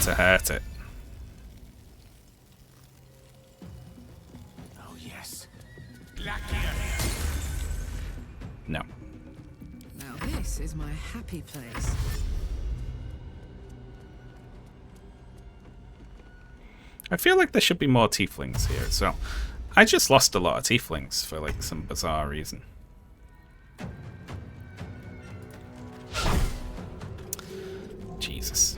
to hurt it. Oh, yes. No. Now this is my happy place. I feel like there should be more tieflings here, so I just lost a lot of tieflings for like some bizarre reason. Jesus.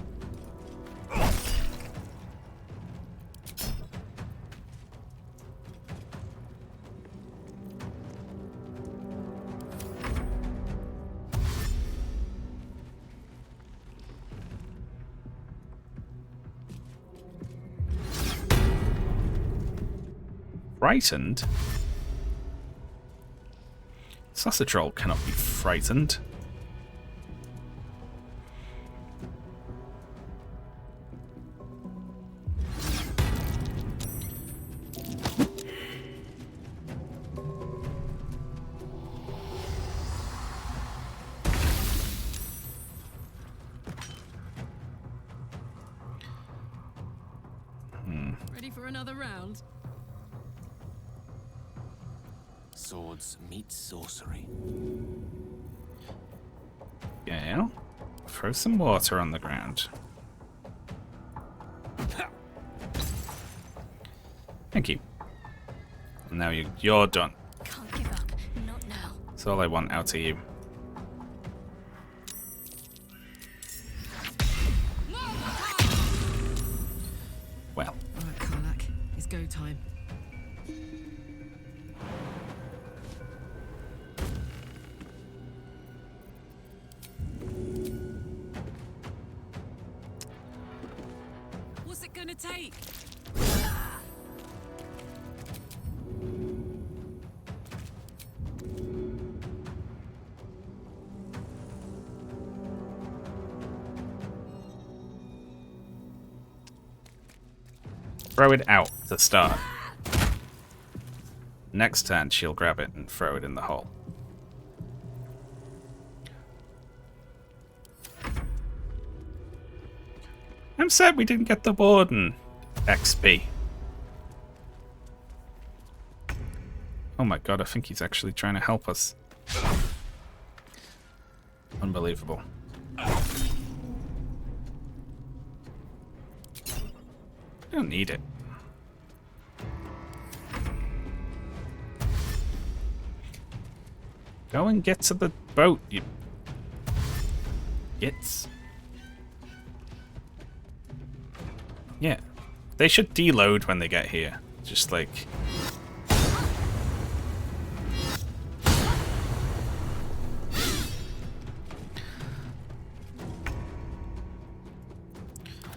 Frightened? Sausage roll cannot be frightened. Ready for another round? Swords meet sorcery. Yeah. Throw some water on the ground. Thank you. And now you're done. Can't give up. Not now. That's all I want out of you. Well. Alright, Karlach. It's go time. What's it gonna take? throw it out to start. Next turn, she'll grab it and throw it in the hole. I'm sad we didn't get the Warden XP. Oh my god, I think he's actually trying to help us. Unbelievable. Don't need it. Go and get to the boat, you gits. Yeah. They should deload when they get here. Just like...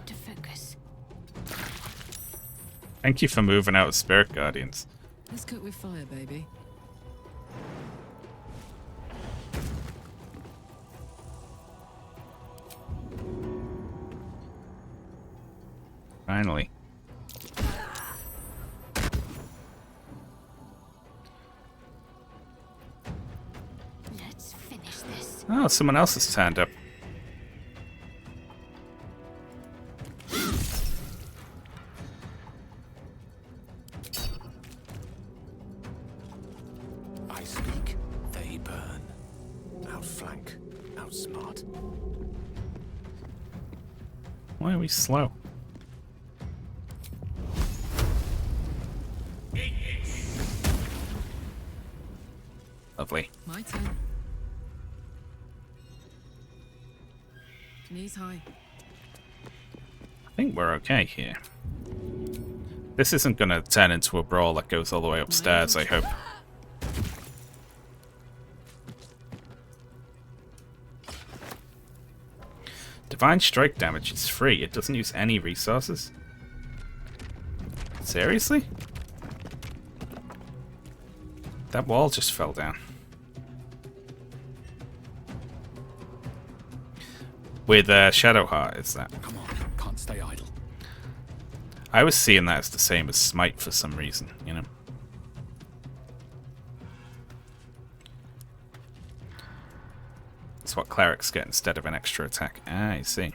To focus. Thank you for moving out, Spirit Guardians. Let's cook with fire, baby. Finally. Let's finish this. Oh, someone else has turned up. I speak, they burn. Outflank, outsmart. Why are we slow? Lovely. My turn. Knees high. I think we're okay here. This isn't going to turn into a brawl that goes all the way upstairs, I hope. Divine strike damage is free. It doesn't use any resources. Seriously? That wall just fell down. With Shadowheart, is that? Come on, can't stay idle. I was seeing that as the same as Smite for some reason, you know? That's what clerics get instead of an extra attack. Ah, I see.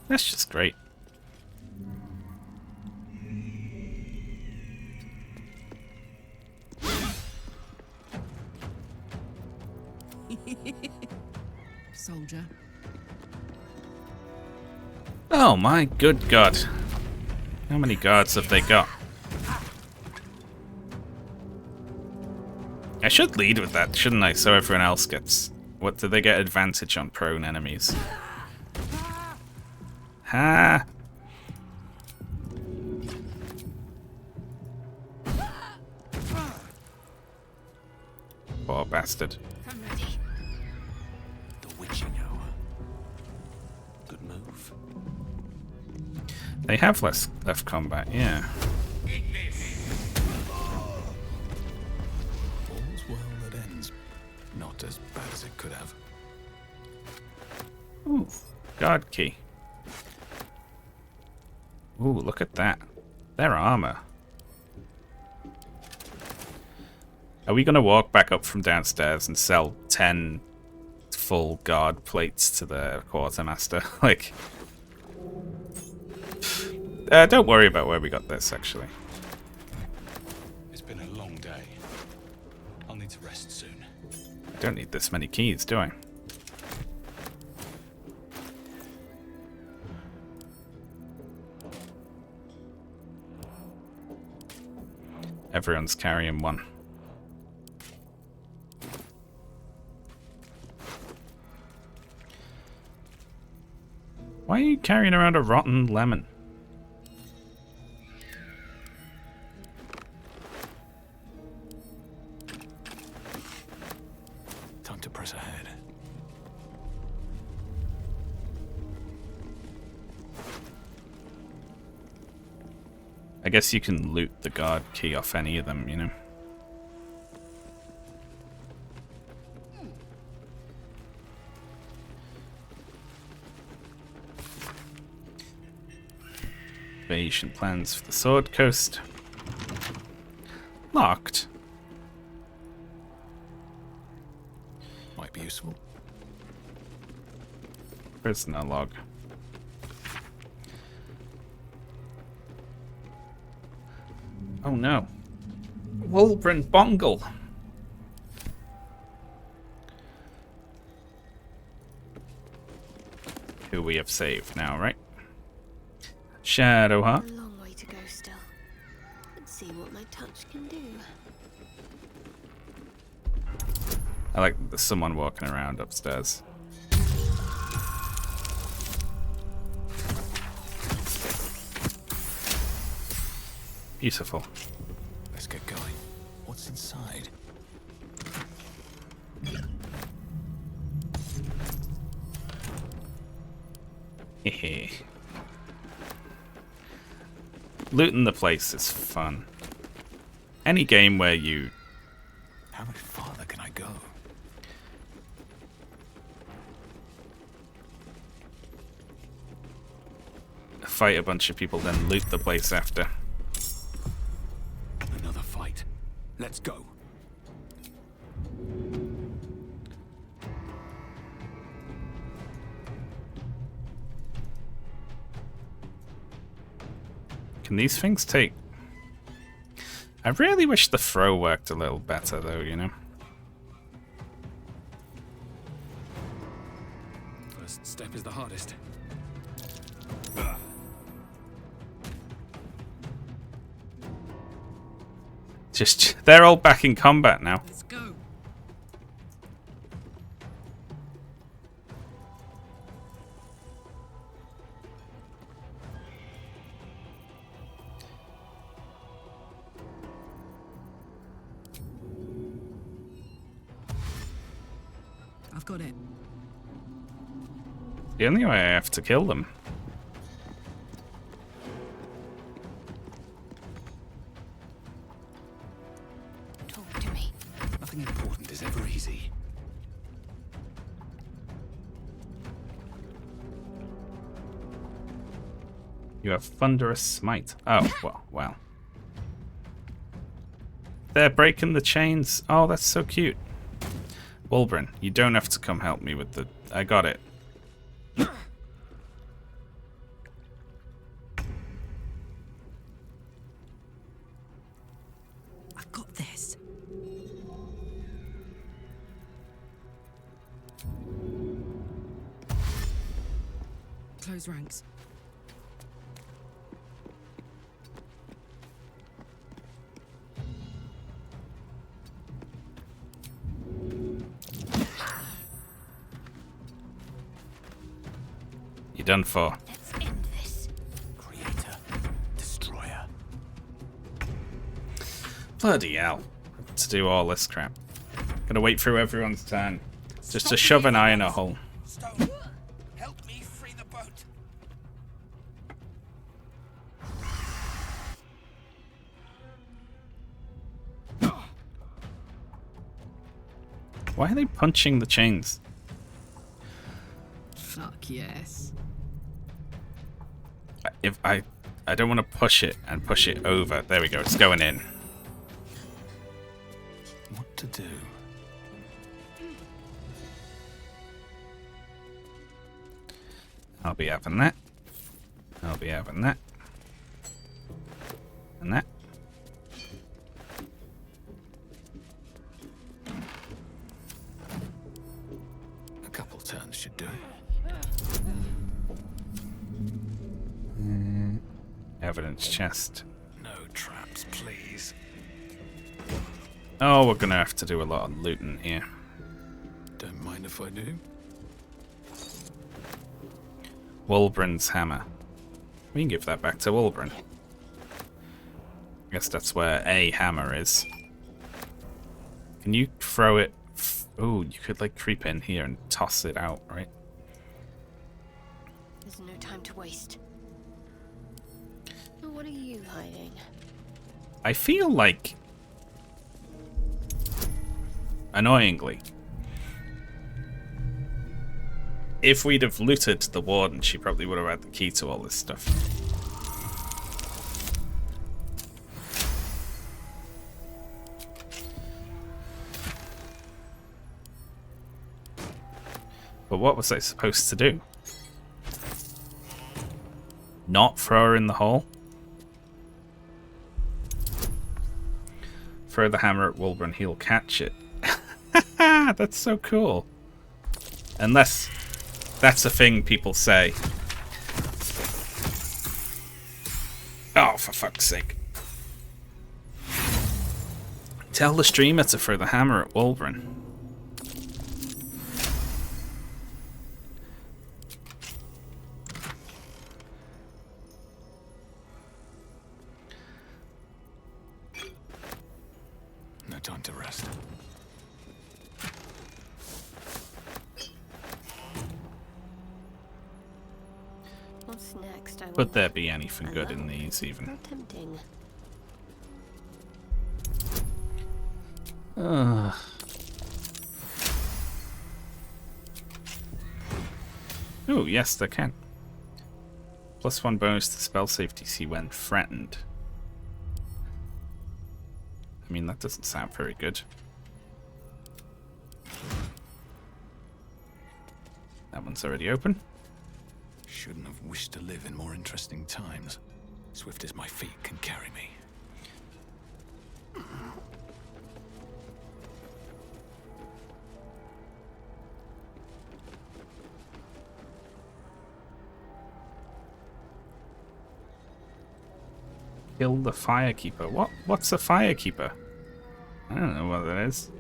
That's just great. Soldier. Oh my good god. How many guards have they got? I should lead with that, shouldn't I? So everyone else gets... What, do they get advantage on prone enemies? Ha! Poor bastard. I'm ready. The witching hour. Good move. They have less left combat, yeah. All's well that ends. Not as bad as it could have. Ooh, guard key. Ooh, look at that. Their armor. Are we going to walk back up from downstairs and sell 10 full guard plates to the quartermaster? Like... don't worry about where we got this, actually. It's been a long day. I'll need to rest soon. I don't need this many keys, do I? Everyone's carrying one. Why are you carrying around a rotten lemon? guess you can loot the guard key off any of them, you know. Invasion plans for the Sword Coast. Locked. Might be useful. Prisoner log. Oh no. Wulbren Bongle. Who we have saved now, right? Shadowheart. A long way to go still. Let's see what my touch can do. I like there's someone walking around upstairs. Beautiful. Let's get going. What's inside? Hehe. Looting the place is fun. Any game where you... How much farther can I go? fight a bunch of people, then loot the place after. Another fight. Let's go. Can these things take... I really wish the throw worked a little better though, you know? First step is the hardest. Just, they're all back in combat now. Let's go. I've got it. The only way I have to kill them. Talk to me. Nothing important is ever easy. You have thunderous smite. Oh, well. They're breaking the chains. Oh, that's so cute. Wulbren, you don't have to come help me with the... I got it. I've got this. Close ranks. You're done for. Let's end this. Creator, destroyer. Bloody hell. To do all this crap. Gotta wait through everyone's turn. Just to shove an eye in a hole. Stone, help me free the boat. Why are they punching the chains? Fuck yes. If I don't want to push it and push it over. There we go. It's going in. What to do? I'll be having that. I'll be having that. And that. A couple turns should do it. Evidence chest. No traps, please. Oh, we're gonna have to do a lot of looting here. Don't mind if I do. Wulbren's hammer. We can give that back to Wulbren. I guess that's where a hammer is. Can you throw it? Oh, you could like creep in here and toss it out, right? There's no time to waste. What are you hiding? I feel like, annoyingly, if we'd have looted the warden, she probably would have had the key to all this stuff. But what was I supposed to do? Not throw her in the hole? Throw the hammer at Wilbur and he'll catch it. That's so cool. Unless that's a thing people say. Oh, for fuck's sake. Tell the streamer to throw the hammer at Wolverine. No time to rest. What's next? Would there be anything good in these even? How tempting. Oh, yes, there can. +1 bonus to spell save DC when threatened. I mean, that doesn't sound very good. That one's already open. Shouldn't have wished to live in more interesting times. Swift as my feet can carry me. Kill the firekeeper. What's a firekeeper? I don't know what that is.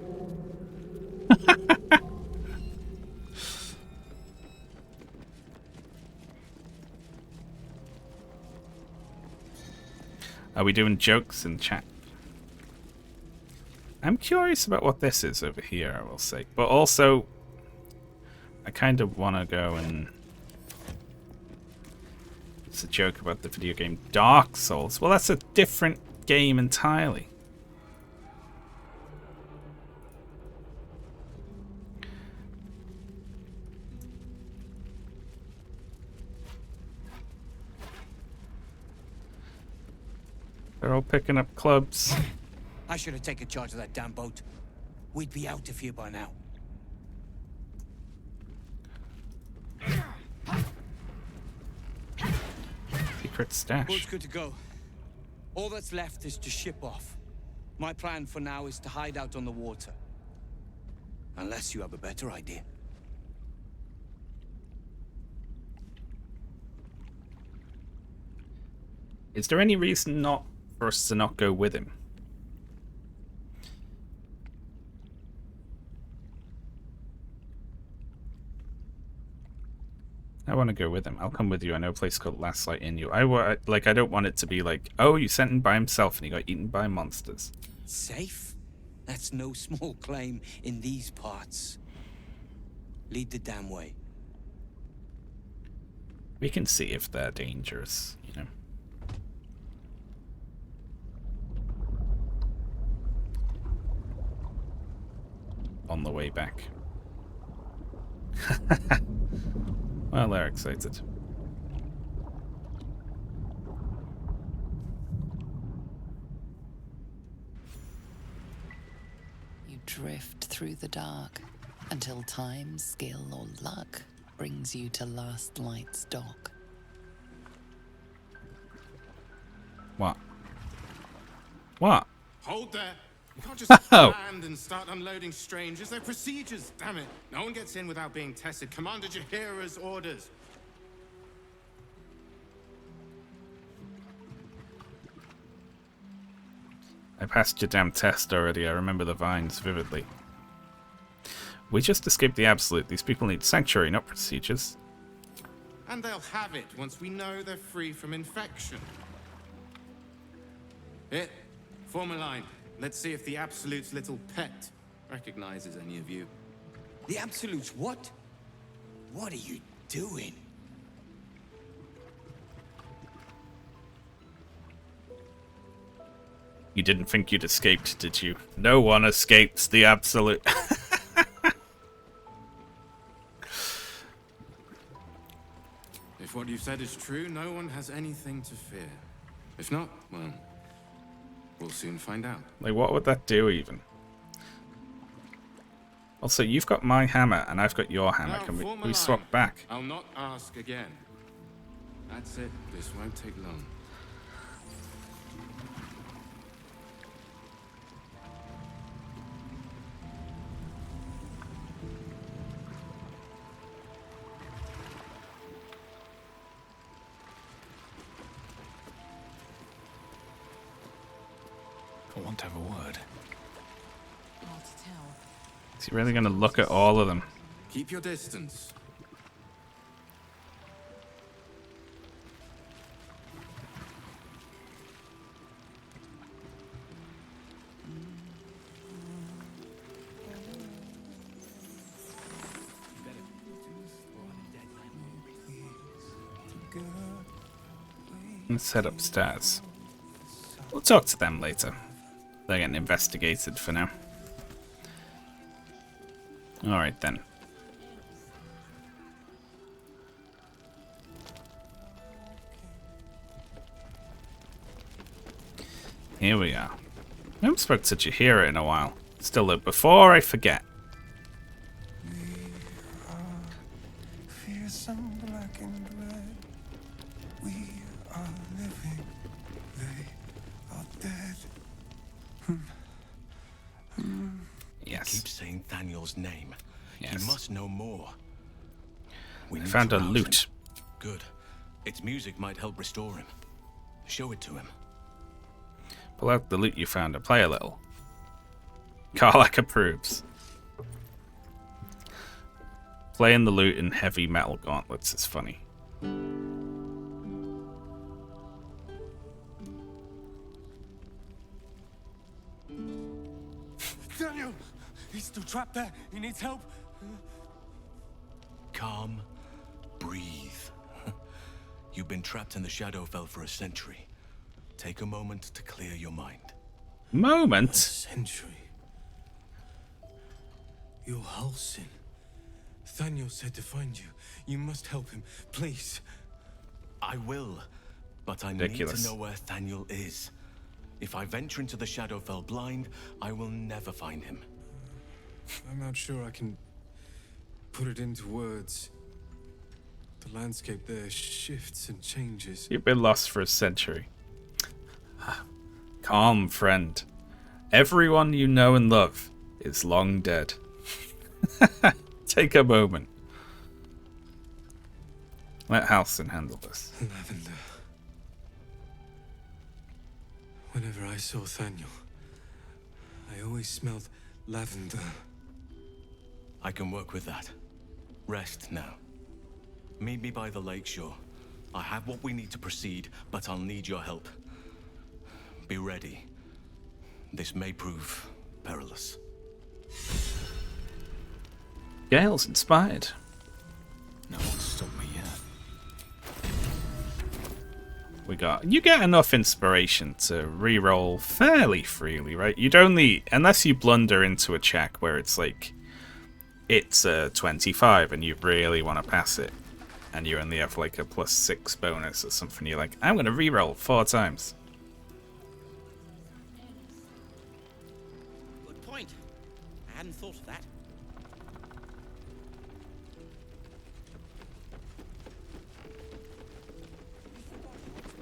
Are we doing jokes in chat? I'm curious about what this is over here, I will say. But also, I kind of want to go and... It's a joke about the video game Dark Souls. Well, that's a different game entirely. They're all picking up clubs. I should have taken charge of that damn boat. We'd be out of here by now. Secret stash. Boat's good to go. All that's left is to ship off. My plan for now is to hide out on the water. Unless you have a better idea. Is there any reason not for us to not go with him? I want to go with him. I'll come with you. I know a place called Last Light in You. I don't want it to be like, oh, you sent him by himself and he got eaten by monsters. Safe? That's no small claim in these parts. Lead the damn way. We can see if they're dangerous, you know. On the way back. Well, they're excited. You drift through the dark until time, skill, or luck brings you to Last Light's dock. What? What? Hold there. You can't just Oh. land and start unloading strangers. They're procedures, damn it. No one gets in without being tested. Commander Jahira's orders. I passed your damn test already. I remember the vines vividly. We just escaped the Absolute. These people need sanctuary, not procedures. And they'll have it once we know they're free from infection. Here, form a line. Let's see if the Absolute's little pet recognizes any of you. The Absolute's what? What are you doing? You didn't think you'd escaped, did you? No one escapes the absolute. If what you've said is true, no one has anything to fear. If not, well, we'll soon find out. Like, what would that do even? Also, you've got my hammer and I've got your hammer. Now, Can form a we line. swap back? I'll not ask again. That's it. This won't take long. I want to have a word. Is he really going to look at all of them? Keep your distance. Let's head upstairs. We'll talk to them later. They're getting investigated for now. Alright then. Here we are. I haven't spoken to such a hero in a while. Still though, before I forget. Fearsome black and red. We are living. They are dead. Yes. Keep saying Daniel's name. Yes. He must know more. We I need found to a rouse loot. him. Good. Its music might help restore him. Show it to him. Pull out the loot you found and play a little. Karlak approves. Playing the loot in heavy metal gauntlets is funny. Daniel! He's still trapped there. He needs help. Calm. Breathe. You've been trapped in the Shadowfell for a century. Take a moment to clear your mind. Moment? A century. You're Halsin. Daniel said to find you. You must help him, please. I will, but I Ridiculous. need to know where Daniel is. If I venture into the Shadowfell blind, I will never find him. I'm not sure I can put it into words. The landscape there shifts and changes. You've been lost for a century. Calm, friend. Everyone you know and love is long dead. Take a moment. Let Halsin handle this. Lavender. Whenever I saw Daniel, I always smelled lavender. I can work with that. Rest now. Meet me by the lakeshore. I have what we need to proceed, but I'll need your help. Be ready. This may prove perilous. Gale's inspired. No one stopped me yet. We got. You get enough inspiration to reroll fairly freely, right? You'd only, unless you blunder into a check where it's like, it's a 25 and you really want to pass it, and you only have like a +6 bonus or something. You're like, I'm gonna reroll 4 times. Good point. I hadn't thought of that.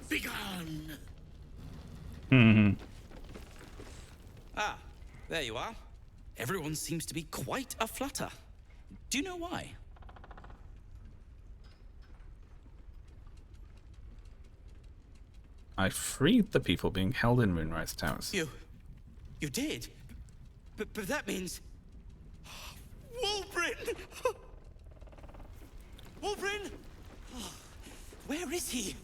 Begone! Ah, there you are. Everyone seems to be quite a flutter. Do you know why? I freed the people being held in Moonrise Towers. You did? But that means... Wulbrin! Wulbrin! Where is he?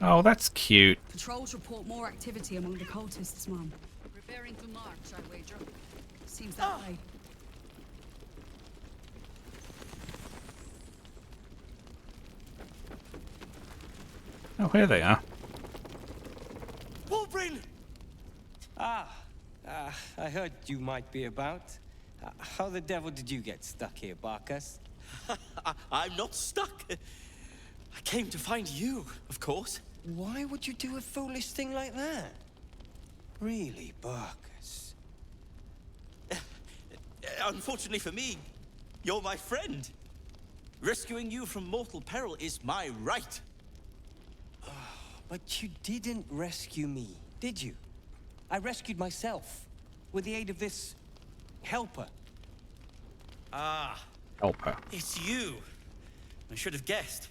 Oh, that's cute. Patrols report more activity among the cultists, Mom. Preparing to march, I wager. Seems that way. Oh, here they are. Wulbrin! I heard you might be about. How the devil did you get stuck here, Barkus? I'm not stuck. I came to find you, of course. Why would you do a foolish thing like that? Really, Barkus? Unfortunately for me, you're my friend. Rescuing you from mortal peril is my right. But you didn't rescue me, did you? I rescued myself with the aid of this helper. Helper. It's you. I should have guessed.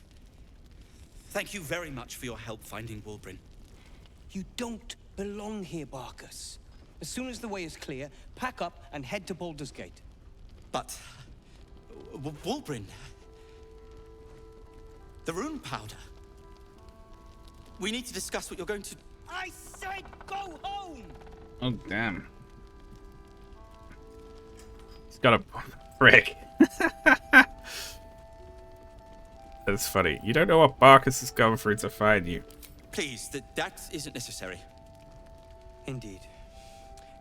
Thank you very much for your help finding Wulbrin. You don't belong here, Barkus. As soon as the way is clear, pack up and head to Baldur's Gate. But... Wulbrin... The rune powder. We need to discuss what you're going to... I said go home! Oh, damn. He's got a frick. That's funny. You don't know what Barkus has gone through to find you. Please, that isn't necessary. Indeed.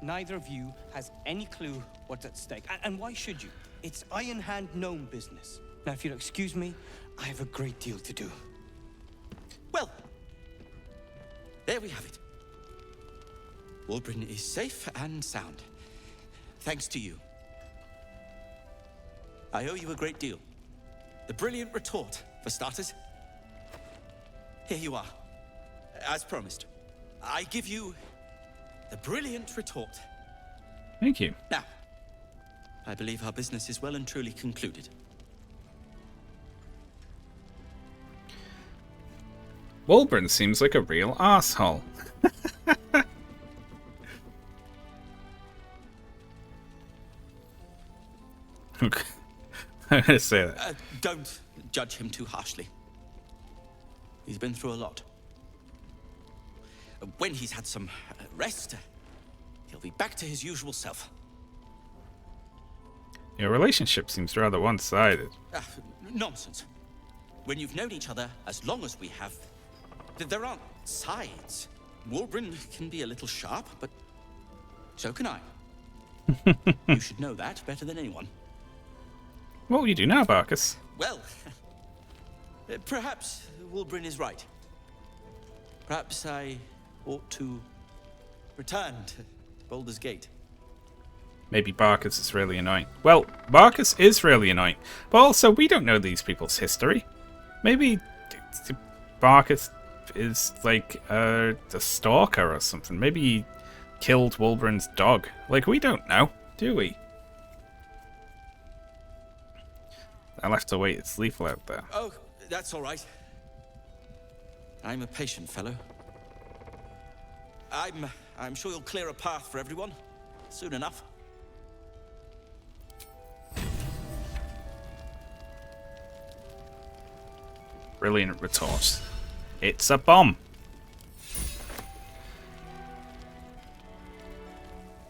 Neither of you has any clue what's at stake. And why should you? It's Iron Hand gnome business. Now, if you'll excuse me, I have a great deal to do. Well, there we have it. Wulbrin is safe and sound. Thanks to you. I owe you a great deal. The brilliant retort, for starters. Here you are. As promised. I give you the brilliant retort. Thank you. Now, I believe our business is well and truly concluded. Wulbrin seems like a real asshole. Okay. I'm gonna say that. Don't judge him too harshly. He's been through a lot. When he's had some rest, he'll be back to his usual self. Your relationship seems rather one-sided. Nonsense. When you've known each other as long as we have, there aren't sides. Wulbrin can be a little sharp, but so can I. You should know that better than anyone. What will you do now, Barkus? Well, perhaps Wulbrin is right. Perhaps I ought to return to Baldur's Gate. Maybe Barkus is really annoying. Well, Barkus is really annoying, but also we don't know these people's history. Maybe Barkus is like a stalker or something. Maybe he killed Wulbrin's dog. Like, we don't know, do we? I'll have to wait. It's lethal out there. Oh, that's all right. I'm a patient fellow. I'm sure you'll clear a path for everyone soon enough. Brilliant retort. It's a bomb.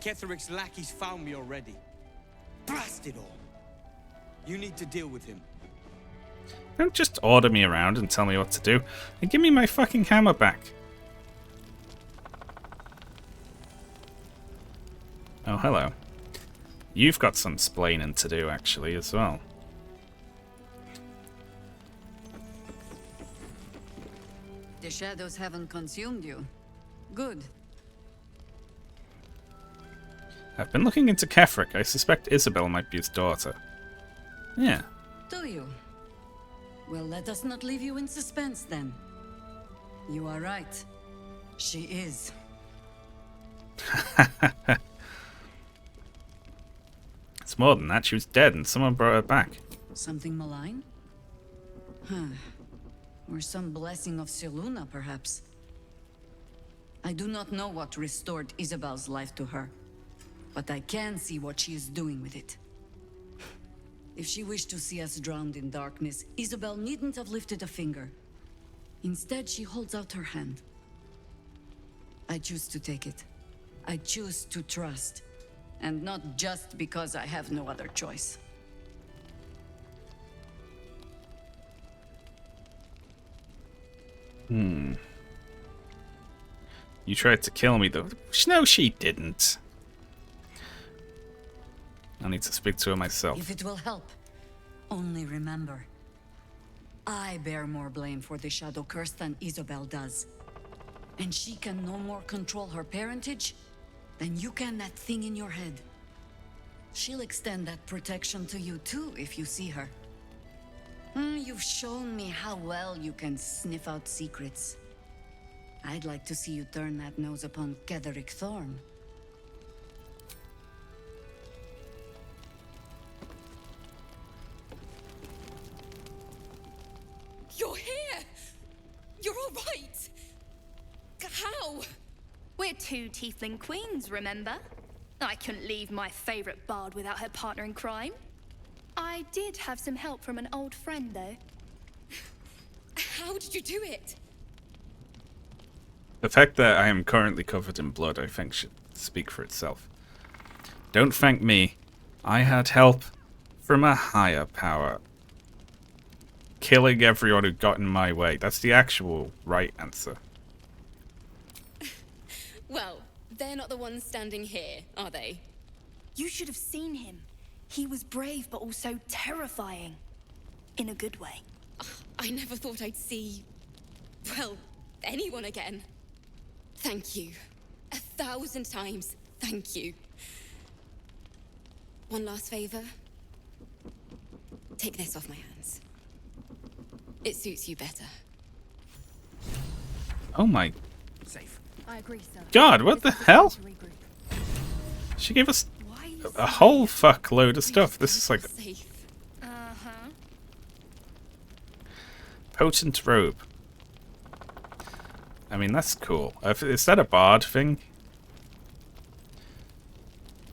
Ketheric's lackeys found me already. Blast it all. You need to deal with him. Don't just order me around and tell me what to do. And give me my fucking hammer back. Oh, hello. You've got some splaining to do, actually, as well. The shadows haven't consumed you. Good. I've been looking into Ketheric. I suspect Isabel might be his daughter. Yeah. Do you? Well, let us not leave you in suspense then. You are right. She is. It's more than that. She was dead and someone brought her back. Something malign? Huh. Or some blessing of Seluna, perhaps. I do not know what restored Isabel's life to her, but I can see what she is doing with it. If she wished to see us drowned in darkness, Isabel needn't have lifted a finger. Instead, she holds out her hand. I choose to take it. I choose to trust. And not just because I have no other choice. You tried to kill me, though. No, she didn't. I need to speak to her myself. If it will help, only remember, I bear more blame for the Shadow Curse than Isabel does. And she can no more control her parentage than you can that thing in your head. She'll extend that protection to you too if you see her. You've shown me how well you can sniff out secrets. I'd like to see you turn that nose upon Ketherick Thorn. You're here! You're all right! How? We're two tiefling queens, remember? I couldn't leave my favorite bard without her partner in crime. I did have some help from an old friend, though. How did you do it? The fact that I am currently covered in blood, I think, should speak for itself. Don't thank me. I had help from a higher power. Killing everyone who got in my way. That's the actual right answer. Well, they're not the ones standing here, are they? You should have seen him. He was brave, but also terrifying. In a good way. I never thought I'd see... well, anyone again. Thank you. 1,000 times, thank you. One last favor. Take this off my hands. It suits you better. Oh my... Safe. I agree, sir. God, what the hell? She gave us a whole fuckload of stuff. This is like... Uh-huh. Potent robe. I mean, that's cool. Is that a bard thing?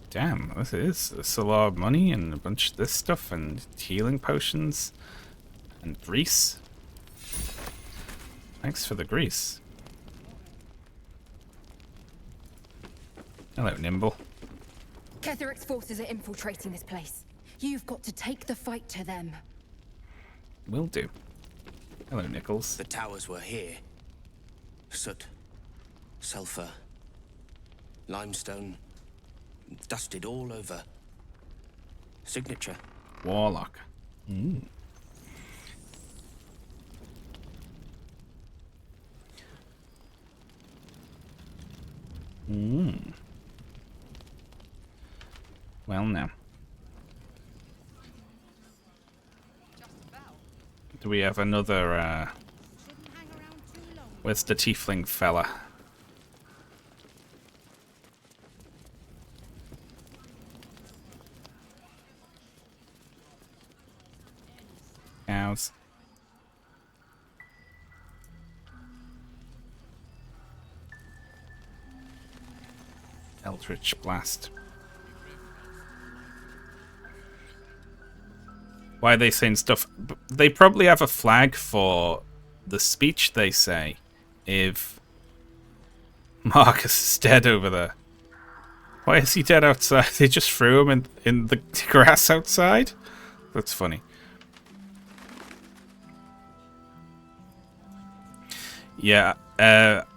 Damn, this is. It's a lot of money and a bunch of this stuff and healing potions and grease. Thanks for the grease. Hello, Nimble. Ketherick's forces are infiltrating this place. You've got to take the fight to them. Will do. Hello, Nichols. The towers were here. Soot, sulfur, limestone, dusted all over. Signature. Warlock. Mm. Mm. Well, now. Do we have another, where's the tiefling fella? Cows. Eldritch Blast. Why are they saying stuff? They probably have a flag for the speech they say if Marcus is dead over there. Why is he dead outside? They just threw him in the grass outside? That's funny. Yeah,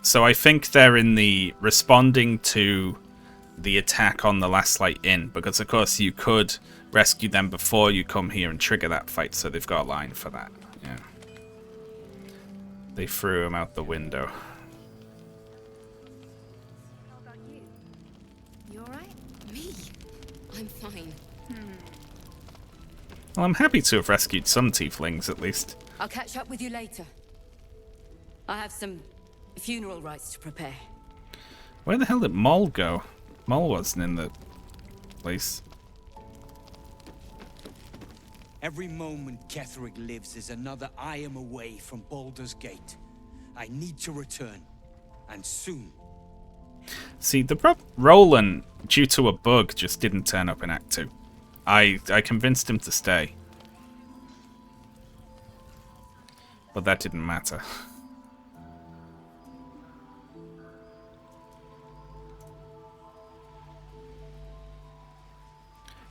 so I think they're in the responding to the attack on the Last Light Inn, because of course you could rescue them before you come here and trigger that fight, so they've got a line for that. Yeah. They threw him out the window. How about you? You alright? Me? I'm fine. Well, I'm happy to have rescued some tieflings, at least. I'll catch up with you later. I have some funeral rites to prepare. Where the hell did Moll go? Moll wasn't in the place. Every moment Ketherick lives is another I am away from Baldur's Gate. I need to return, and soon. See, the Roland, due to a bug, just didn't turn up in Act 2. I convinced him to stay. But that didn't matter.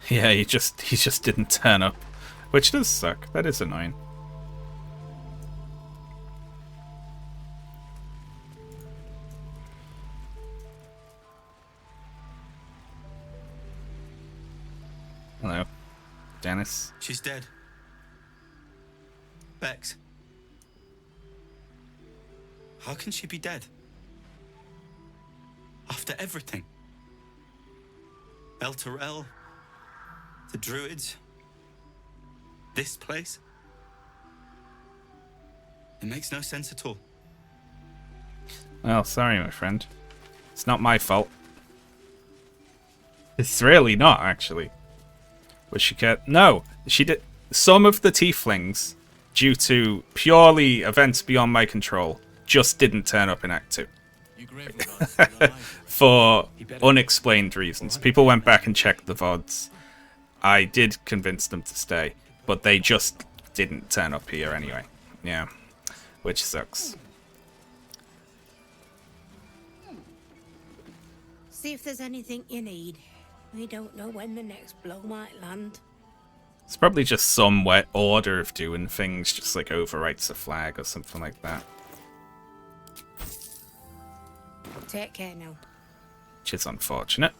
Yeah, he just didn't turn up. Which does suck. That is annoying. Dennis. She's dead. Bex. How can she be dead? After everything. Elturel, the Druids, this place. It makes no sense at all. Well, sorry, my friend. It's not my fault. It's really not, actually. Was she kept? No, she did. Some of the tieflings, due to purely events beyond my control, just didn't turn up in Act 2. For unexplained reasons. People went back and checked the VODs. I did convince them to stay, but they just didn't turn up here anyway. Yeah, which sucks. See if there's anything you need. We don't know when the next blow might land. It's probably just some wet order of doing things, just like overwrites a flag or something like that. Take care now. Which is unfortunate.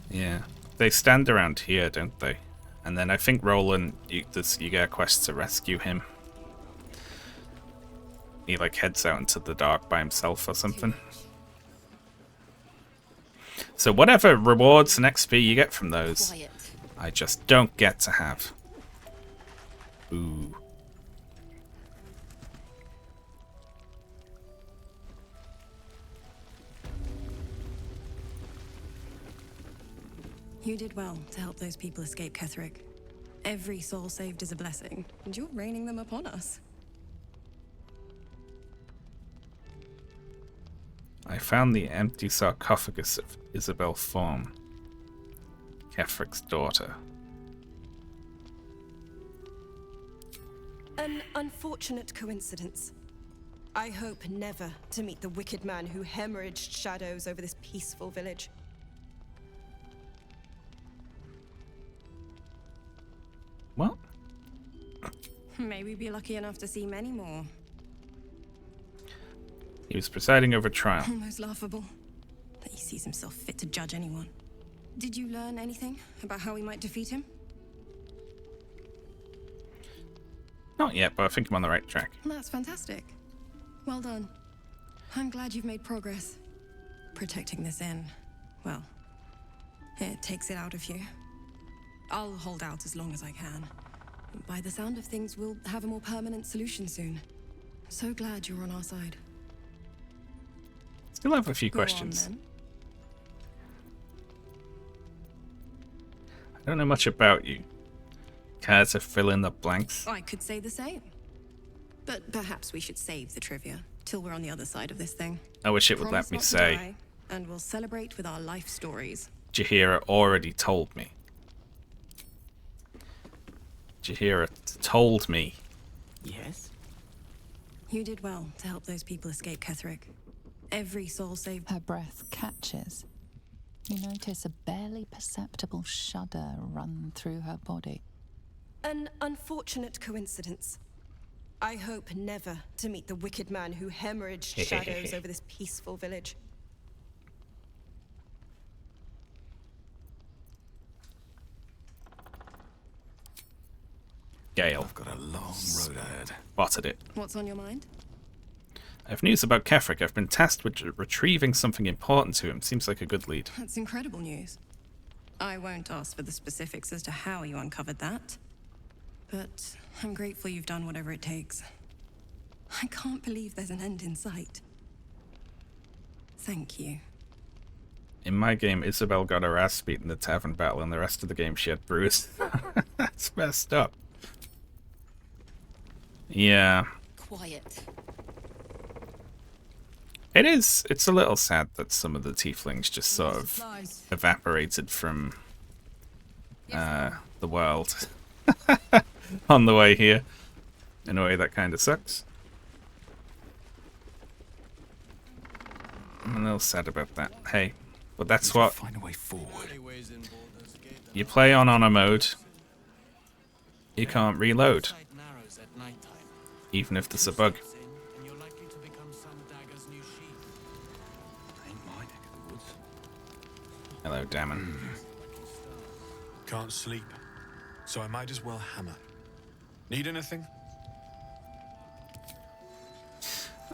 Yeah, they stand around here, don't they? And then I think Roland, you get a quest to rescue him. He like heads out into the dark by himself or something. So whatever rewards and XP you get from those, I just don't get to have. Ooh. You did well to help those people escape Ketheric. Every soul saved is a blessing, and you're raining them upon us. I found the empty sarcophagus of Isabel Form, Ketheric's daughter. An unfortunate coincidence. I hope never to meet the wicked man who hemorrhaged shadows over this peaceful village. What? May we be lucky enough to see many more. He was presiding over a trial. Almost laughable that he sees himself fit to judge anyone. Did you learn anything about how we might defeat him? Not yet, but I think I'm on the right track. That's fantastic. Well done. I'm glad you've made progress. Protecting this inn, well, it takes it out of you. I'll hold out as long as I can. By the sound of things, we'll have a more permanent solution soon. So glad you're on our side. Still have a few Go questions. on, then. I don't know much about you. Care to fill in the blanks? I could say the same. But perhaps we should save the trivia till we're on the other side of this thing. I wish it would Promise let me not to say. die, and we'll celebrate with our life stories. Jaheira already told me. Jaheira told me. Yes? You did well to help those people escape Ketheric. Every soul saved. Her breath catches. You notice a barely perceptible shudder run through her body. An unfortunate coincidence. I hope never to meet the wicked man who hemorrhaged shadows over this peaceful village. Gale. I've got a long road ahead. Spotted it. What's on your mind? I have news about Ketheric. I've been tasked with retrieving something important to him. Seems like a good lead. That's incredible news. I won't ask for the specifics as to how you uncovered that. But I'm grateful you've done whatever it takes. I can't believe there's an end in sight. Thank you. In my game, Isabel got her ass beat in the tavern battle, and the rest of the game she had bruised. That's messed up. Yeah. Quiet. It is. It's a little sad that some of the tieflings just sort of evaporated from the world on the way here. In a way that kind of sucks. I'm a little sad about that. Hey, but that's what Find a way forward. you play on honor mode. You can't reload, even if there's a bug. Ain't my neck of the woods. Hello, Damon. Can't sleep, so I might as well hammer. Need anything?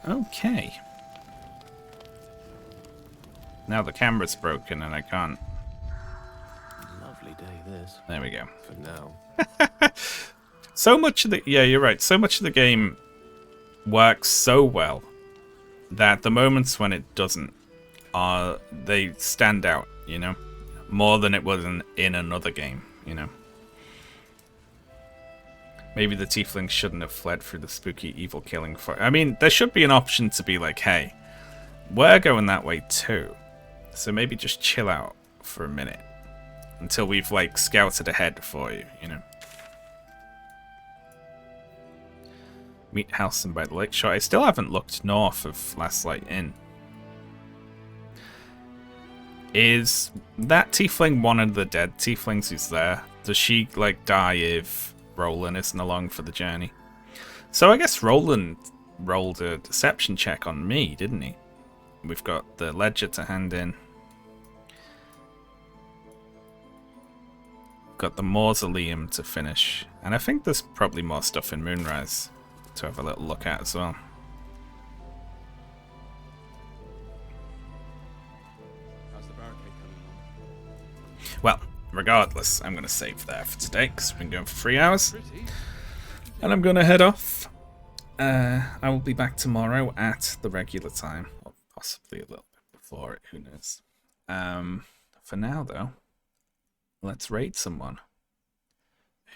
Okay. Now the camera's broken and I can't. Lovely day, this. There we go. For now. So much of the... Yeah, you're right. So much of the game works so well that the moments when it doesn't they stand out, you know? More than it was in another game, you know? Maybe the tieflings shouldn't have fled through the spooky evil killing for... I mean, there should be an option to be like, hey, we're going that way too. So maybe just chill out for a minute until we've, like, scouted ahead for you, you know? Meet Halson by the lakeshore. I still haven't looked north of Last Light Inn. Is that tiefling one of the dead tieflings who's there? Does she, like, die if Roland isn't along for the journey? So I guess Roland rolled a deception check on me, didn't he? We've got the ledger to hand in. Got the mausoleum to finish. And I think there's probably more stuff in Moonrise to have a little look at as well. How's the barricade coming along? Well, regardless, I'm going to save there for today because we've been going for 3 hours. And I'm going to head off. I will be back tomorrow at the regular time. Or possibly a little bit before it, who knows. For now, though, let's raid someone.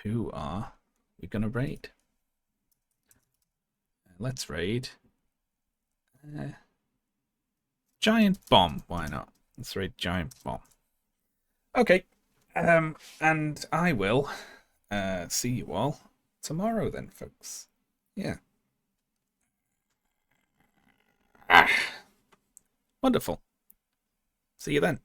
Who are we going to raid? Let's raid Giant Bomb. Why not? Let's raid Giant Bomb. Okay. And I will see you all tomorrow then, folks. Yeah. Wonderful. See you then.